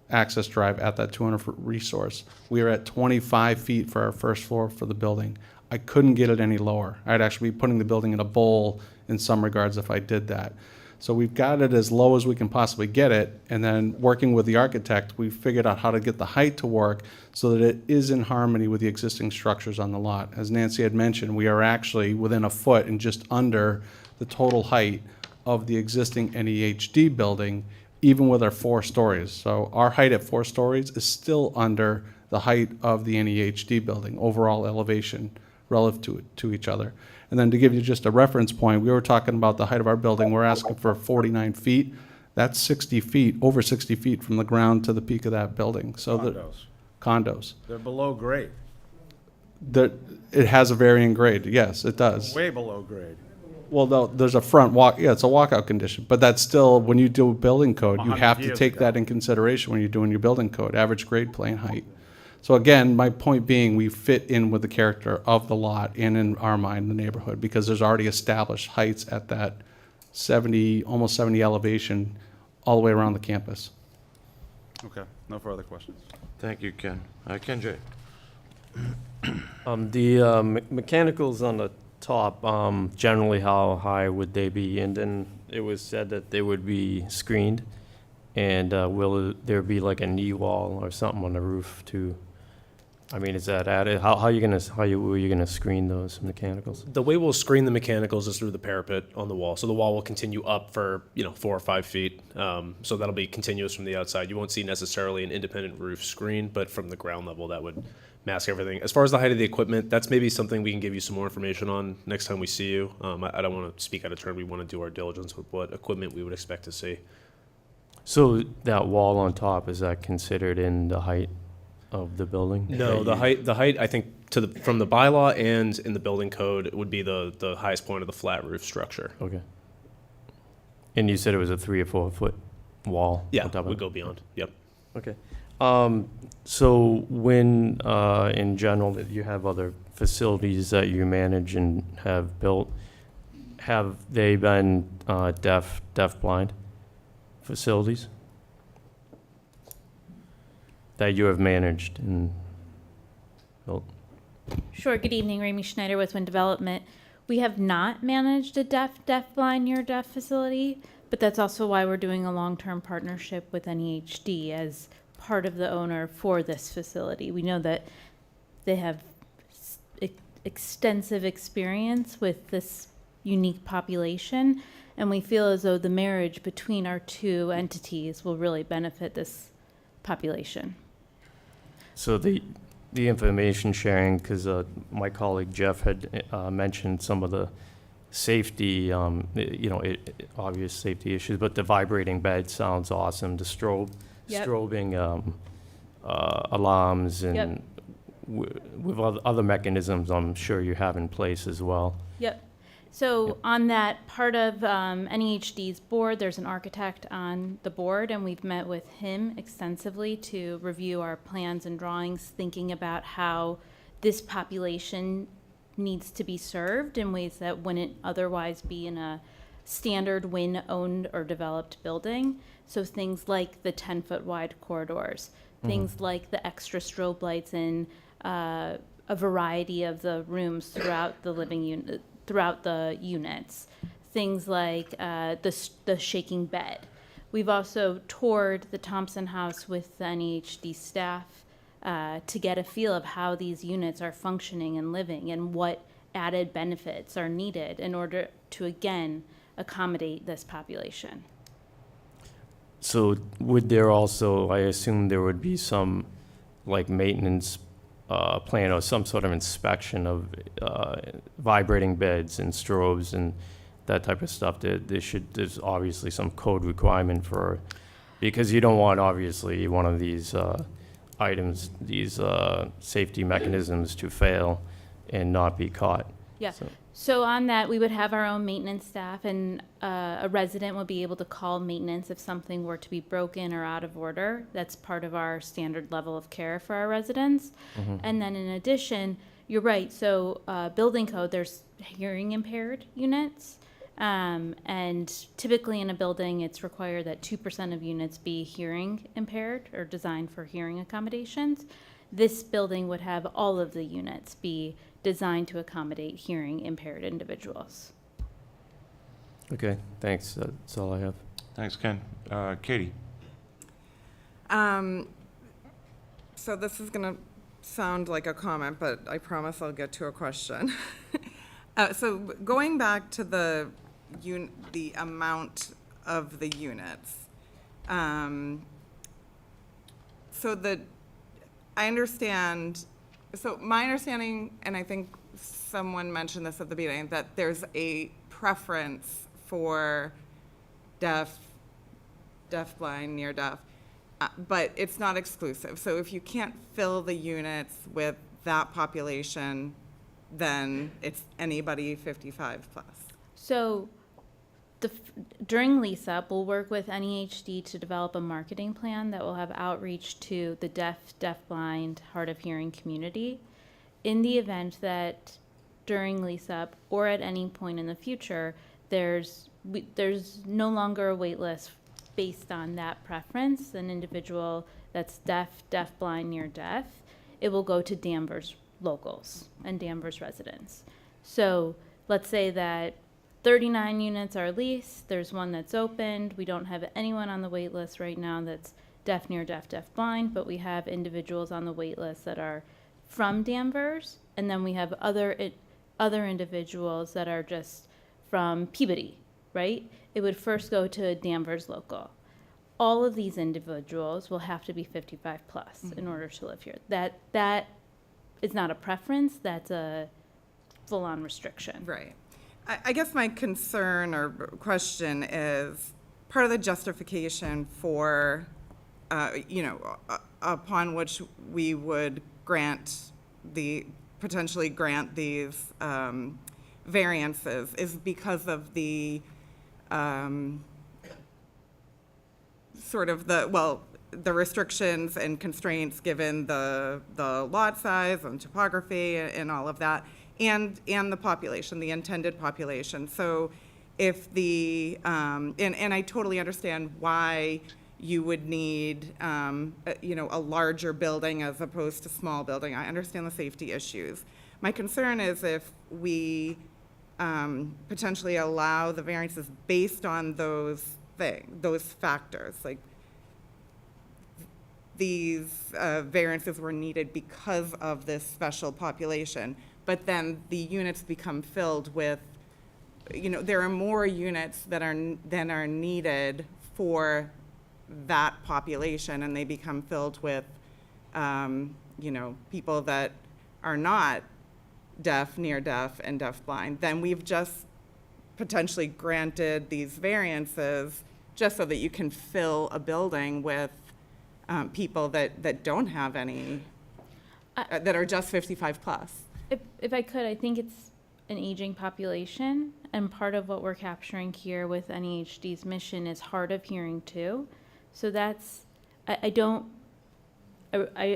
access drive at that 200-foot resource. We are at 25 feet for our first floor for the building. I couldn't get it any lower. I'd actually be putting the building in a bowl in some regards if I did that. So we've got it as low as we can possibly get it, and then working with the architect, we figured out how to get the height to work so that it is in harmony with the existing structures on the lot. As Nancy had mentioned, we are actually within a foot and just under the total height of the existing NEHD building, even with our 4 stories. So our height at 4 stories is still under the height of the NEHD building, overall elevation relative to each other. And then to give you just a reference point, we were talking about the height of our building. We're asking for 49 feet. That's 60 feet, over 60 feet from the ground to the peak of that building. So condos. They're below grade, It has a varying grade. Yes, it does. way below grade. Well, no, there's a front walk, yeah, it's a walkout condition, but that's still, when you do a building code, you 100 have to years take ago. that in consideration when you're doing your building code, average grade plane height. So again, my point being, we fit in with the character of the lot and in our mind, the neighborhood, because there's already established heights at that 70, almost 70 elevation all the way around the campus. Okay, no further questions. Thank you, Ken. Ken J. The mechanicals on the top, generally how high would they be? And then it was said that they would be screened. And will there be like a knee wall or something on the roof too? I mean, is that added? How are you gonna screen those mechanicals? The way we'll screen the mechanicals is through the parapet on the wall. So the wall will continue up for, 4 or 5 feet. So that'll be continuous from the outside. You won't see necessarily an independent roof screen, but from the ground level, that would mask everything. As far as the height of the equipment, that's maybe something we can give you some more information on next time we see you. I don't want to speak out of turn. We want to do our diligence with what equipment we would expect to see. So that wall on top, is that considered in the height of the building? No, the height, I think, from the bylaw and in the building code, would be the highest point of the flat roof structure. Okay. And you said it was a 3 or 4 foot wall? Yeah, on top of would it? go beyond, yep. Okay. So when, in general, that you have other facilities that you manage and have built, have they been deaf-blind facilities that you have managed and built? Sure. Good evening, Ramey Schneider with Wind Development. We have not managed a deaf-blind, near-deaf facility, but that's also why we're doing a long-term partnership with NEHD as part of the owner for this facility. We know that they have extensive experience with this unique population, and we feel as though the marriage between our two entities will really benefit this population. So the information sharing, because my colleague Jeff had mentioned some of the safety, obvious safety issues, but the vibrating bed sounds awesome. The strobing alarms and with other mechanisms I'm sure you have in place as well. Yep. So on that part of NEHD's board, there's an architect on the board, and we've met with him extensively to review our plans and drawings, thinking about how this population needs to be served in ways that wouldn't otherwise be in a standard Wynn-owned or developed building. So things like the 10-foot wide corridors, things like the extra strobe lights in a variety of the rooms throughout the living unit, throughout the units, things like the shaking bed. We've also toured the Thompson House with the NEHD staff to get a feel of how these units are functioning and living and what added benefits are needed in order to, again, accommodate this population. So would there also, I assume there would be some like maintenance plan or some sort of inspection of vibrating beds and strobes and that type of stuff. There's obviously some code requirement for, because you don't want obviously one of these items, these safety mechanisms to fail and not be caught. Yeah. So on that, we would have our own maintenance staff, and a resident would be able to call maintenance if something were to be broken or out of order. That's part of our standard level of care for our residents. And then in addition, you're right, so building code, there's hearing impaired units, And typically in a building, it's required that 2% of units be hearing impaired or designed for hearing accommodations. This building would have all of the units be designed to accommodate hearing impaired individuals. Okay, thanks. That's all I have. Thanks, Ken. Katie? So this is gonna sound like a comment, but I promise I'll get to a question. So going back to the amount of the units. I understand, so my understanding, and I think someone mentioned this at the beginning, that there's a preference for deaf, blind, near deaf, but it's not exclusive. So if you can't fill the units with that population, then it's anybody 55 plus. So during lease up, we'll work with NEHD to develop a marketing plan that will have outreach to the deaf, blind, hard of hearing community. In the event that during lease up or at any point in the future, there's no longer a wait list based on that preference, an individual that's deaf, blind, near deaf, it will go to Danvers locals and Danvers residents. So let's say that 39 units are leased, there's one that's opened, we don't have anyone on the wait list right now that's deaf, near deaf, blind, but we have individuals on the wait list that are from Danvers, and then we have other individuals that are just from Peabody, right? It would first go to a Danvers local. All of these individuals will have to be 55 plus in order to live here. That is not a preference, that's a full-on restriction. Right. I guess my concern or question is part of the justification for, upon which we would potentially grant these variances is because of the the restrictions and constraints given the lot size and topography and all of that, and the population, the intended population. So if and I totally understand why you would need, a larger building as opposed to small building. I understand the safety issues. My concern is if we potentially allow the variances based on those factors, like these variances were needed because of this special population, but then the units become filled with, there are more units than are needed for that population, and they become filled with, people that are not deaf, near deaf, and deaf blind. Then we've just potentially granted these variances just so that you can fill a building with people that don't have any, that are just 55 plus. If I could, I think it's an aging population, and part of what we're capturing here with NEHD's mission is hard of hearing too. So that's, I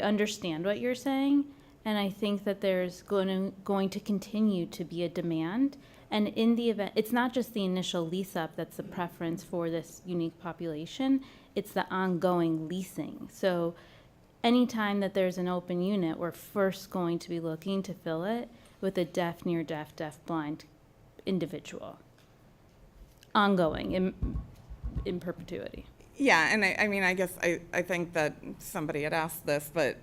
understand what you're saying, and I think that there's going to continue to be a demand. And in the event, it's not just the initial lease up that's the preference for this unique population, it's the ongoing leasing. So anytime that there's an open unit, we're first going to be looking to fill it with a deaf, near deaf, blind individual. Ongoing, in perpetuity. Yeah, and I guess I think that somebody had asked this, but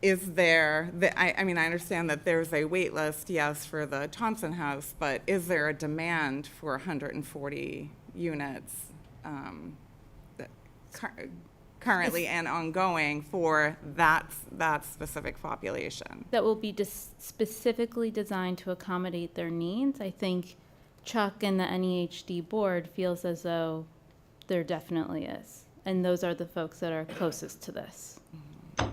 is there, I understand that there's a wait list, yes, for the Thompson House, but is there a demand for 140 units currently and ongoing for that specific population? That will be specifically designed to accommodate their needs. I think Chuck and the NEHD board feels as though there definitely is. And those are the folks that are closest to this. Oh.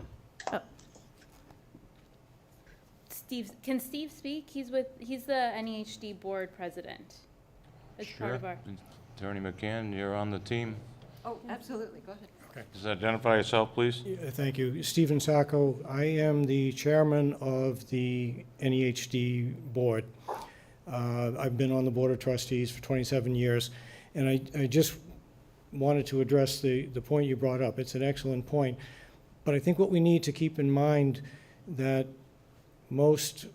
Can Steve speak? He's the NEHD board president. As Sure. part of our. Attorney McCann, you're on the team. Oh, absolutely, go ahead. Okay. Just identify yourself, please. Thank you. Stephen Sacco. I am the chairman of the NEHD board. I've been on the Board of Trustees for 27 years, and I just wanted to address the point you brought up. It's an excellent point, but I think what we need to keep in mind that most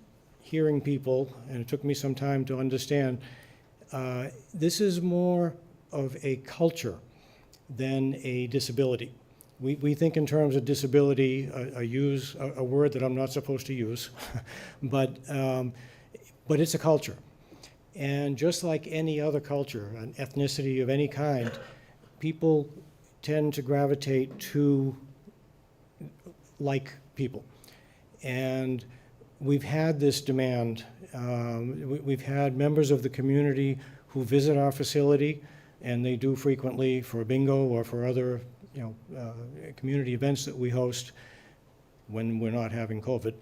hearing people, and it took me some time to understand, this is more of a culture than a disability. We think in terms of disability. I use a word that I'm not supposed to use, but it's a culture. And just like any other culture, an ethnicity of any kind, people tend to gravitate to like people. And we've had this demand. We've had members of the community who visit our facility, and they do frequently for bingo or for other community events that we host when we're not having COVID.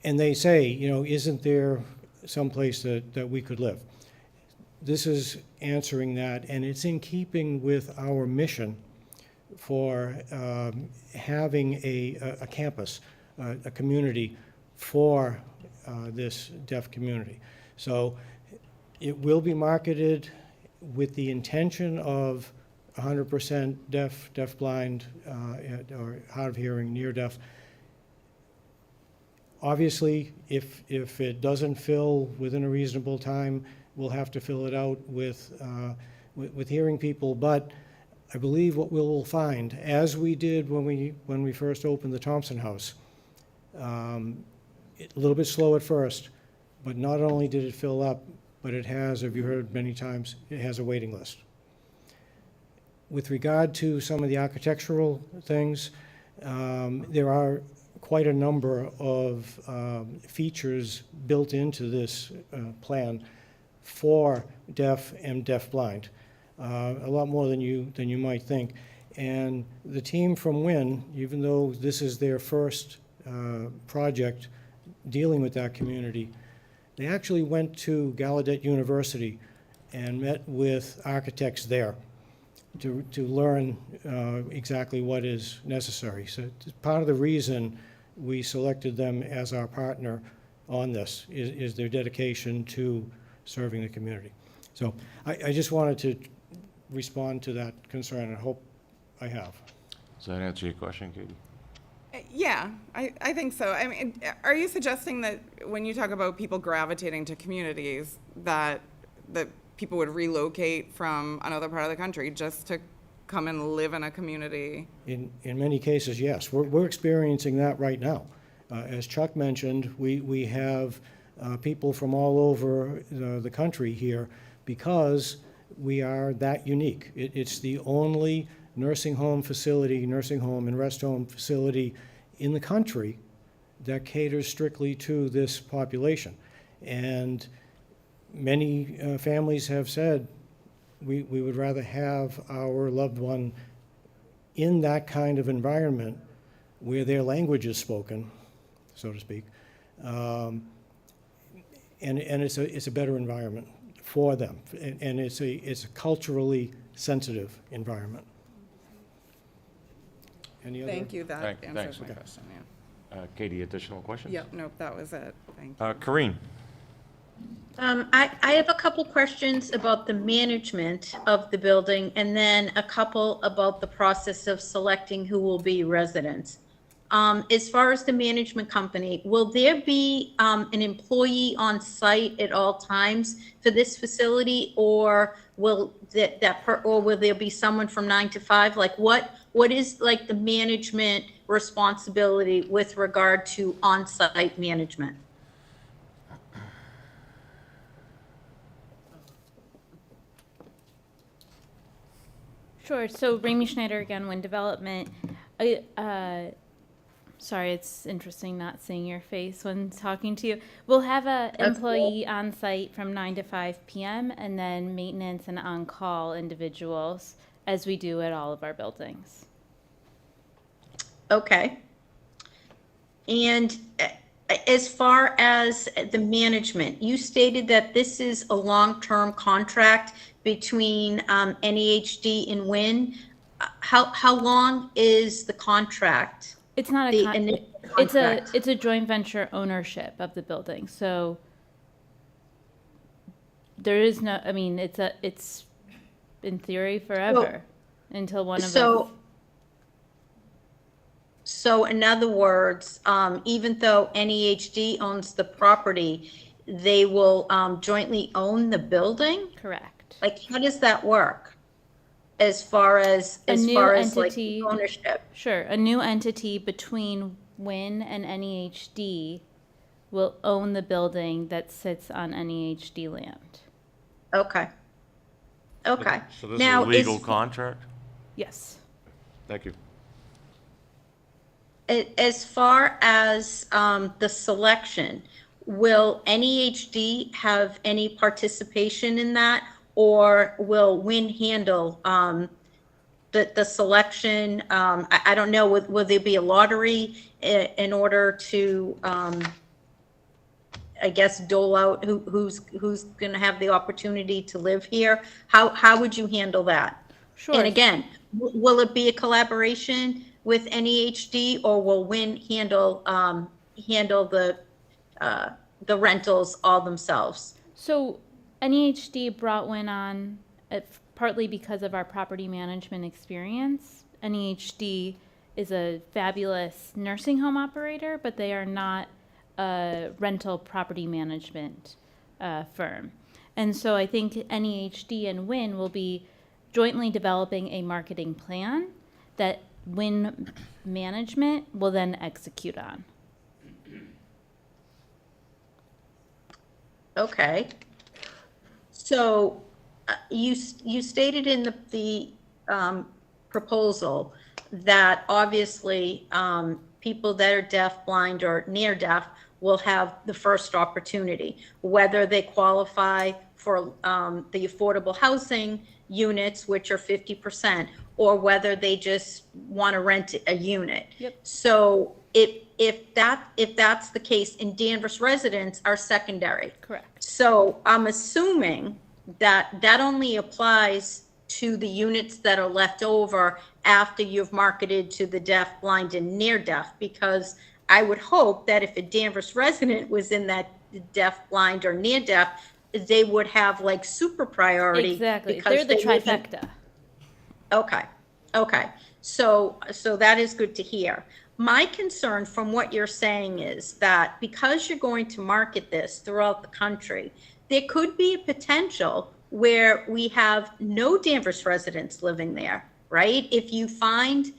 And they say, isn't there someplace that we could live? This is answering that, and it's in keeping with our mission for having a campus, a community for this deaf community. So it will be marketed with the intention of 100% deaf, deafblind, or hard of hearing, near deaf. Obviously, if it doesn't fill within a reasonable time, we'll have to fill it out with hearing people. But I believe what we'll find, as we did when we first opened the Thompson House, a little bit slow at first, but not only did it fill up, but it has, as you heard many times, it has a waiting list. With regard to some of the architectural things, there are quite a number of features built into this plan for deaf and deafblind, a lot more than you might think. And the team from WIN, even though this is their first project dealing with that community, they actually went to Gallaudet University and met with architects there to learn exactly what is necessary. So part of the reason we selected them as our partner on this is their dedication to serving the community. So I just wanted to respond to that concern, and I hope I have. Does that answer your question, Katie? Yeah, I think so. I mean, are you suggesting that when you talk about people gravitating to communities, that people would relocate from another part of the country just to come and live in a community? In many cases, yes. We're experiencing that right now. As Chuck mentioned, we have people from all over the country here because we are that unique. It's the only nursing home and rest home facility in the country that caters strictly to this population. And many families have said, we would rather have our loved one in that kind of environment where their language is spoken, so to speak, and it's a better environment for them, and it's a culturally sensitive environment. Any other? Thank you, that answers Thanks. my question, yeah. Katie, additional questions? Yep, nope, that was it, thank you. Corinne? I have a couple questions about the management of the building, and then a couple about the process of selecting who will be residents. As far as the management company, will there be an employee on site at all times for this facility, or will will there be someone from 9 to 5? Like what is like the management responsibility with regard to on-site management? Sure. So Ramey Schneider again, Wind Development. Sorry, it's interesting not seeing your face when talking to you. We'll have an employee on site from 9 to 5 p.m. and then maintenance and on-call individuals, as we do at all of our buildings. Okay. And as far as the management, you stated that this is a long-term contract between NEHD and WIN. How long is the contract? It's not The a, initial it's a, contract. it's a joint venture ownership of the building, so there is no, I mean, it's in theory forever until one of us. So in other words, even though NEHD owns the property, they will jointly own the building? Correct. Like, how does that work? As far as like entity, ownership? Sure, a new entity between WIN and NEHD will own the building that sits on NEHD land. Okay. Okay. So this Now, is a legal contract? Yes. Thank you. As far as the selection, will NEHD have any participation in that? Or will WIN handle the selection? I don't know, will there be a lottery in order to, I guess, dole out who's going to have the opportunity to live here? How would you handle that? Sure. And again, will it be a collaboration with NEHD, or will WIN handle the rentals all themselves? So NEHD brought WIN on partly because of our property management experience. NEHD is a fabulous nursing home operator, but they are not a rental property management firm. And so I think NEHD and WIN will be jointly developing a marketing plan that WIN management will then execute on. Okay. So you stated in the proposal that obviously people that are deaf, blind, or near deaf will have the first opportunity, whether they qualify for the affordable housing units, which are 50%, or whether they just want to rent a unit. Yep. So if that's the case, and Danvers residents are secondary. Correct. So I'm assuming that that only applies to the units that are left over after you've marketed to the deaf, blind, and near deaf, because I would hope that if a Danvers resident was in that deaf, blind, or near deaf, they would have like super priority. Exactly. Because They're the they live in- trifecta. Okay. So that is good to hear. My concern from what you're saying is that because you're going to market this throughout the country, there could be a potential where we have no Danvers residents living there, right? If you find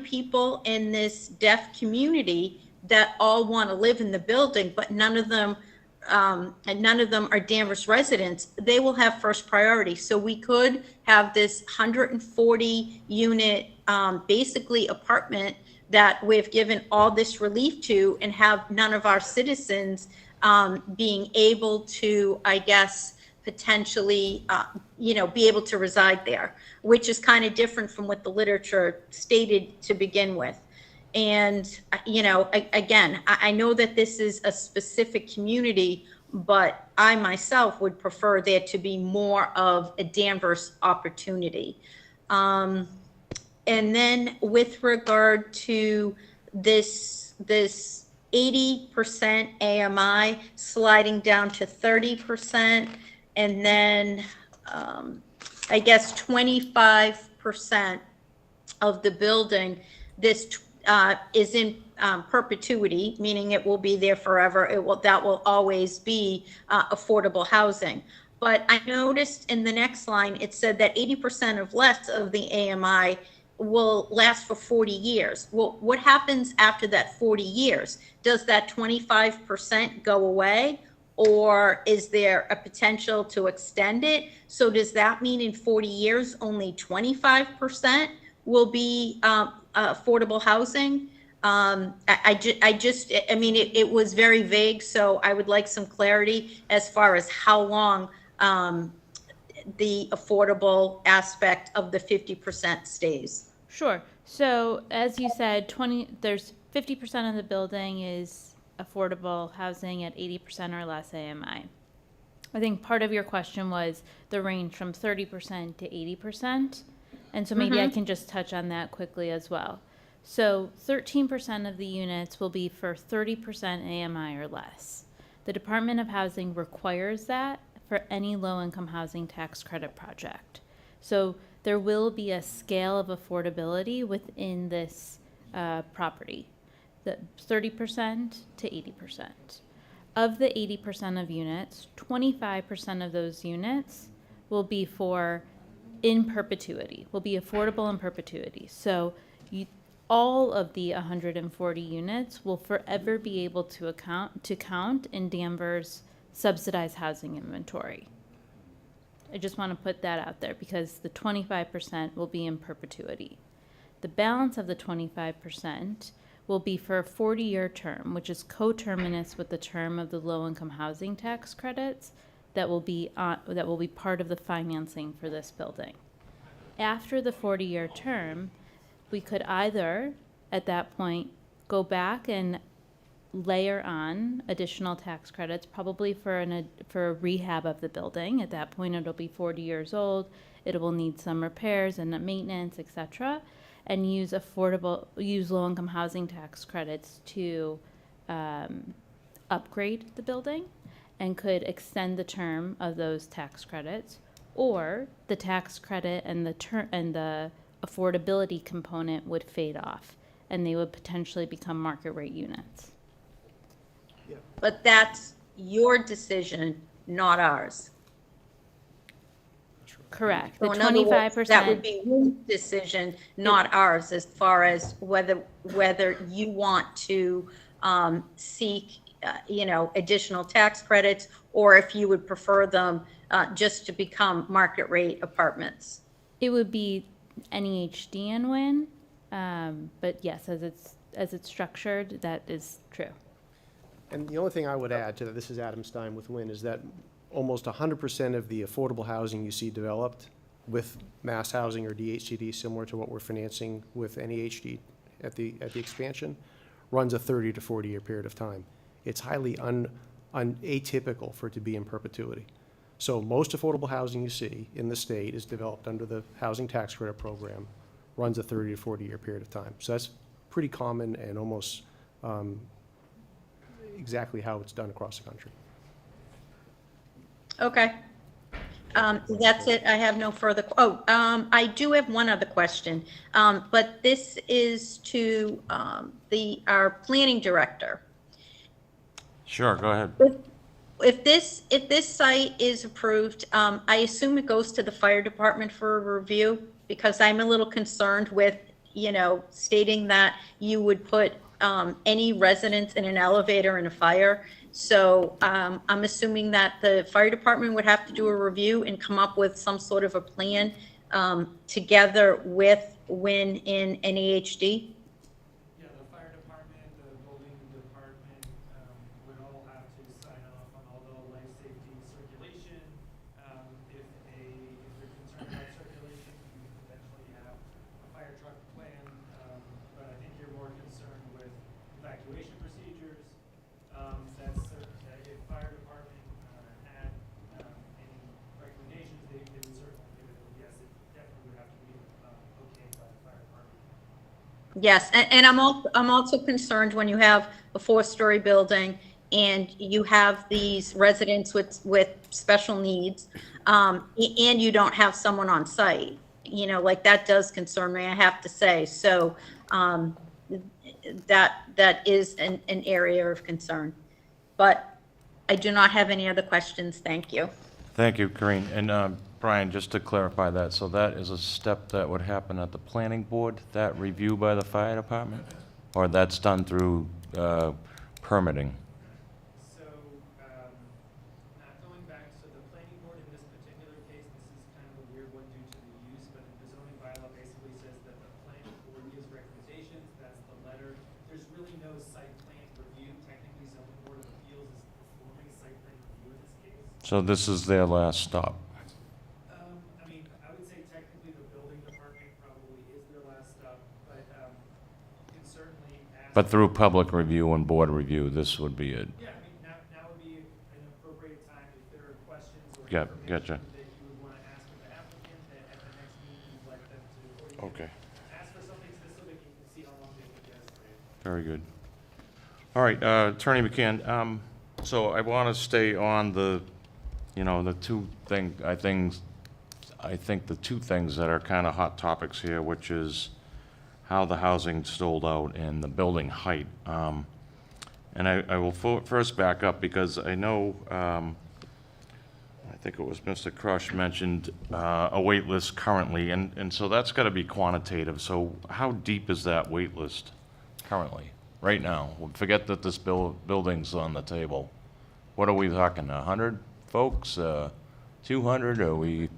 people in this deaf community that all want to live in the building, but none of them are Danvers residents, they will have first priority. So we could have this 140 unit, basically apartment that we've given all this relief to, and have none of our citizens being able to, I guess, potentially, be able to reside there, which is kind of different from what the literature stated to begin with. And, again, I know that this is a specific community, but I myself would prefer there to be more of a Danvers opportunity. And then with regard to this 80% AMI sliding down to 30%, and then I guess 25% of the building, this is in perpetuity, meaning it will be there forever. That will always be affordable housing. But I noticed in the next line, it said that 80% of less of the AMI will last for 40 years. Well, what happens after that 40 years? Does that 25% go away, or is there a potential to extend it? So does that mean in 40 years, only 25% will be affordable housing? It was very vague, so I would like some clarity as far as how long the affordable aspect of the 50% stays. Sure. So as you said, there's 50% of the building is affordable housing at 80% or less AMI. I think part of your question was the range from 30% to 80%. And so maybe I can just touch on that quickly as well. So 13% of the units will be for 30% AMI or less. The Department of Housing requires that for any low-income housing tax credit project. So there will be a scale of affordability within this property, the 30% to 80%. Of the 80% of units, 25% of those units will be for in perpetuity, will be affordable in perpetuity. So all of the 140 units will forever be able to count in Danvers' subsidized housing inventory. I just want to put that out there because the 25% will be in perpetuity. The balance of the 25% will be for a 40-year term, which is coterminous with the term of the low-income housing tax credits that will be part of the financing for this building. After the 40-year term, we could either, at that point, go back and layer on additional tax credits, probably for a rehab of the building. At that point, it'll be 40 years old. It will need some repairs and maintenance, etc., and use low-income housing tax credits to upgrade the building, and could extend the term of those tax credits, or the tax credit and the affordability component would fade off, and they would potentially become market rate units. But that's your decision, not ours. Correct. The So in other words, 25%. that would be your decision, not ours, as far as whether you want to seek, additional tax credits, or if you would prefer them just to become market rate apartments. It would be NEHD and WIN, but yes, as it's structured, that is true. And the only thing I would add to that, this is Adam Stein with WIN, is that almost 100% of the affordable housing you see developed with mass housing or DHCD, similar to what we're financing with NEHD at the expansion, runs a 30 to 40 year period of time. It's highly atypical for it to be in perpetuity. So most affordable housing you see in the state is developed under the housing tax credit program, runs a 30 to 40 year period of time. So that's pretty common and almost exactly how it's done across the country. Okay. That's it. I have no further. I do have one other question, but this is to our planning director. Sure, go ahead. If this site is approved, I assume it goes to the fire department for a review, because I'm a little concerned with, stating that you would put any residents in an elevator in a fire. So I'm assuming that the fire department would have to do a review and come up with some sort of a plan together with WIN in NEHD. Yeah, the fire department, the building department would all have to sign off on all the life safety circulation. If they're concerned about circulation, you potentially have a fire truck plan, but I think you're more concerned with evacuation procedures. If fire department had any recommendations, they would certainly give it. Yes, it definitely would have to be okayed by the fire department. Yes, and I'm also concerned when you have a 4-story building and you have these residents with special needs, and you don't have someone on site. Like that does concern me, I have to say. So that is an area of concern. But I do not have any other questions. Thank you. Thank you, Corinne. And Brian, just to clarify that, so that is a step that would happen at the planning board, that review by the fire department? Or that's done through permitting? So, not going back, so the planning board in this particular case, this is kind of a weird one due to the use, but the zoning bylaw basically says that the planning board gives recommendations, that's the letter. There's really no site plan review. Technically, zoning board of appeals is performing site plan review in this case. So this is their last stop? I mean, I would say technically the building department probably is their last stop, but you can certainly ask. But through public review and board review, this would be it? Yeah, I mean, now would be an appropriate time if there are questions or Gotcha. information that you would want to ask of the applicant, that at the next meeting you'd like them to, or you Okay. can ask for something specific, you can see see how long they can get us there. Very good. All right, Attorney McCann, so I want to stay on the, the I think the two things that are kind of hot topics here, which is how the housing's sold out and the building height. And I will first back up because I know, I think it was Mr. Crush mentioned a wait list currently, and so that's got to be quantitative. So how deep is that wait list currently, right now? Forget that this building's on the table. What are we talking, 100 folks, 200? Or we,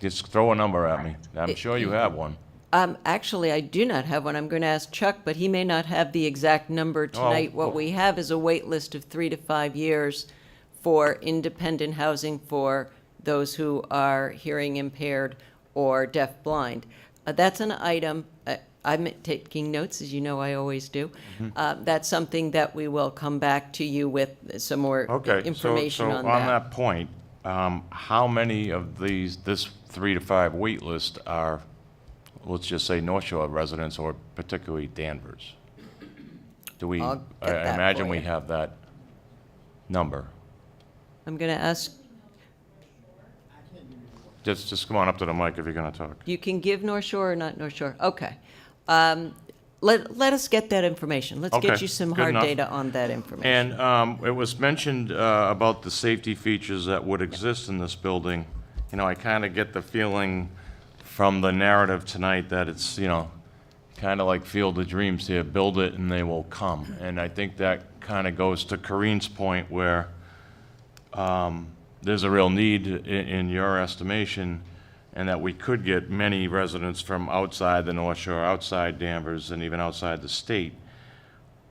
just throw a number at me. I'm sure you have one. Actually, I do not have one. I'm going to ask Chuck, but he may not have the exact number tonight. What we have is a wait list of 3 to 5 years for independent housing for those who are hearing impaired or deaf-blind. That's an item, I'm taking notes, as you know I always do. That's something that we will come back to you with some more information on that. So on that point, how many of this 3 to 5 wait list are, let's just say, North Shore residents or particularly Danvers? Do we, I imagine we have that number. I'm going to ask, Just come on up to the mic if you're going to talk. you can give North Shore or not North Shore? Okay. Let us get that information. Let's get Okay, you some good hard enough. data on that information. And it was mentioned about the safety features that would exist in this building. I kind of get the feeling from the narrative tonight that it's, kind of like Field of Dreams here, build it and they will come. And I think that kind of goes to Corinne's point where there's a real need in your estimation, and that we could get many residents from outside the North Shore, outside Danvers, and even outside the state.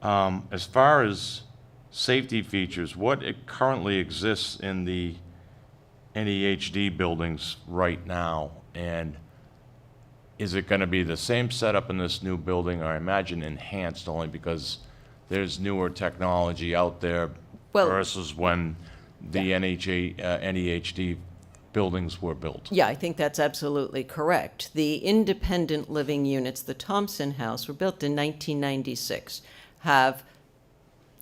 As far as safety features, what currently exists in the NEHD buildings right now, and is it going to be the same setup in this new building, or I imagine enhanced only because there's newer technology out there versus when the NEHD buildings were built? Yeah, I think that's absolutely correct. The independent living units, the Thompson House, were built in 1996. Have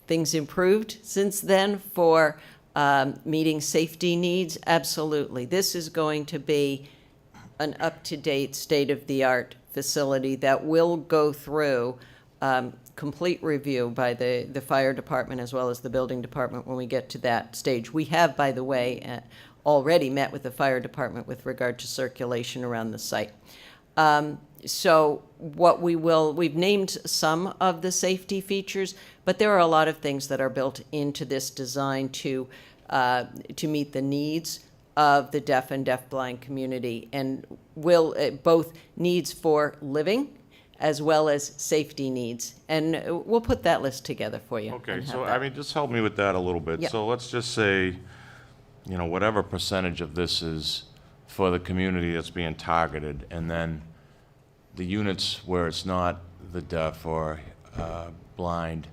things improved since then for meeting safety needs? Absolutely. This is going to be an up-to-date, state-of-the-art facility that will go through complete review by the fire department as well as the building department when we get to that stage. We have, by the way, already met with the fire department with regard to circulation around the site. So what we've named some of the safety features, but there are a lot of things that are built into this design to meet the needs of the deaf and deafblind community, and will both needs for living as well as safety needs. And we'll put that list together for you. Okay, so just help me with that a little bit. Yep. So let's just say, whatever percentage of this is for the community that's being targeted, and then the units where it's not the deaf or blind,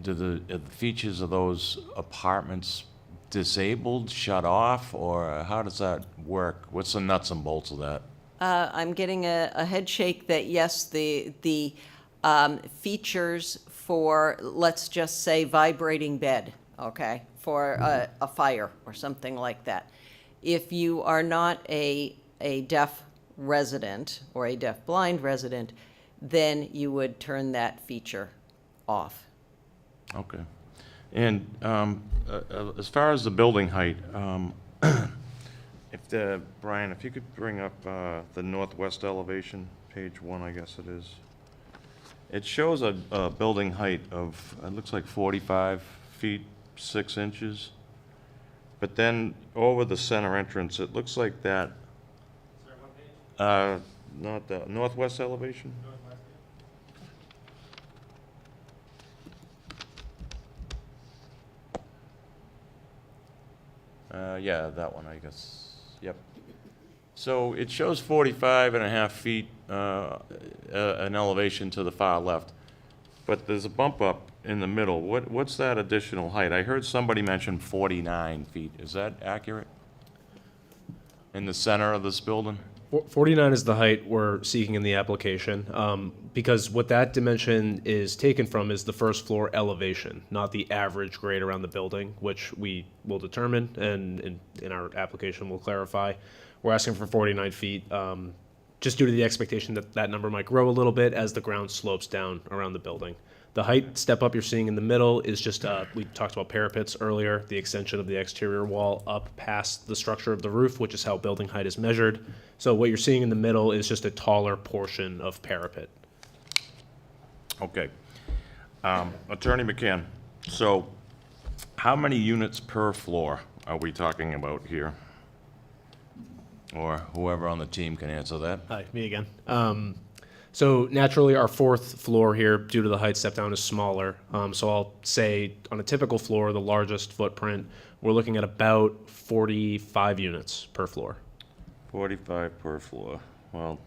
do the features of those apartments disabled, shut off, or how does that work? What's the nuts and bolts of that? I'm getting a head shake that yes, the features for, let's just say, vibrating bed, okay, for a fire or something like that. If you are not a deaf resident or a deaf-blind resident, then you would turn that feature off. Okay. And as far as the building height, Brian, if you could bring up the northwest elevation, page 1, I guess it is. It shows a building height of, it looks like 45 feet, 6 inches. But then over the center entrance, it looks like that. Sorry, what page? Not the northwest elevation? Northwest. Yeah, that one, I guess. Yep. So it shows 45 and a half feet, an elevation to the far left. But there's a bump up in the middle. What's that additional height? I heard somebody mention 49 feet. Is that accurate? In the center of this building? 49 is the height we're seeking in the application, because what that dimension is taken from is the first floor elevation, not the average grade around the building, which we will determine, and in our application we'll clarify. We're asking for 49 feet, just due to the expectation that that number might grow a little bit as the ground slopes down around the building. The height step up you're seeing in the middle is just, we talked about parapets earlier, the extension of the exterior wall up past the structure of the roof, which is how building height is measured. So what you're seeing in the middle is just a taller portion of parapet. Okay. Attorney McCann, so how many units per floor are we talking about here? Or whoever on the team can answer that. Hi, me again. So naturally, our fourth floor here, due to the height step down, is smaller. So I'll say on a typical floor, the largest footprint, we're looking at about 45 units per floor. 45 per floor. Well,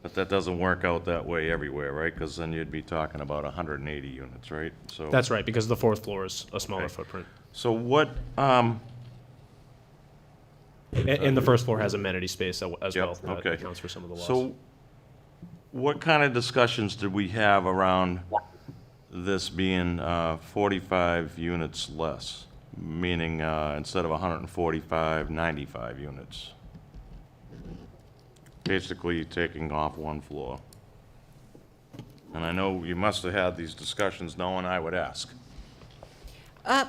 but that doesn't work out that way everywhere, right? Because then you'd be talking about 180 units, right? So That's right, because the fourth floor is a smaller Okay. footprint. So what, And the first floor has amenity space as Yep, well. That okay. accounts for some of the loss. So what kind of discussions did we have around this being 45 units less? Meaning instead of 145, 95 units? Basically taking off one floor. And I know you must have had these discussions knowing I would ask.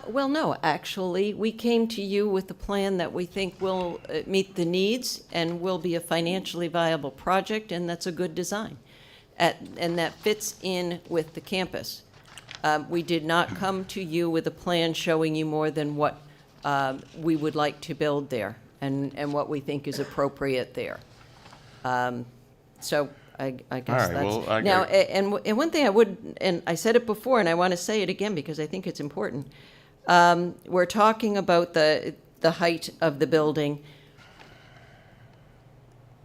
Well, no, actually, we came to you with a plan that we think will meet the needs and will be a financially viable project, and that's a good design. And that fits in with the campus. We did not come to you with a plan showing you more than what we would like to build there and what we think is appropriate there. So I guess All right, that's... well, Now, and one thing I would, and I said it before, and I want to say it again because I think it's important. We're talking about the height of the building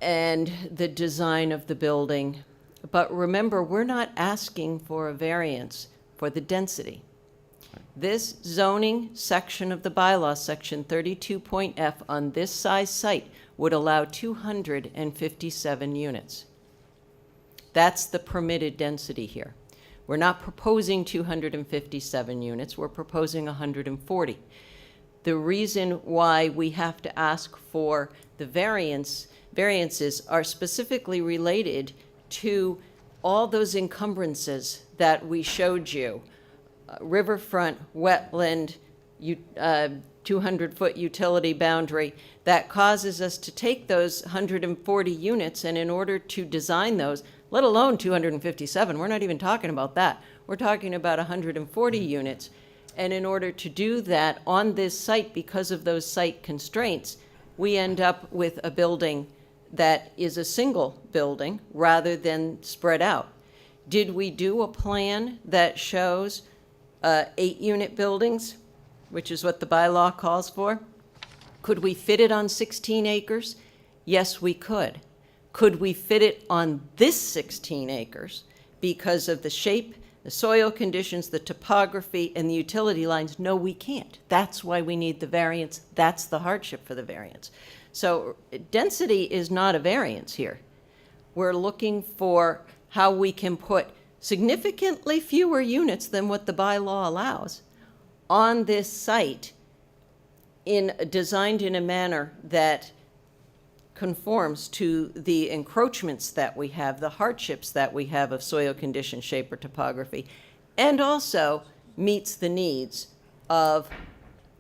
and the design of the building. But remember, we're not asking for a variance for the density. This zoning section of the bylaws, section 32.f, on this size site would allow 257 units. That's the permitted density here. We're not proposing 257 units, we're proposing 140. The reason why we have to ask for the variances are specifically related to all those encumbrances that we showed you. Riverfront, wetland, 200-foot utility boundary, that causes us to take those 140 units, and in order to design those, let alone 257, we're not even talking about that. We're talking about 140 units. And in order to do that on this site, because of those site constraints, we end up with a building that is a single building rather than spread out. Did we do a plan that shows 8-unit buildings, which is what the bylaw calls for? Could we fit it on 16 acres? Yes, we could. Could we fit it on this 16 acres because of the shape, the soil conditions, the topography, and the utility lines? No, we can't. That's why we need the variance. That's the hardship for the variance. So density is not a variance here. We're looking for how we can put significantly fewer units than what the bylaw allows on this site designed in a manner that conforms to the encroachments that we have, the hardships that we have of soil condition, shape, or topography, and also meets the needs of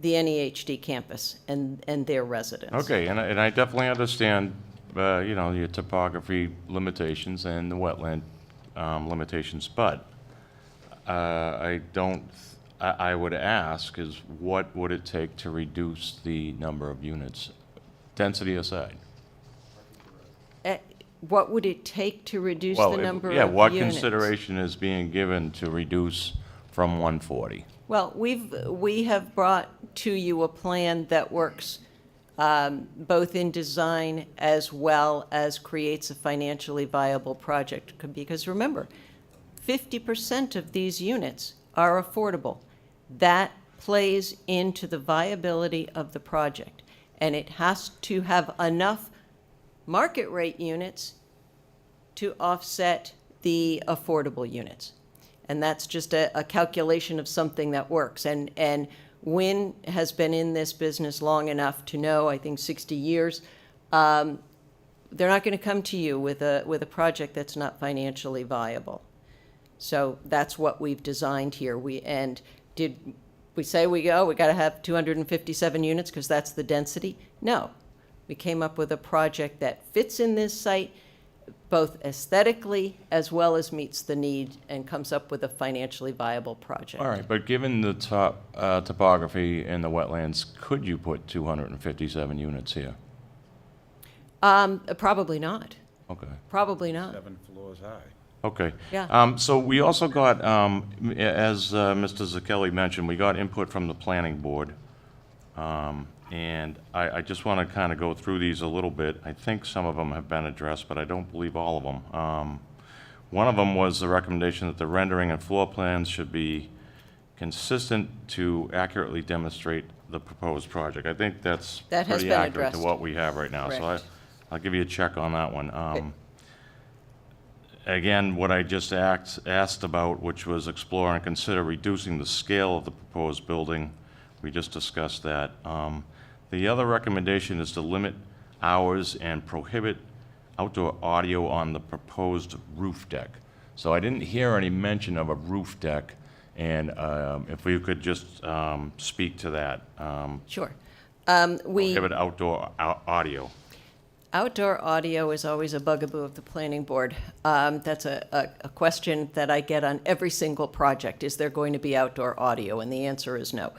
the NEHD campus and their residents. Okay, and I definitely understand, your topography limitations and the wetland limitations, but I would ask is what would it take to reduce the number of units, density aside? What would it take to reduce the number of units? Yeah, what consideration is being given to reduce from 140? Well, we have brought to you a plan that works both in design as well as creates a financially viable project. Because remember, 50% of these units are affordable. That plays into the viability of the project. And it has to have enough market rate units to offset the affordable units. And that's just a calculation of something that works. And Wynn has been in this business long enough to know, I think 60 years, they're not going to come to you with a project that's not financially viable. So that's what we've designed here. Did we say we got to have 257 units because that's the density? No. We came up with a project that fits in this site, both aesthetically as well as meets the need and comes up with a financially viable project. All right, but given the topography and the wetlands, could you put 257 units here? Probably not. Okay. Probably not. 7 floors high. Okay. Yeah. So we also got, as Mr. Zacchelli mentioned, we got input from the planning board. And I just want to kind of go through these a little bit. I think some of them have been addressed, but I don't believe all of them. One of them was the recommendation that the rendering and floor plans should be consistent to accurately demonstrate the proposed project. I think that's That has pretty been accurate to addressed. what we have right now. So Correct. I'll give you a check on that one. Okay. Again, what I just asked about, which was explore and consider reducing the scale of the proposed building. We just discussed that. The other recommendation is to limit hours and prohibit outdoor audio on the proposed roof deck. So I didn't hear any mention of a roof deck, and if we could just speak to that. Sure. Prohibit outdoor audio. Outdoor audio is always a bugaboo of the planning board. That's a question that I get on every single project. Is there going to be outdoor audio? And the answer is no.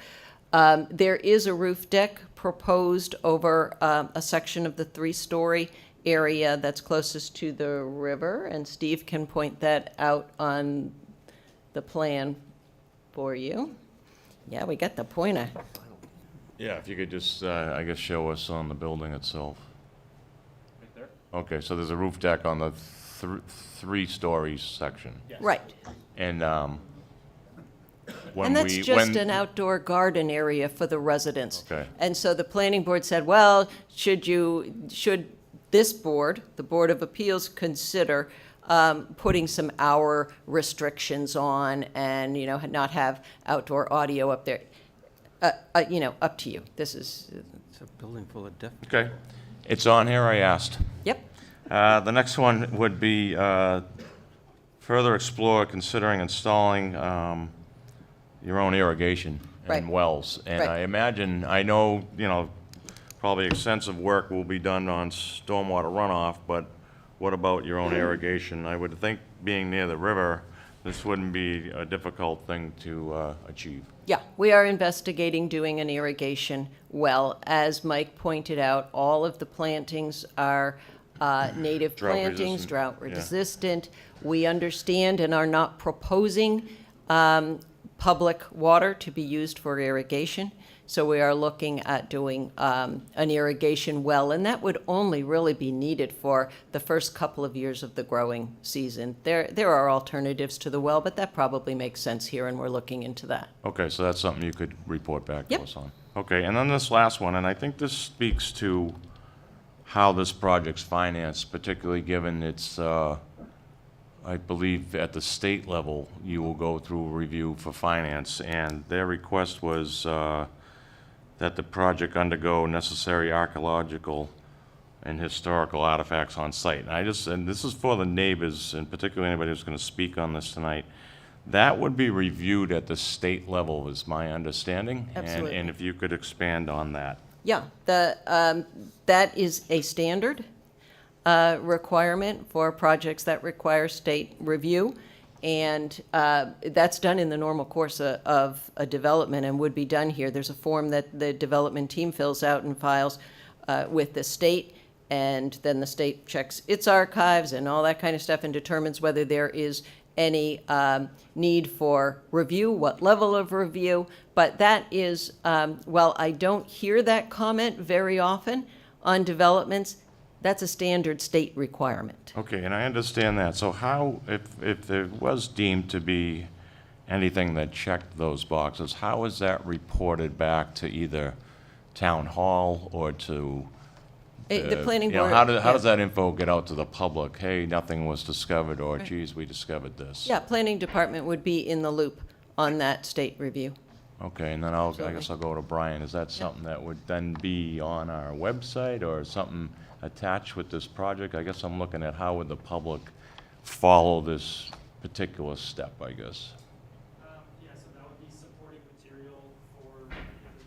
There is a roof deck proposed over a section of the 3-story area that's closest to the river, and Steve can point that out on the plan for you. Yeah, we got the pointer. Yeah, if you could just, I guess, show us on the building itself. Right there? Okay, so there's a roof deck on the 3-story section. Right. And And that's just an outdoor garden area for the residents. Okay. And so the planning board said, well, should this board, the Board of Appeals, consider putting some hour restrictions on and, not have outdoor audio up there? Up to you. This is, It's a building full of deaf. Okay, it's on here, I asked. yep. The next one would be further explore considering installing your own irrigation Right. and wells. And Right. I imagine, I know, probably extensive work will be done on stormwater runoff, but what about your own irrigation? I would think being near the river, this wouldn't be a difficult thing to achieve. Yeah, we are investigating doing an irrigation well. As Mike pointed out, all of the plantings are native Drought plantings, resistant, drought yeah. resistant. We understand and are not proposing public water to be used for irrigation. So we are looking at doing an irrigation well, and that would only really be needed for the first couple of years of the growing season. There are alternatives to the well, but that probably makes sense here, and we're looking into that. Okay, so that's something you could report back to Yep. us on. Okay, and then this last one, and I think this speaks to how this project's financed, particularly given its, I believe at the state level, you will go through a review for finance, and their request was that the project undergo necessary archaeological and historical artifacts on site. And this is for the neighbors, and particularly anybody who's going to speak on this tonight. That would be reviewed at the state level, is my understanding. Absolutely. And if you could expand on that. Yeah, that is a standard requirement for projects that require state review. And that's done in the normal course of a development and would be done here. There's a form that the development team fills out and files with the state, and then the state checks its archives and all that kind of stuff and determines whether there is any need for review, what level of review. But that is, while I don't hear that comment very often on developments, that's a standard state requirement. Okay, and I understand that. So how, if there was deemed to be anything that checked those boxes, how is that reported back to either town hall or to descriptive. planning You know, board, how yeah. does that info get out to the public? Hey, nothing was discovered, or geez, we discovered this. Yeah, planning department would be in the loop on that state review. Okay, and then I guess I'll go to Brian. Is that something that would then be on our website or something attached with this project? I guess I'm looking at how would the public follow this particular step, I guess. Yeah, so that would be supporting material for the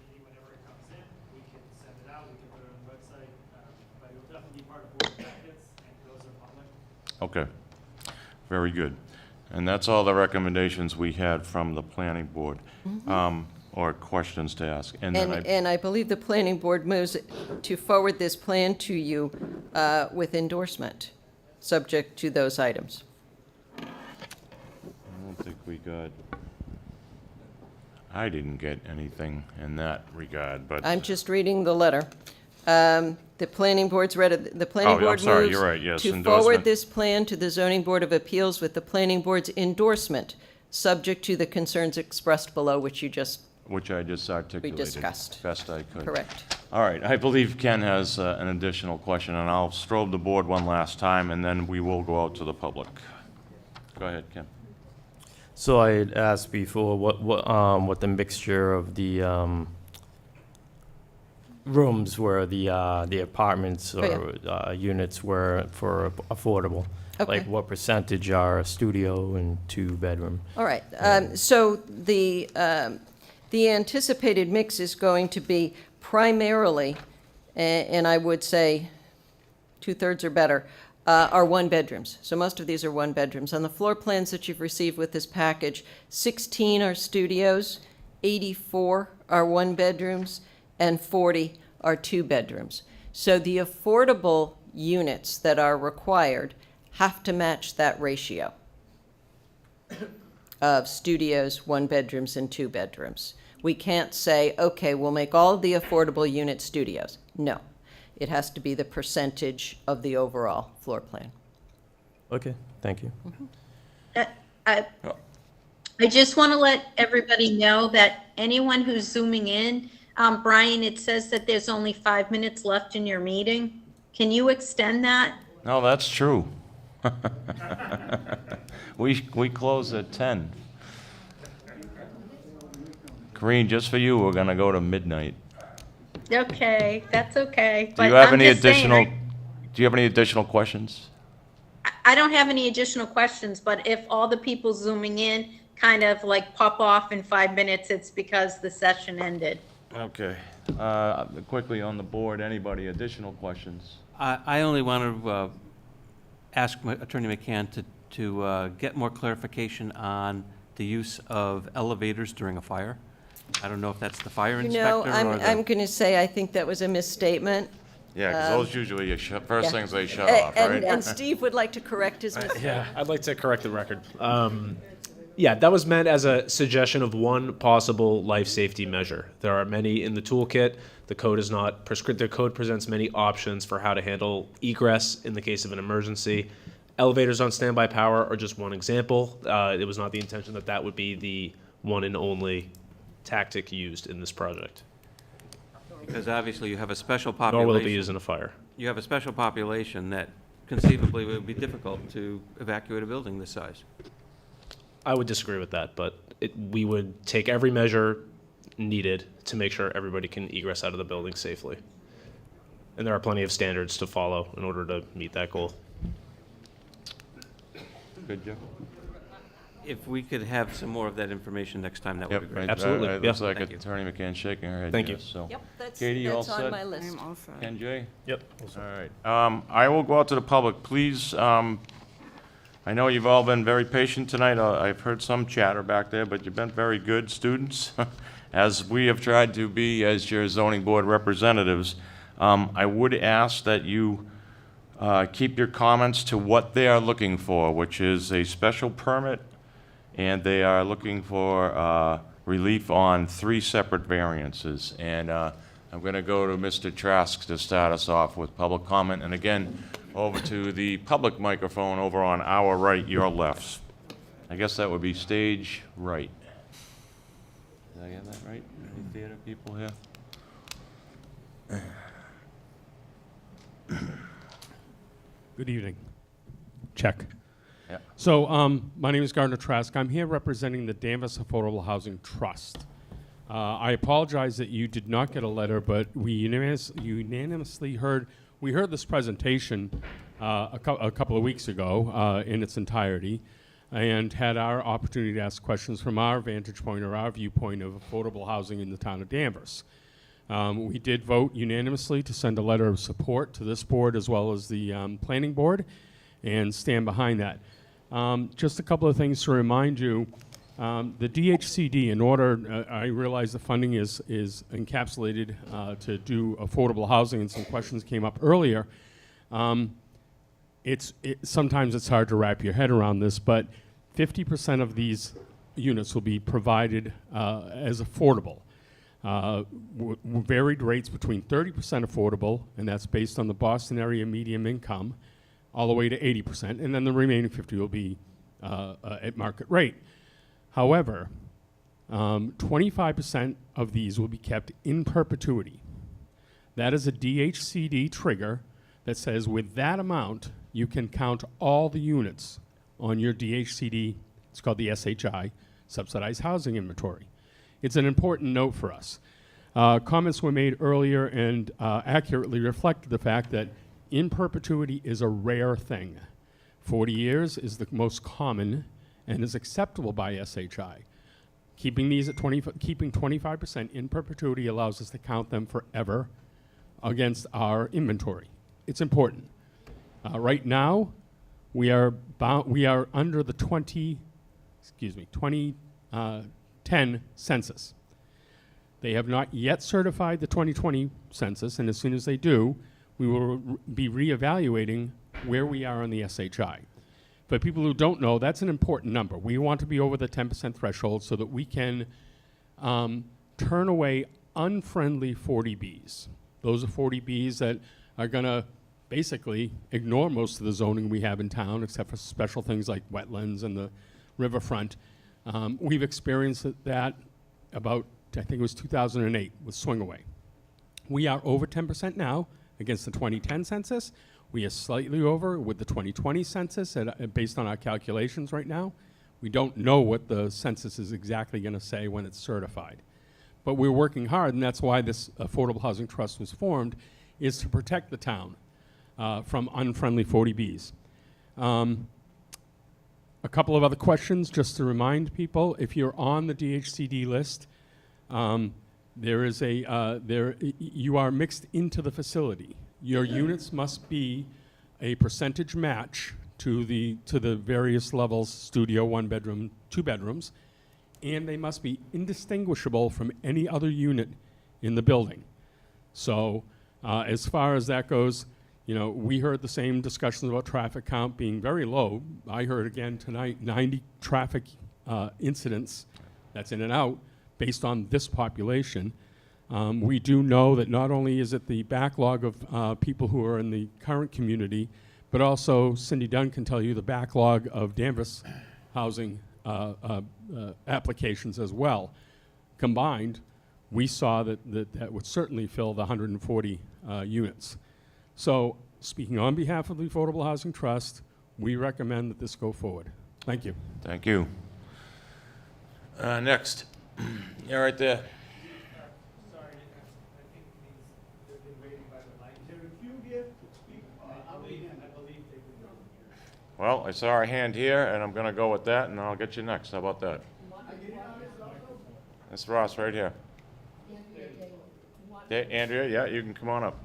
meeting whenever it comes in. We can send it out, we can put it on the website, but it'll definitely be part of board packets, and those are public. Okay, very good. And that's all the recommendations we had from the planning board, or questions to ask. And then And I believe the planning board moves to forward this plan to you with endorsement, subject to those items. I don't think we got, I didn't get anything in that regard, but. I'm just reading the letter. The planning board's the planning Oh, I'm board sorry, moves you're right, yes, to endorsement. forward this plan to the zoning board of appeals with the planning board's endorsement, subject to the concerns expressed below, which you just, Which I just articulated. discussed. Best I could. correct. All right, I believe Ken has an additional question, and I'll strobe the board one last time, and then we will go out to the public. Go ahead, Ken. So I had asked before what the mixture of the rooms were, the apartments or units were for affordable. Okay. Like what percentage are a studio and 2-bedroom? All right, so the anticipated mix is going to be primarily, and I would say 2/3 or better, are 1-bedrooms. So most of these are 1-bedrooms. On the floor plans that you've received with this package, 16 are studios, 84 are 1-bedrooms, and 40 are 2-bedrooms. So the affordable units that are required have to match that ratio of studios, 1-bedrooms, and 2-bedrooms. We can't say, okay, we'll make all of the affordable units studios. No. It has to be the percentage of the overall floor plan. Okay, thank you. I just want to let everybody know that anyone who's zooming in, Brian, it says that there's only 5 minutes left in your meeting. Can you extend that? No, that's true. We close at 10. Corinne, just for you, we're gonna go to midnight. Okay, that's okay. Do you have any additional, do you have any additional questions? I don't have any additional questions, but if all the people zooming in kind of like pop off in 5 minutes, it's because the session ended. Okay. Quickly on the board, anybody, additional questions? I only want to ask Attorney McCann to get more clarification on the use of elevators during a fire. I don't know if that's the fire You inspector know, or the... I'm going to say I think that was a misstatement. Yeah, because those usually, first Yeah. things they shut off, right? And Steve would like to correct his mistake. Yeah, I'd like to correct the record. Yeah, that was meant as a suggestion of one possible life safety measure. There are many in the toolkit. The code is not prescriptive. The code presents many options for how to handle egress in the case of an emergency. Elevators on standby power are just one example. It was not the intention that that would be the one and only tactic used in this project. Because obviously you have a special Nor population. will it be used in a fire. You have a special population that conceivably would be difficult to evacuate a building this size. I would disagree with that, but we would take every measure needed to make sure everybody can egress out of the building safely. And there are plenty of standards to follow in order to meet that goal. Good, Joe? If we could have some more of that information next time, that would be great. Absolutely, It yeah. looks like Thank you. Attorney McCann shaking her head. Thank you. yes, so. Yep, Katie, you all that's on set? my list. I'm all set. Ken J? Yep. All right. I will go out to the public. Please, I know you've all been very patient tonight. I've heard some chatter back there, but you've been very good students, as we have tried to be as your zoning board representatives. I would ask that you keep your comments to what they are looking for, which is a special permit, and they are looking for relief on 3 separate variances. And I'm going to go to Mr. Trask to start us off with public comment. And again, over to the public microphone over on our right, your left. I guess that would be stage right. Did I get that right? Any theater people here? Good evening. Check. Yeah. So, my name is Gardner Trask. I'm here representing the Danvers Affordable Housing Trust. I apologize that you did not get a letter, but we unanimously heard this presentation a couple of weeks ago in its entirety, and had our opportunity to ask questions from our vantage point or our viewpoint of affordable housing in the town of Danvers. We did vote unanimously to send a letter of support to this board as well as the planning board, and stand behind that. Just a couple of things to remind you. The DHCD, in order, I realize the funding is encapsulated to do affordable housing, and some questions came up earlier. Sometimes it's hard to wrap your head around this, but 50% of these units will be provided as affordable. Varied rates between 30% affordable, and that's based on the Boston area median income, all the way to 80%, and then the remaining 50 will be at market rate. However, 25% of these will be kept in perpetuity. That is a DHCD trigger that says with that amount, you can count all the units on your DHCD, it's called the SHI, Subsidized Housing Inventory. It's an important note for us. Comments were made earlier and accurately reflected the fact that in perpetuity is a rare thing. 40 years is the most common and is acceptable by SHI. Keeping these at keeping 25% in perpetuity allows us to count them forever against our inventory. It's important. Right now, we are under the 2010 census. They have not yet certified the 2020 census, and as soon as they do, we will be reevaluating where we are on the SHI. For people who don't know, that's an important number. We want to be over the 10% threshold so that we can turn away unfriendly 40Bs. Those are 40Bs that are going to basically ignore most of the zoning we have in town, except for special things like wetlands and the riverfront. We've experienced that about, I think it was 2008 with Swingaway. We are over 10% now against the 2010 census. We are slightly over with the 2020 census based on our calculations right now. We don't know what the census is exactly going to say when it's certified. But we're working hard, and that's why this Affordable Housing Trust was formed, is to protect the town from unfriendly 40Bs. A couple of other questions just to remind people. If you're on the DHCD list, you are mixed into the facility. Your units must be a percentage match to the various levels, studio, 1 bedroom, 2 bedrooms, and they must be indistinguishable from any other unit in the building. So as far as that goes, we heard the same discussions about traffic count being very low. I heard again tonight 90 traffic incidents, that's in and out, based on this population. We do know that not only is it the backlog of people who are in the current community, but also Cindy Dunn can tell you the backlog of Danvers housing applications as well. Combined, we saw that would certainly fill the 140 units. So, speaking on behalf of the Affordable Housing Trust, we recommend that this go forward. Thank you. Thank you. Next. Yeah, right there. Sorry, I think they've been waiting by the line. There are a few here. I believe they've been waiting. Well, I saw a hand here, and I'm going to go with that, and I'll get you next. How about that? That's Ross right here. Andrea, yeah, you can come on up.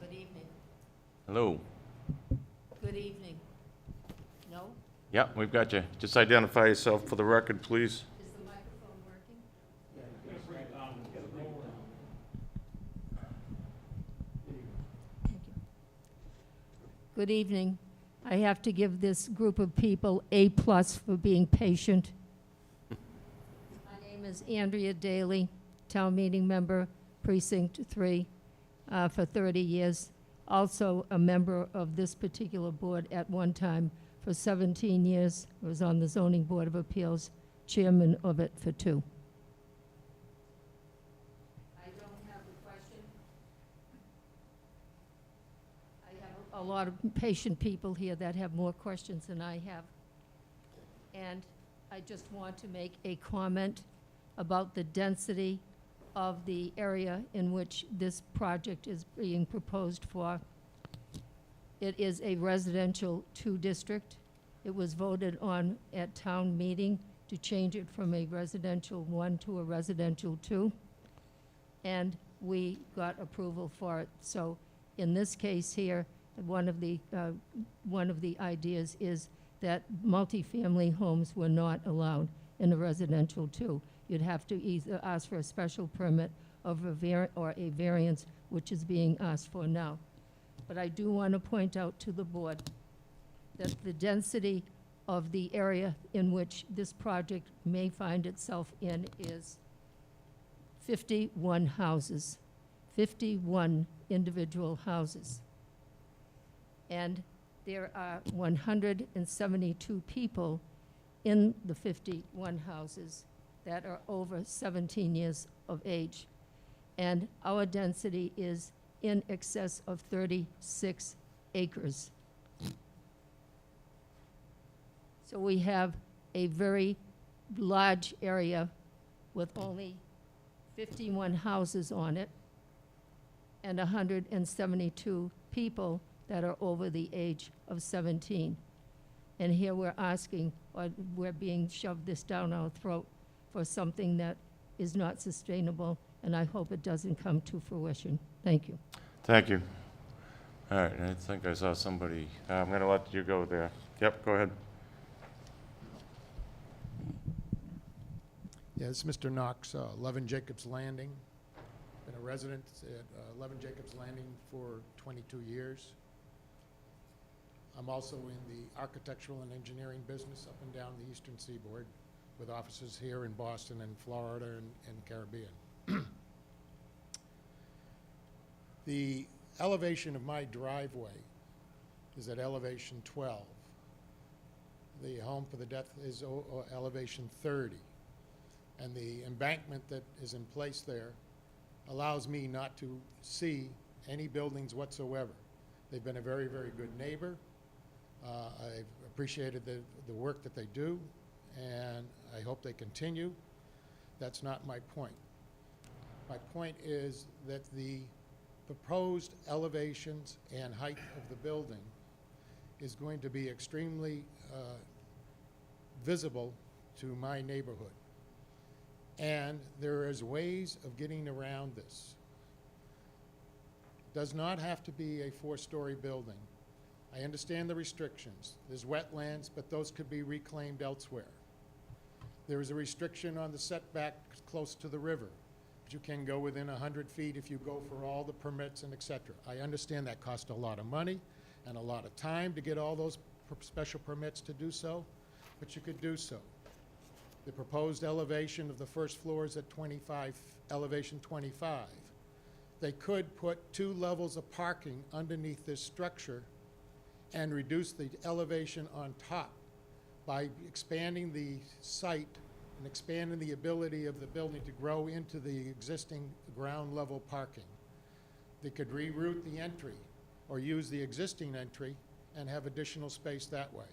Good evening. Hello. Good evening. No? Yeah, we've got you. Just identify yourself for the record, please. Is the microphone working? Thank you. Good evening. I have to give this group of people A+ for being patient. My name is Andrea Daly, town meeting member, Precinct 3. for 30 years. Also a member of this particular board at one time for 17 years. Was on the Zoning Board of Appeals, chairman of it for 2. I don't have a question. I have a lot of patient people here that have more questions than I have. And I just want to make a comment about the density of the area in which this project is being proposed for. It is a residential 2 district. It was voted on at town meeting to change it from a residential 1 to a residential 2. And we got approval for it. So in this case here, one of the ideas is that multifamily homes were not allowed in a residential 2. You'd have to either ask for a special permit of or a variance, which is being asked for now. But I do want to point out to the board that the density of the area in which this project may find itself in is 51 houses, 51 individual houses. And there are 172 people in the 51 houses that are over 17 years of age. And our density is in excess of 36 acres. So we have a very large area with only 51 houses on it and 172 people that are over the age of 17. And here we're asking, or we're being shoved this down our throat for something that is not sustainable, and I hope it doesn't come to fruition. Thank you. Thank you. All right, I think I saw somebody. I'm going to let you go there. Yep, go ahead. Yeah, this is Mr. Knox, 11 Jacobs Landing. Been a resident at 11 Jacobs Landing for 22 years. I'm also in the architectural and engineering business up and down the eastern seaboard with offices here in Boston and Florida and Caribbean. The elevation of my driveway is at elevation 12. The home for the deaf is elevation 30. And the embankment that is in place there allows me not to see any buildings whatsoever. They've been a very, very good neighbor. I've appreciated the work that they do, and I hope they continue. That's not my point. My point is that the proposed elevations and height of the building is going to be extremely visible to my neighborhood. And there is ways of getting around this. Does not have to be a 4-story building. I understand the restrictions. There's wetlands, but those could be reclaimed elsewhere. There is a restriction on the setback close to the river, but you can go within 100 feet if you go for all the permits and et cetera. I understand that costs a lot of money and a lot of time to get all those special permits to do so, but you could do so. The proposed elevation of the first floor is at 25, elevation 25. They could put 2 levels of parking underneath this structure and reduce the elevation on top by expanding the site and expanding the ability of the building to grow into the existing ground level parking. They could reroute the entry or use the existing entry and have additional space that way.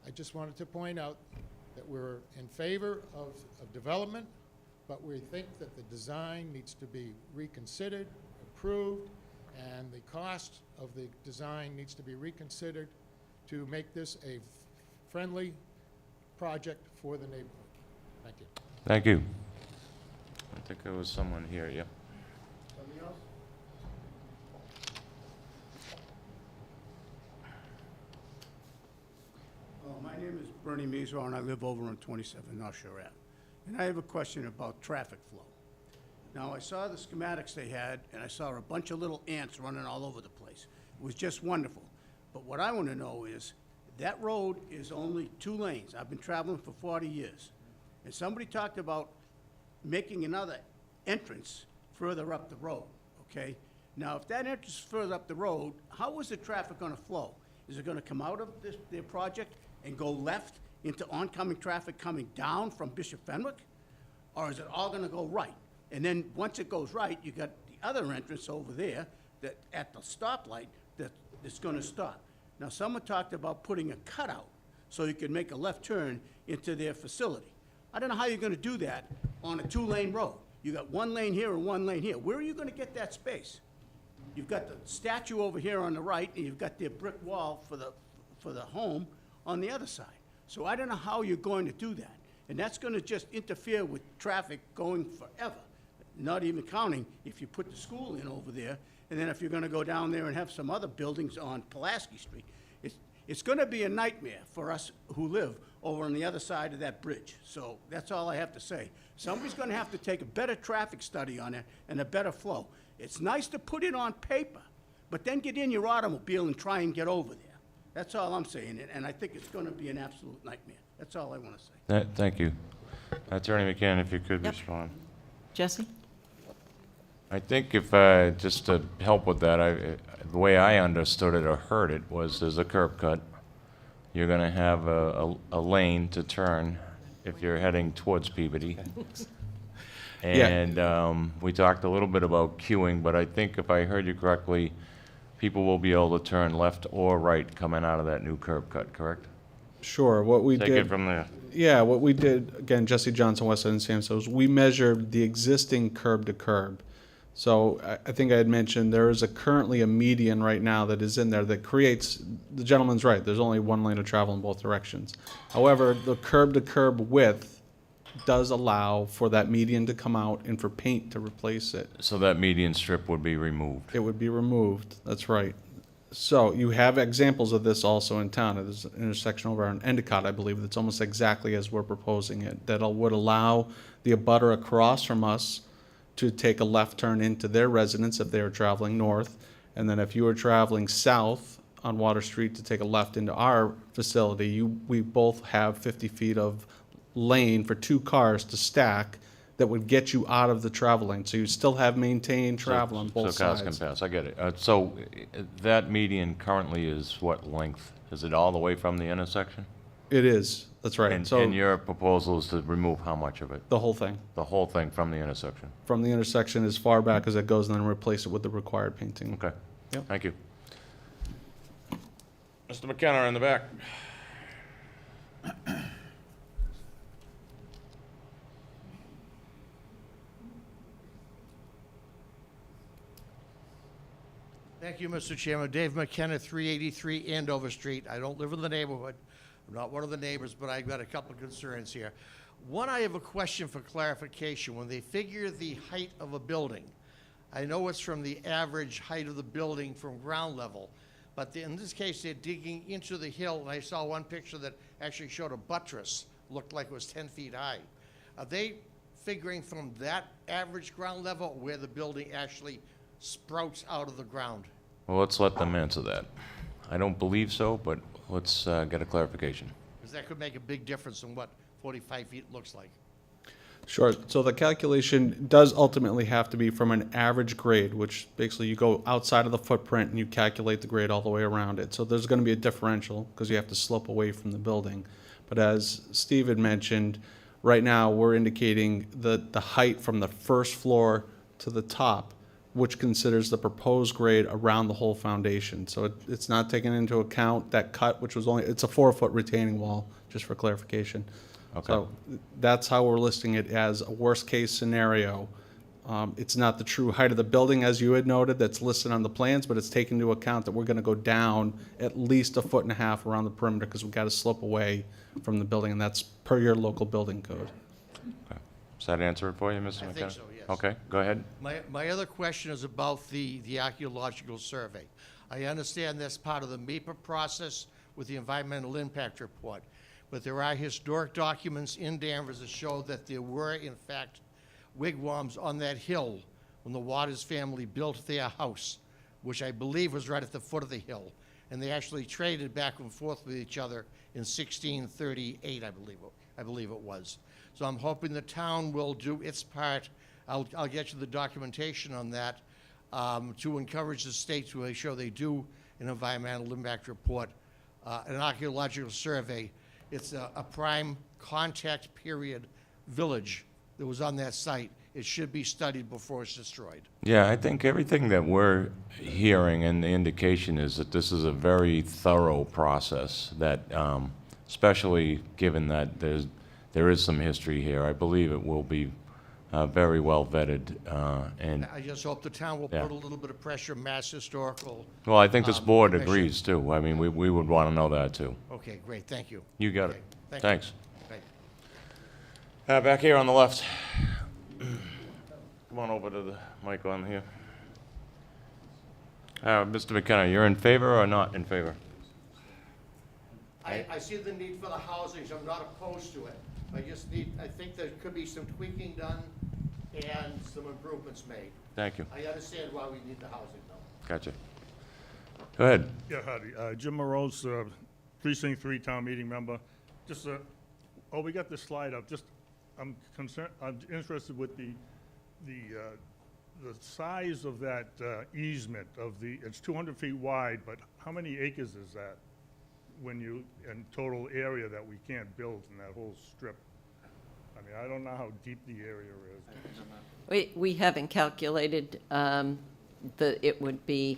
I just wanted to point out that we're in favor of development, but we think that the design needs to be reconsidered, approved, and the cost of the design needs to be reconsidered to make this a friendly project for the neighborhood. Thank you. Thank you. I think there was someone here, yeah. Somebody else? My name is Bernie Measor, and I live over on 27 North Shore Ave. And I have a question about traffic flow. Now, I saw the schematics they had, and I saw a bunch of little ants running all over the place. It was just wonderful. But what I want to know is, that road is only 2 lanes. I've been traveling for 40 years. And somebody talked about making another entrance further up the road, okay? Now, if that entrance is further up the road, how is the traffic gonna flow? Is it gonna come out of their project and go left into oncoming traffic coming down from Bishop Fenwick? Or is it all gonna go right? And then, once it goes right, you got the other entrance over there that, at the stoplight, that's gonna stop. Now, someone talked about putting a cutout so you can make a left turn into their facility. I don't know how you're gonna do that on a two-lane road. You got one lane here and one lane here. Where are you gonna get that space? You've got the statue over here on the right, and you've got their brick wall for the home on the other side. So I don't know how you're going to do that. And that's gonna just interfere with traffic going forever, not even counting if you put the school in over there, and then if you're gonna go down there and have some other buildings on Pulaski Street. It's gonna be a nightmare for us who live over on the other side of that bridge. So that's all I have to say. Somebody's gonna have to take a better traffic study on it and a better flow. It's nice to put it on paper, but then get in your automobile and try and get over there. That's all I'm saying, and I think it's gonna be an absolute nightmare. That's all I wanna say. Thank you. Attorney McCann, if you could Yep. respond. Jesse? I think if, just to help with that, the way I understood it or heard it was there's a curb cut. You're gonna have a lane to turn if you're heading towards Peabody. And we talked a little bit about queuing, but I think if I heard you correctly, people will be able to turn left or right coming out of that new curb cut, correct? Sure, what we did. Take it from there. Yeah, what we did, again, Jesse Johnson, West End and Sampson, was we measured the existing curb to curb. So I think I had mentioned there is currently a median right now that is in there that creates, the gentleman's right, there's only one lane of travel in both directions. However, the curb to curb width does allow for that median to come out and for paint to replace it. So that median strip would be removed. It would be removed, that's right. So you have examples of this also in town. There's an intersection over on Endicott, I believe, that's almost exactly as we're proposing it. That would allow the abutter across from us to take a left turn into their residence if they were traveling north. And then if you were traveling south on Water Street to take a left into our facility, we both have 50 feet of lane for two cars to stack that would get you out of the travel lane. So you still have maintained travel on both So sides. cars can pass, I get it. So that median currently is what length? Is it all the way from the intersection? It is, that's right. And your proposal is to remove how much of it? The whole thing. The whole thing from the intersection? From the intersection as far back as it goes and then replace it with the required painting. Okay. Yep. Thank you. Mr. McKenna in the back. Thank you, Mr. Chairman. Dave McKenna, 383 Andover Street. I don't live in the neighborhood. I'm not one of the neighbors, but I've got a couple of concerns here. One, I have a question for clarification. When they figure the height of a building, I know it's from the average height of the building from ground level, but in this case, they're digging into the hill, and I saw one picture that actually showed a buttress, looked like it was 10 feet high. Are they figuring from that average ground level where the building actually sprouts out of the ground? Well, let's let them answer that. I don't believe so, but let's get a clarification. Because that could make a big difference in what 45 feet looks like. Sure. So the calculation does ultimately have to be from an average grade, which basically you go outside of the footprint and you calculate the grade all the way around it. So there's going to be a differential because you have to slope away from the building. But as Steve had mentioned, right now we're indicating the height from the first floor to the top, which considers the proposed grade around the whole foundation. So it's not taking into account that cut, which was it's a 4-foot retaining wall, just for clarification. Okay. So that's how we're listing it as a worst-case scenario. It's not the true height of the building, as you had noted, that's listed on the plans, but it's taken into account that we're gonna go down at least 1.5 feet around the perimeter because we've got to slope away from the building, and that's per your local building code. Okay. Does that answer it for you, Mr. McKenna? I think so, yes. Okay, go ahead. My other question is about the archaeological survey. I understand that's part of the MEPA process with the environmental impact report, but there are historic documents in Danvers that show that there were, in fact, wigwams on that hill when the Waters family built their house, which I believe was right at the foot of the hill. And they actually traded back and forth with each other in 1638, I believe it was. So I'm hoping the town will do its part. I'll get you the documentation on that. to encourage the state to make sure they do an environmental impact report, an archaeological survey. It's a prime contact period village that was on that site. It should be studied before it's destroyed. Yeah, I think everything that we're hearing and the indication is that this is a very thorough process that, especially given that there is some history here, I believe it will be very well vetted, and, I just hope the town will Yeah. put a little bit of pressure, Mass Historical. well, I think this board Commission. agrees too. I mean, we would want to know that too. Okay, great, thank you. You got Okay, it. thank you. Thanks. Thank you. Back here on the left. Come on over to the mic on here. Mr. McKenna, you're in favor or not in favor? I see the need for the housing, so I'm not opposed to it. I think there could be some tweaking done and some improvements made. Thank you. I understand why we need the housing, though. Gotcha. Go ahead. Yeah, howdy. Jim Morose, Precinct 3 Town Meeting Member. Just, we got this slide up. Just, I'm interested with the size of that easement it's 200 feet wide, but how many acres is that in total area that we can't build in that whole strip? I mean, I don't know how deep the area is. We haven't calculated, it would be,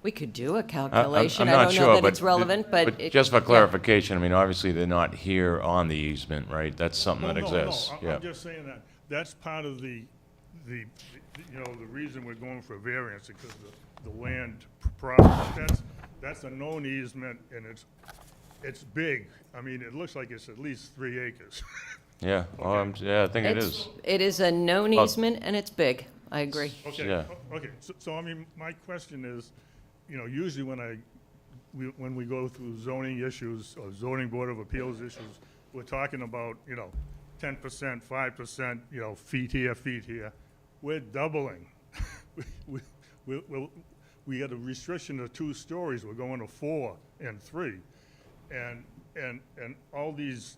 we could do a calculation. I'm I not don't sure, know that but it's relevant, but. just for yeah. clarification, I mean, obviously, they're not here on the easement, right? That's something that No, exists. Yeah. I'm just saying that, that's part of the reason we're going for a variance, because the land property, that's a known easement, and it's big. I mean, it looks like it's at least 3 acres. Yeah, well, yeah, I think it It's- is. It is a known Well- easement, and it's big. I agree. Okay, Yeah. okay, so I mean, my question is, usually when we go through zoning issues, or zoning board of appeals issues, we're talking about, 10%, 5%, feet here, feet here. We're doubling. We had a restriction of 2 stories, we're going to 4 and 3. And all these,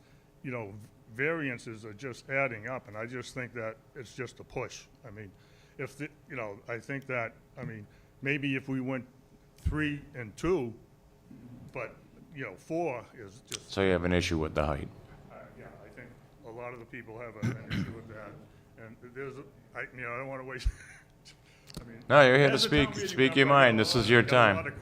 variances are just adding up, and I just think that it's just a push. I mean, I think that, maybe if we went 3 and 2, but, 4 is just. So you have an issue with the height? Yeah, I think a lot of the people have an issue with that, and I don't want to waste, No, you're here to as a town speak. meeting Speak your member, I mind. got a This lot- is your I got a time. lot of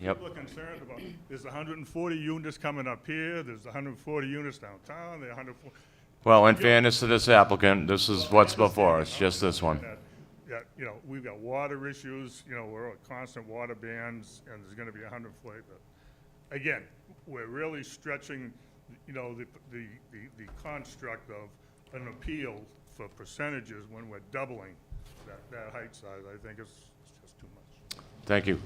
Yep. people are concerned about, there's 140 units coming up here, there's 140 units downtown, there are 140. Well, in fairness to this applicant, this is what's before us, just this one. That, we've got water issues, we're on constant water bans, and there's gonna be 140, but again, we're really stretching, the construct of an appeal for percentages when we're doubling that height size. I think it's just too much. Thank you.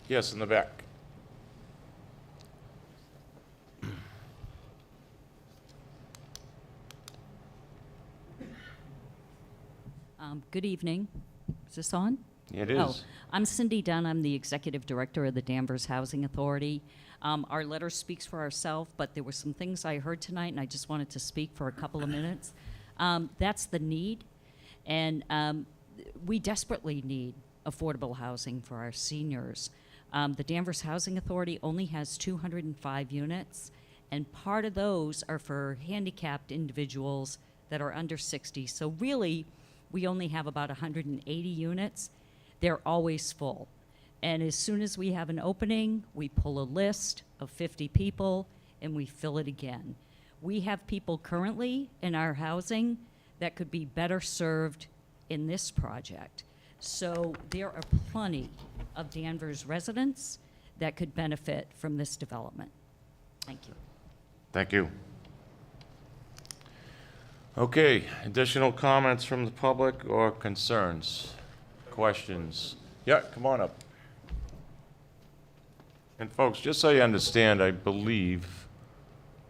Yes, in the back. Good evening. Is this on? It Oh, is. I'm Cindy Dunn. I'm the Executive Director of the Danvers Housing Authority. Our letter speaks for ourselves, but there were some things I heard tonight, and I just wanted to speak for a couple of minutes. That's the need, and we desperately need affordable housing for our seniors. The Danvers Housing Authority only has 205 units, and part of those are for handicapped individuals that are under 60. So really, we only have about 180 units. They're always full. And as soon as we have an opening, we pull a list of 50 people and we fill it again. We have people currently in our housing that could be better served in this project. So there are plenty of Danvers residents that could benefit from this development. Thank you. Thank you. Okay, additional comments from the public or concerns, questions? Yeah, come on up. And folks, just so you understand, I believe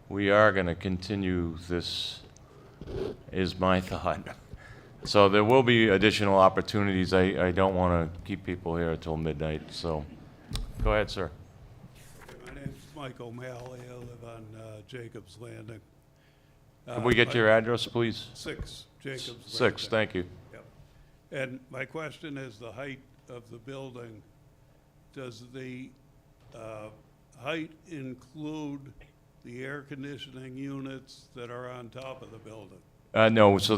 we are going to continue this, is my thought. So there will be additional opportunities. I don't want to keep people here until midnight, so go ahead, sir. My name's Mike O'Malley. I live on Jacob's Landing. Can we get your address, please? 6 Jacobs. 6, thank you. Yep. And my question is the height of the building. Does the height include the air conditioning units that are on top of the building? No, so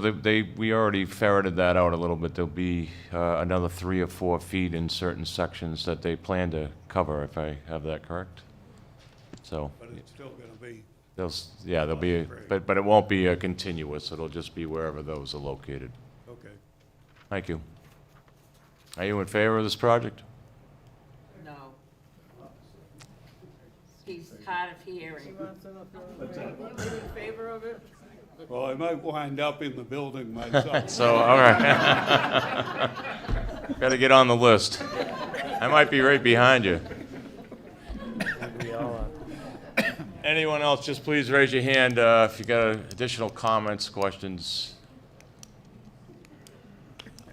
we already ferreted that out a little bit. There'll be another 3 or 4 feet in certain sections that they plan to cover, if I have that correct. So, But it's still going to be, there'll be, but it won't be continuous. It'll just be wherever those are located. okay. Thank you. Are you in favor of this project? No. He's hard of hearing. In favor of it? Well, I might wind up in the building myself. So, all right. Got to get on the list. I might be right behind you. Anyone else, just please raise your hand if you got additional comments, questions.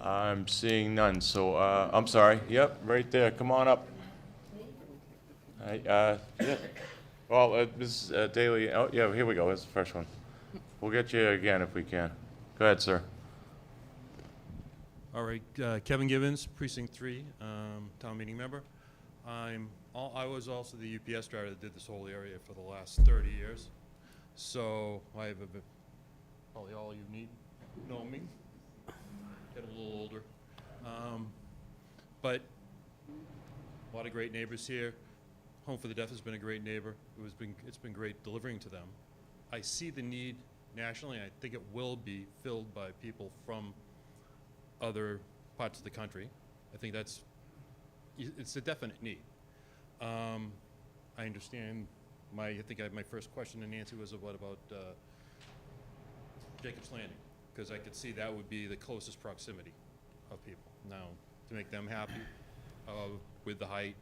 I'm seeing none, so, I'm sorry. Yep, right there. Come on up. Yeah. Well, Ms. Daly, oh, yeah, here we go. Here's the first one. We'll get you again if we can. Go ahead, sir. All right, Kevin Gibbons, Precinct 3, town meeting member. I was also the UPS driver that did this whole area for the last 30 years. So I have probably all you know me. Get a little older. But a lot of great neighbors here. Home for the Deaf has been a great neighbor. It's been great delivering to them. I see the need nationally. I think it will be filled by people from other parts of the country. I think it's a definite need. I understand my first question to Nancy was about Jacob's Landing, because I could see that would be the closest proximity of people. Now, to make them happy with the height,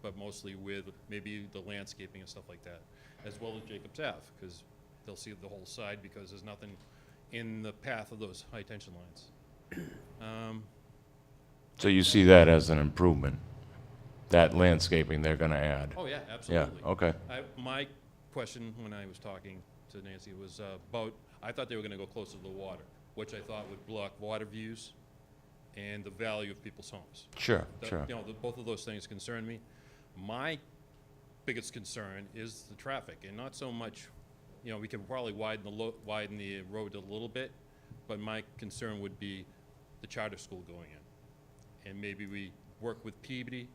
but mostly with maybe the landscaping and stuff like that, as well as Jacob's Ave, because they'll see the whole side because there's nothing in the path of those high tension lines. So you see that as an improvement? That landscaping they're going to add? Oh, yeah, absolutely. Yeah, okay. My question when I was talking to Nancy was about, I thought they were going to go closer to the water, which I thought would block water views and the value of people's homes. Sure, sure. You know, both of those things concern me. My biggest concern is the traffic, and not so much, you know, we could probably widen the road a little bit, but my concern would be the charter school going in. And maybe we work with Peabody.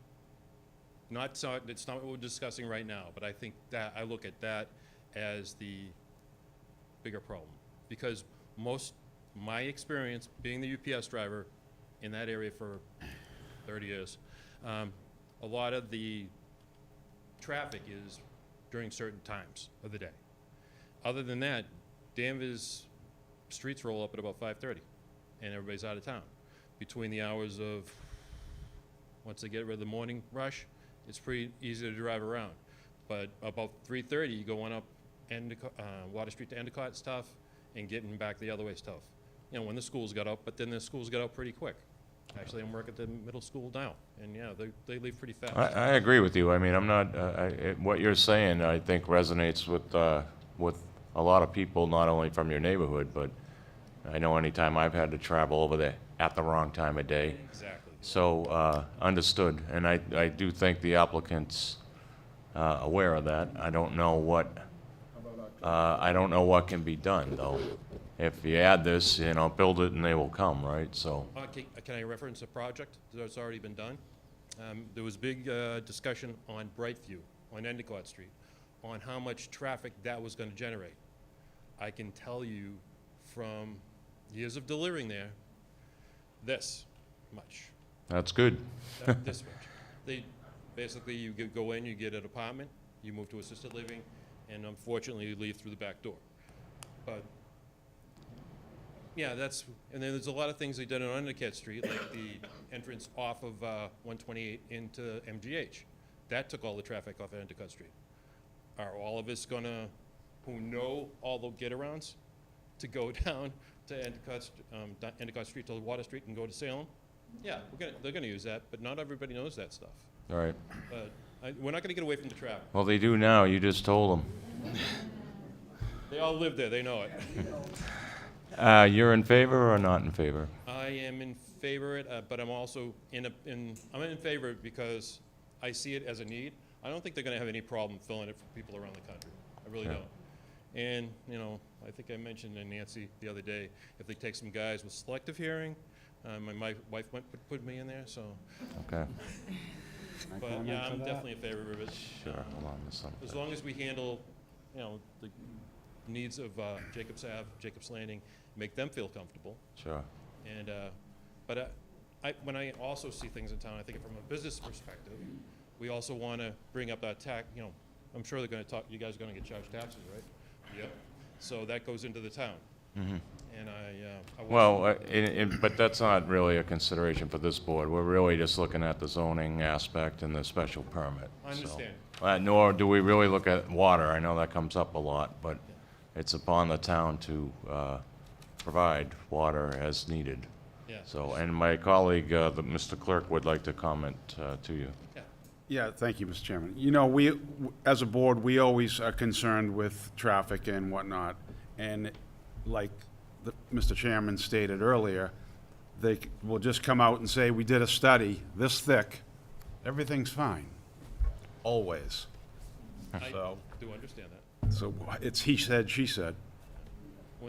It's not what we're discussing right now, but I think that, I look at that as the bigger problem. Because my experience being the UPS driver in that area for 30 years, a lot of the traffic is during certain times of the day. Other than that, Danvers streets roll up at about 5:30, and everybody's out of town. Between the hours of, once they get rid of the morning rush, it's pretty easy to drive around. But about 3:30, you go on up Water Street to Endicott stuff, and getting back the other way stuff. You know, when the schools got out, but then the schools got out pretty quick. Actually, I'm working at the middle school now, and yeah, they leave pretty fast. I agree with you. I mean, I'm not, what you're saying, I think resonates with a lot of people, not only from your neighborhood, but I know anytime I've had to travel over there at the wrong time of day. Exactly. So, understood. And I do think the applicant's aware of that. I don't know what can be done, though. If you add this, you know, build it and they will come, right? So. Can I reference a project that's already been done? There was big discussion on Brightview, on Endicott Street, on how much traffic that was going to generate. I can tell you from years of delivering there, this much. That's good. This much. Basically, you go in, you get an apartment, you move to assisted living, and unfortunately, you leave through the back door. But yeah, and then there's a lot of things they did on Endicott Street, like the entrance off of 128 into MGH. That took all the traffic off of Endicott Street. Are all of us gonna, who know all the get-arounds, to go down to Endicott Street to Water Street and go to Salem? Yeah, they're gonna use that, but not everybody knows that stuff. All right. But we're not gonna get away from the traffic. Well, they do now. You just told them. They all live there, they know it. You're in favor or not in favor? I am in favor of it, but I'm also I'm in favor of it because I see it as a need. I don't think they're gonna have any problem filling it for people around the country. I really don't. And, you know, I think I mentioned to Nancy the other day, if they take some guys with selective hearing, my wife put me in there, so. Okay. But, yeah, I'm definitely in favor of it. Sure, hold on to something. As long as we handle, you know, the needs of Jacobs Ave, Jacobs Landing, make them feel comfortable. Sure. And, but when I also see things in town, I think from a business perspective, we also want to bring up that tax, you know, I'm sure they're going to talk, you guys are going to get charged taxes, right? Yep. So that goes into the town. Mm-hmm. And I Well, but that's not really a consideration for this board. We're really just looking at the zoning aspect and the special permit. I understand. So, nor do we really look at water. I know that comes up a lot, but it's upon the town to provide water as needed. Yeah. So, and my colleague, Mr. Clerk, would like to comment to you. Yeah, thank you, Mr. Chairman. You know, we, as a board, we always are concerned with traffic and whatnot. And like Mr. Chairman stated earlier, they will just come out and say, we did a study this thick, everything's fine, always. So, I do understand that. so it's he said, she said.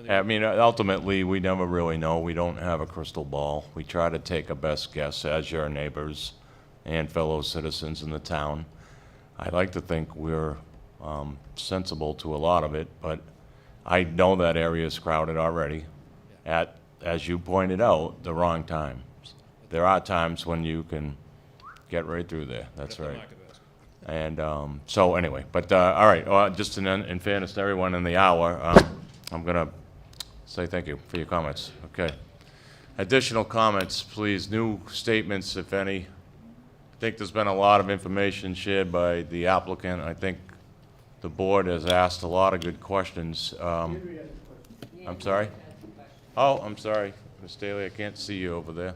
I mean, ultimately, we never really know. We don't have a crystal ball. We try to take a best guess as your neighbors and fellow citizens in the town. I like to think we're sensible to a lot of it, but I know that area is crowded already at, as you pointed out, the wrong times. There are times when you can get right through there, that's right. And so anyway, but all right, just in fairness to everyone in the hour, I'm gonna say thank you for your comments. Okay. Additional comments, please, new statements, if any. I think there's been a lot of information shared by the applicant. I think the board has asked a lot of good questions. I'm sorry? Oh, I'm sorry, Ms. Staley, I can't see you over there.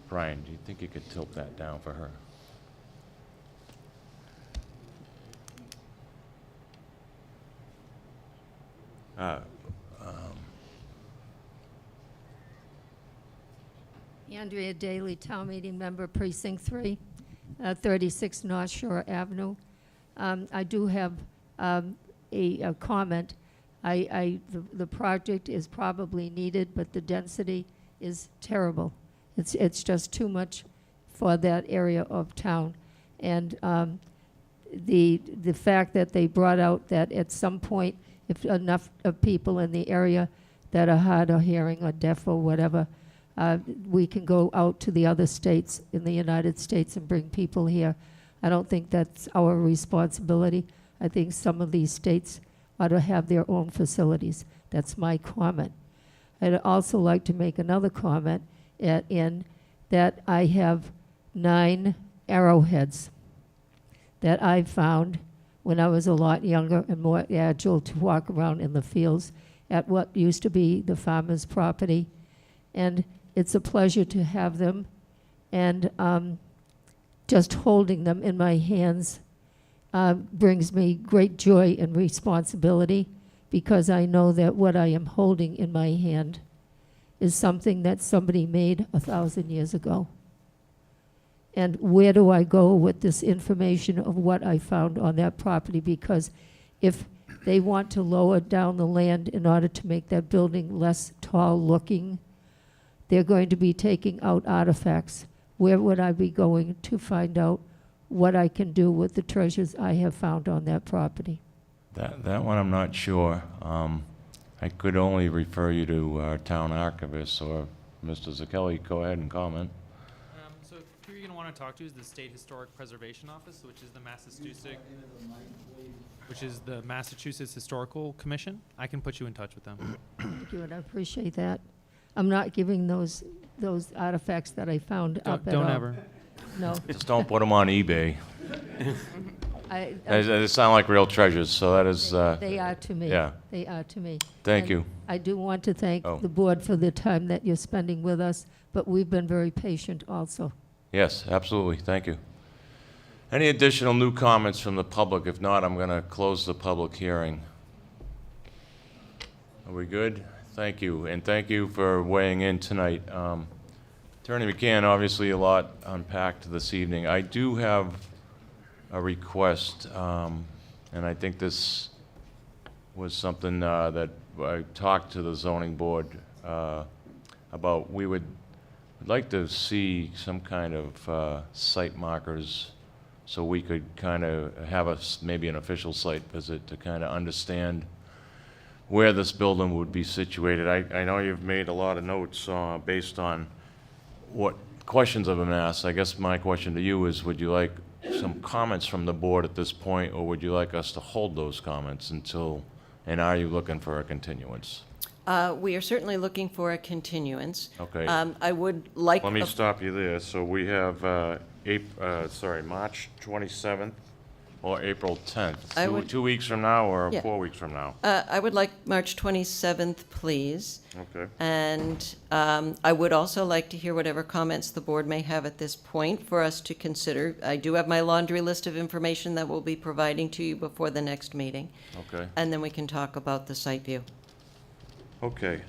Brian, do you think you could tilt that down for her? Andrea Daly, Town Meeting Member, Precinct 3, 36 North Shore Avenue. I do have a comment. The project is probably needed, but the density is terrible. It's just too much for that area of town. And the fact that they brought out that at some point, if enough of people in the area that are hard of hearing or deaf or whatever, we can go out to the other states in the United States and bring people here. I don't think that's our responsibility. I think some of these states ought to have their own facilities. That's my comment. I'd also like to make another comment in that I have 9 arrowheads that I found when I was a lot younger and more agile to walk around in the fields at what used to be the farmer's property. And it's a pleasure to have them, and just holding them in my hands brings me great joy and responsibility, because I know that what I am holding in my hand is something that somebody made 1,000 years ago. And where do I go with this information of what I found on that property? Because if they want to lower down the land in order to make that building less tall looking, they're going to be taking out artifacts. Where would I be going to find out what I can do with the treasures I have found on that property? That one I'm not sure. I could only refer you to our town archivist or Mr. Zakelli. Go ahead and comment. So who you're going to want to talk to is the State Historic Preservation Office, which is the Massachusetts Historical Commission. I can put you in touch with them. Thank you, and I appreciate that. I'm not giving those artifacts that I found up at all. Don't ever. No. Just don't put them on eBay. I- They sound like real treasures, so that is. They are to me. Yeah. They are to me. Thank And you. I do want to thank Oh. the board for the time that you're spending with us, but we've been very patient also. Yes, absolutely. Thank you. Any additional new comments from the public? If not, I'm going to close the public hearing. Are we good? Thank you, and thank you for weighing in tonight. Attorney McCann, obviously a lot unpacked this evening. I do have a request, and I think this was something that I talked to the zoning board about. We would like to see some kind of site markers so we could kind of have maybe an official site visit to kind of understand where this building would be situated. I know you've made a lot of notes based on what questions have been asked. I guess my question to you is, would you like some comments from the board at this point, or would you like us to hold those comments until, and are you looking for a continuance? We are certainly looking for a continuance. Okay. I would like. Let me stop you there. So we have March 27th or April 10th? 2 weeks from now or Yeah. 4 weeks from now? I would like March 27th, please. Okay. And I would also like to hear whatever comments the board may have at this point for us to consider. I do have my laundry list of information that we'll be providing to you before the next meeting. Okay. And then we can talk about the site view. Okay.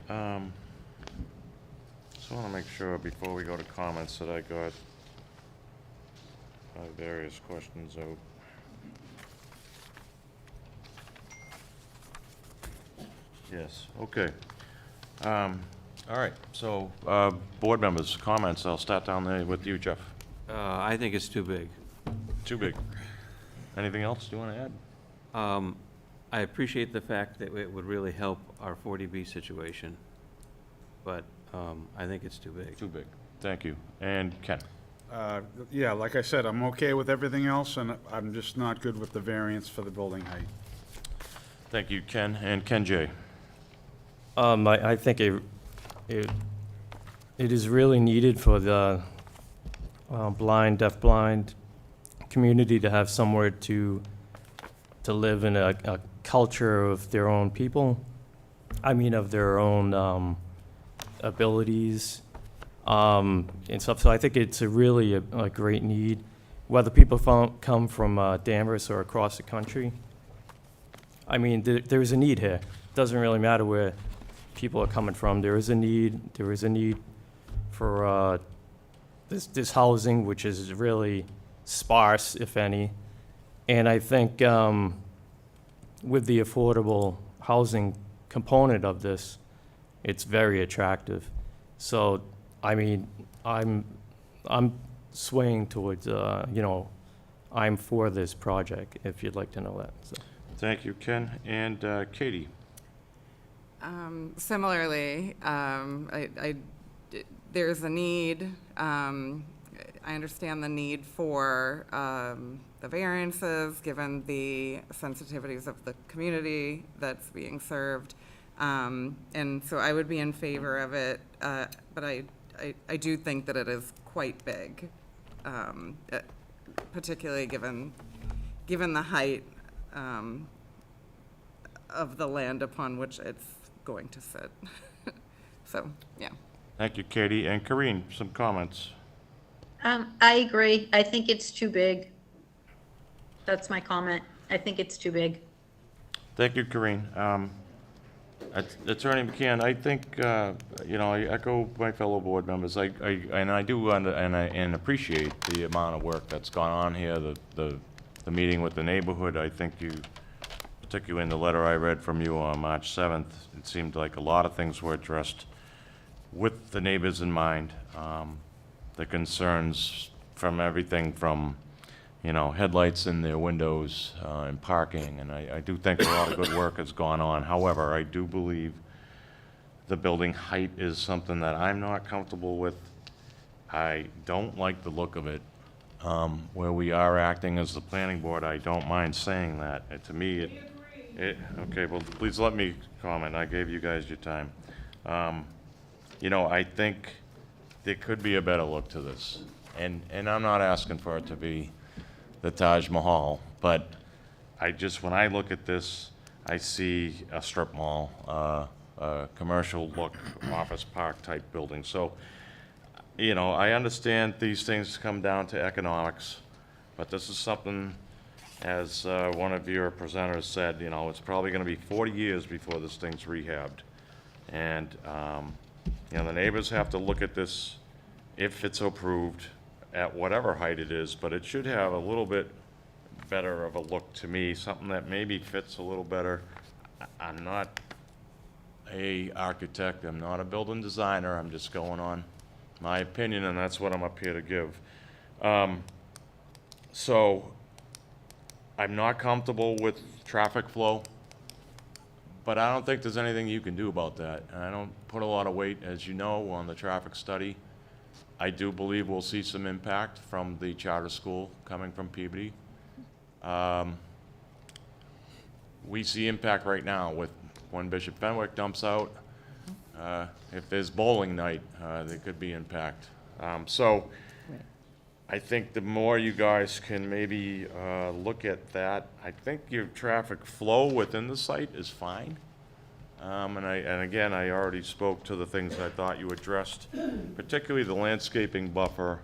Just want to make sure before we go to comments that I got my various questions out. Yes, okay. All right, so, board members, comments, I'll start down there with you, Jeff. I think it's too big. Too big. Anything else you want to add? I appreciate the fact that it would really help our 40B situation, but I think it's too big. Too big. Thank you. And Ken? Yeah, like I said, I'm okay with everything else, and I'm just not good with the variance for the building height. Thank you, Ken. And Ken J. I think it is really needed for the deaf-blind community to have somewhere to live in a culture of their own people. I mean, of their own abilities and stuff. So I think it's really a great need, whether people come from Danvers or across the country. I mean, there's a need here. It doesn't really matter where people are coming from. There is a need. There is a need for this housing, which is really sparse, if any. And I think with the affordable housing component of this, it's very attractive. So, I mean, I'm swaying towards, I'm for this project, if you'd like to know that. So. Thank you, Ken. And Katie? Similarly, there's a need. I understand the need for the variances, given the sensitivities of the community that's being served. And so I would be in favor of it, but I do think that it is quite big, particularly given the height of the land upon which it's going to sit. So, yeah. Thank you, Katie. And Corinne, some comments. I agree. I think it's too big. That's my comment. I think it's too big. Thank you, Corinne. Attorney McCann, I think, I echo my fellow board members. I do and appreciate the amount of work that's gone on here, the meeting with the neighborhood. I think you, particularly in the letter I read from you on March 7th, it seemed like a lot of things were addressed with the neighbors in mind. The concerns from everything from, headlights in their windows and parking, and I do think a lot of good work has gone on. However, I do believe the building height is something that I'm not comfortable with. I don't like the look of it. Where we are acting as the planning board, I don't mind saying that. To me, okay, well, please let me comment. I gave you guys your time. I think there could be a better look to this. And I'm not asking for it to be the Taj Mahal, but when I look at this, I see a strip mall, a commercial look, office park type building. So, I understand these things come down to economics, But this is something, as one of your presenters said, you know, it's probably gonna be 40 years before this thing's rehabbed. And, you know, the neighbors have to look at this, if it's approved, at whatever height it is, but it should have a little bit better of a look to me, something that maybe fits a little better. I'm not a architect, I'm not a building designer, I'm just going on my opinion, and that's what I'm up here to give. So, I'm not comfortable with traffic flow, but I don't think there's anything you can do about that. And I don't put a lot of weight, as you know, on the traffic study. I do believe we'll see some impact from the charter school coming from Peabody. We see impact right now with when Bishop Fenwick dumps out. If there's bowling night, there could be impact. So I think the more you guys can maybe look at that, I think your traffic flow within the site is fine. And again, I already spoke to the things I thought you addressed, particularly the landscaping buffer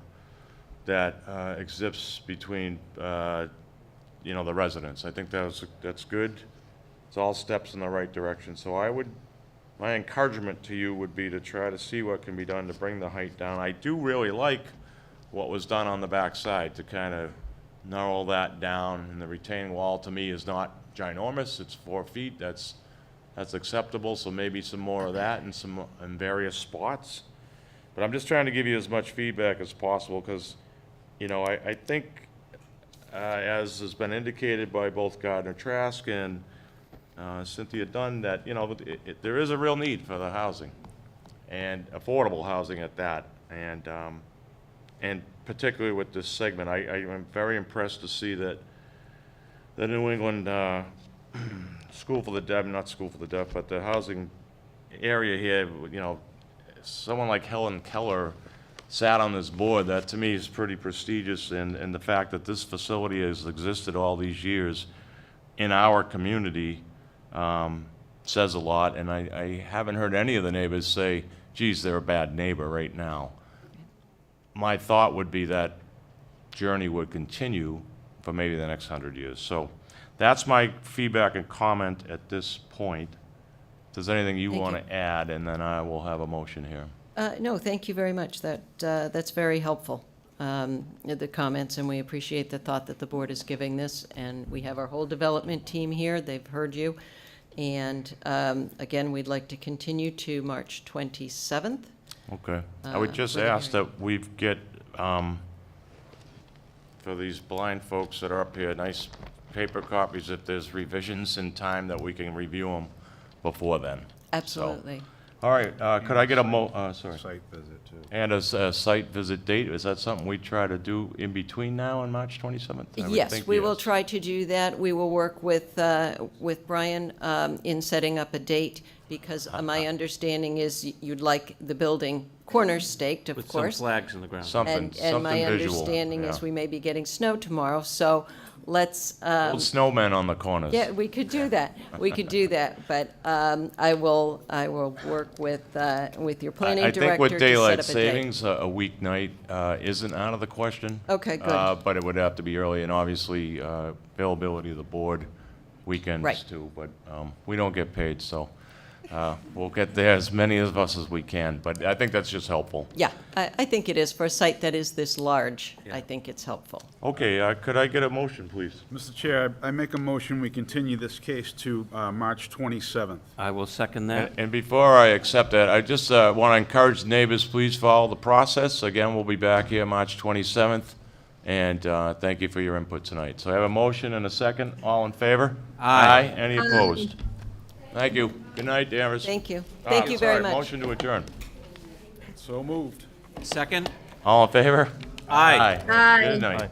that exists between, you know, the residents. I think that's good. It's all steps in the right direction. So my encouragement to you would be to try to see what can be done to bring the height down. I do really like what was done on the backside to kind of narrow that down, and the retaining wall to me is not ginormous. It's 4 feet. That's acceptable. So maybe some more of that in various spots. But I'm just trying to give you as much feedback as possible because, you know, I think, as has been indicated by both Gardner Trask and Cynthia Dunn, that, you know, there is a real need for the housing, and affordable housing at that, and particularly with this segment, I am very impressed to see that the New England School for the Deaf, not School for the Deaf, but the housing area here, you know, someone like Helen Keller sat on this board. That to me is pretty prestigious, and the fact that this facility has existed all these years in our community says a lot, and I haven't heard any of the neighbors say, geez, they're a bad neighbor right now. My thought would be that journey would continue for maybe the next 100 years. So that's my feedback and comment at this point. If there's anything you want to add, and then I will have a motion here. No, thank you very much. That's very helpful, the comments, and we appreciate the thought that the board is giving this. And we have our whole development team here. They've heard you. And again, we'd like to continue to March 27th. Okay. I would just ask that we get, for these blind folks that are up here, nice paper copies if there's revisions in time that we can review them before then. Absolutely. So, all right, could I get a sorry. Site visit, too. And a site visit date, is that something we try to do in between now and March 27th? Yes, we will try to do that. We will work with Brian in setting up a date, because my understanding is you'd like the building corners staked, of With course. some flags in the ground. Something And my visual, understanding is yeah. we may be getting snow tomorrow, so let's. Old snowmen on the corners. Yeah, we could do that. We could do that, but I will work with your planning I director think with to daylight set up a date. savings, a weeknight isn't out of the question. Okay, good. But it would have to be early, and obviously availability of the board, weekends Right. too. But we don't get paid, so we'll get there, as many of us as we can. But I think that's just helpful. Yeah, I think it is. For a site that is this large, I think it's helpful. Okay, could I get a motion, please? Mr. Chair, I make a motion, we continue this case to March 27th. I will second that. And before I accept that, I just want to encourage neighbors, please follow the process. Again, we'll be back here March 27th, and thank you for your input tonight. So I have a motion and a second. All in favor? Aye. Any opposed? Thank you. Good night, Danvers. Thank you. Thank you very much. Motion to adjourn. So moved. Second? All in favor? Aye. Aye. Good night.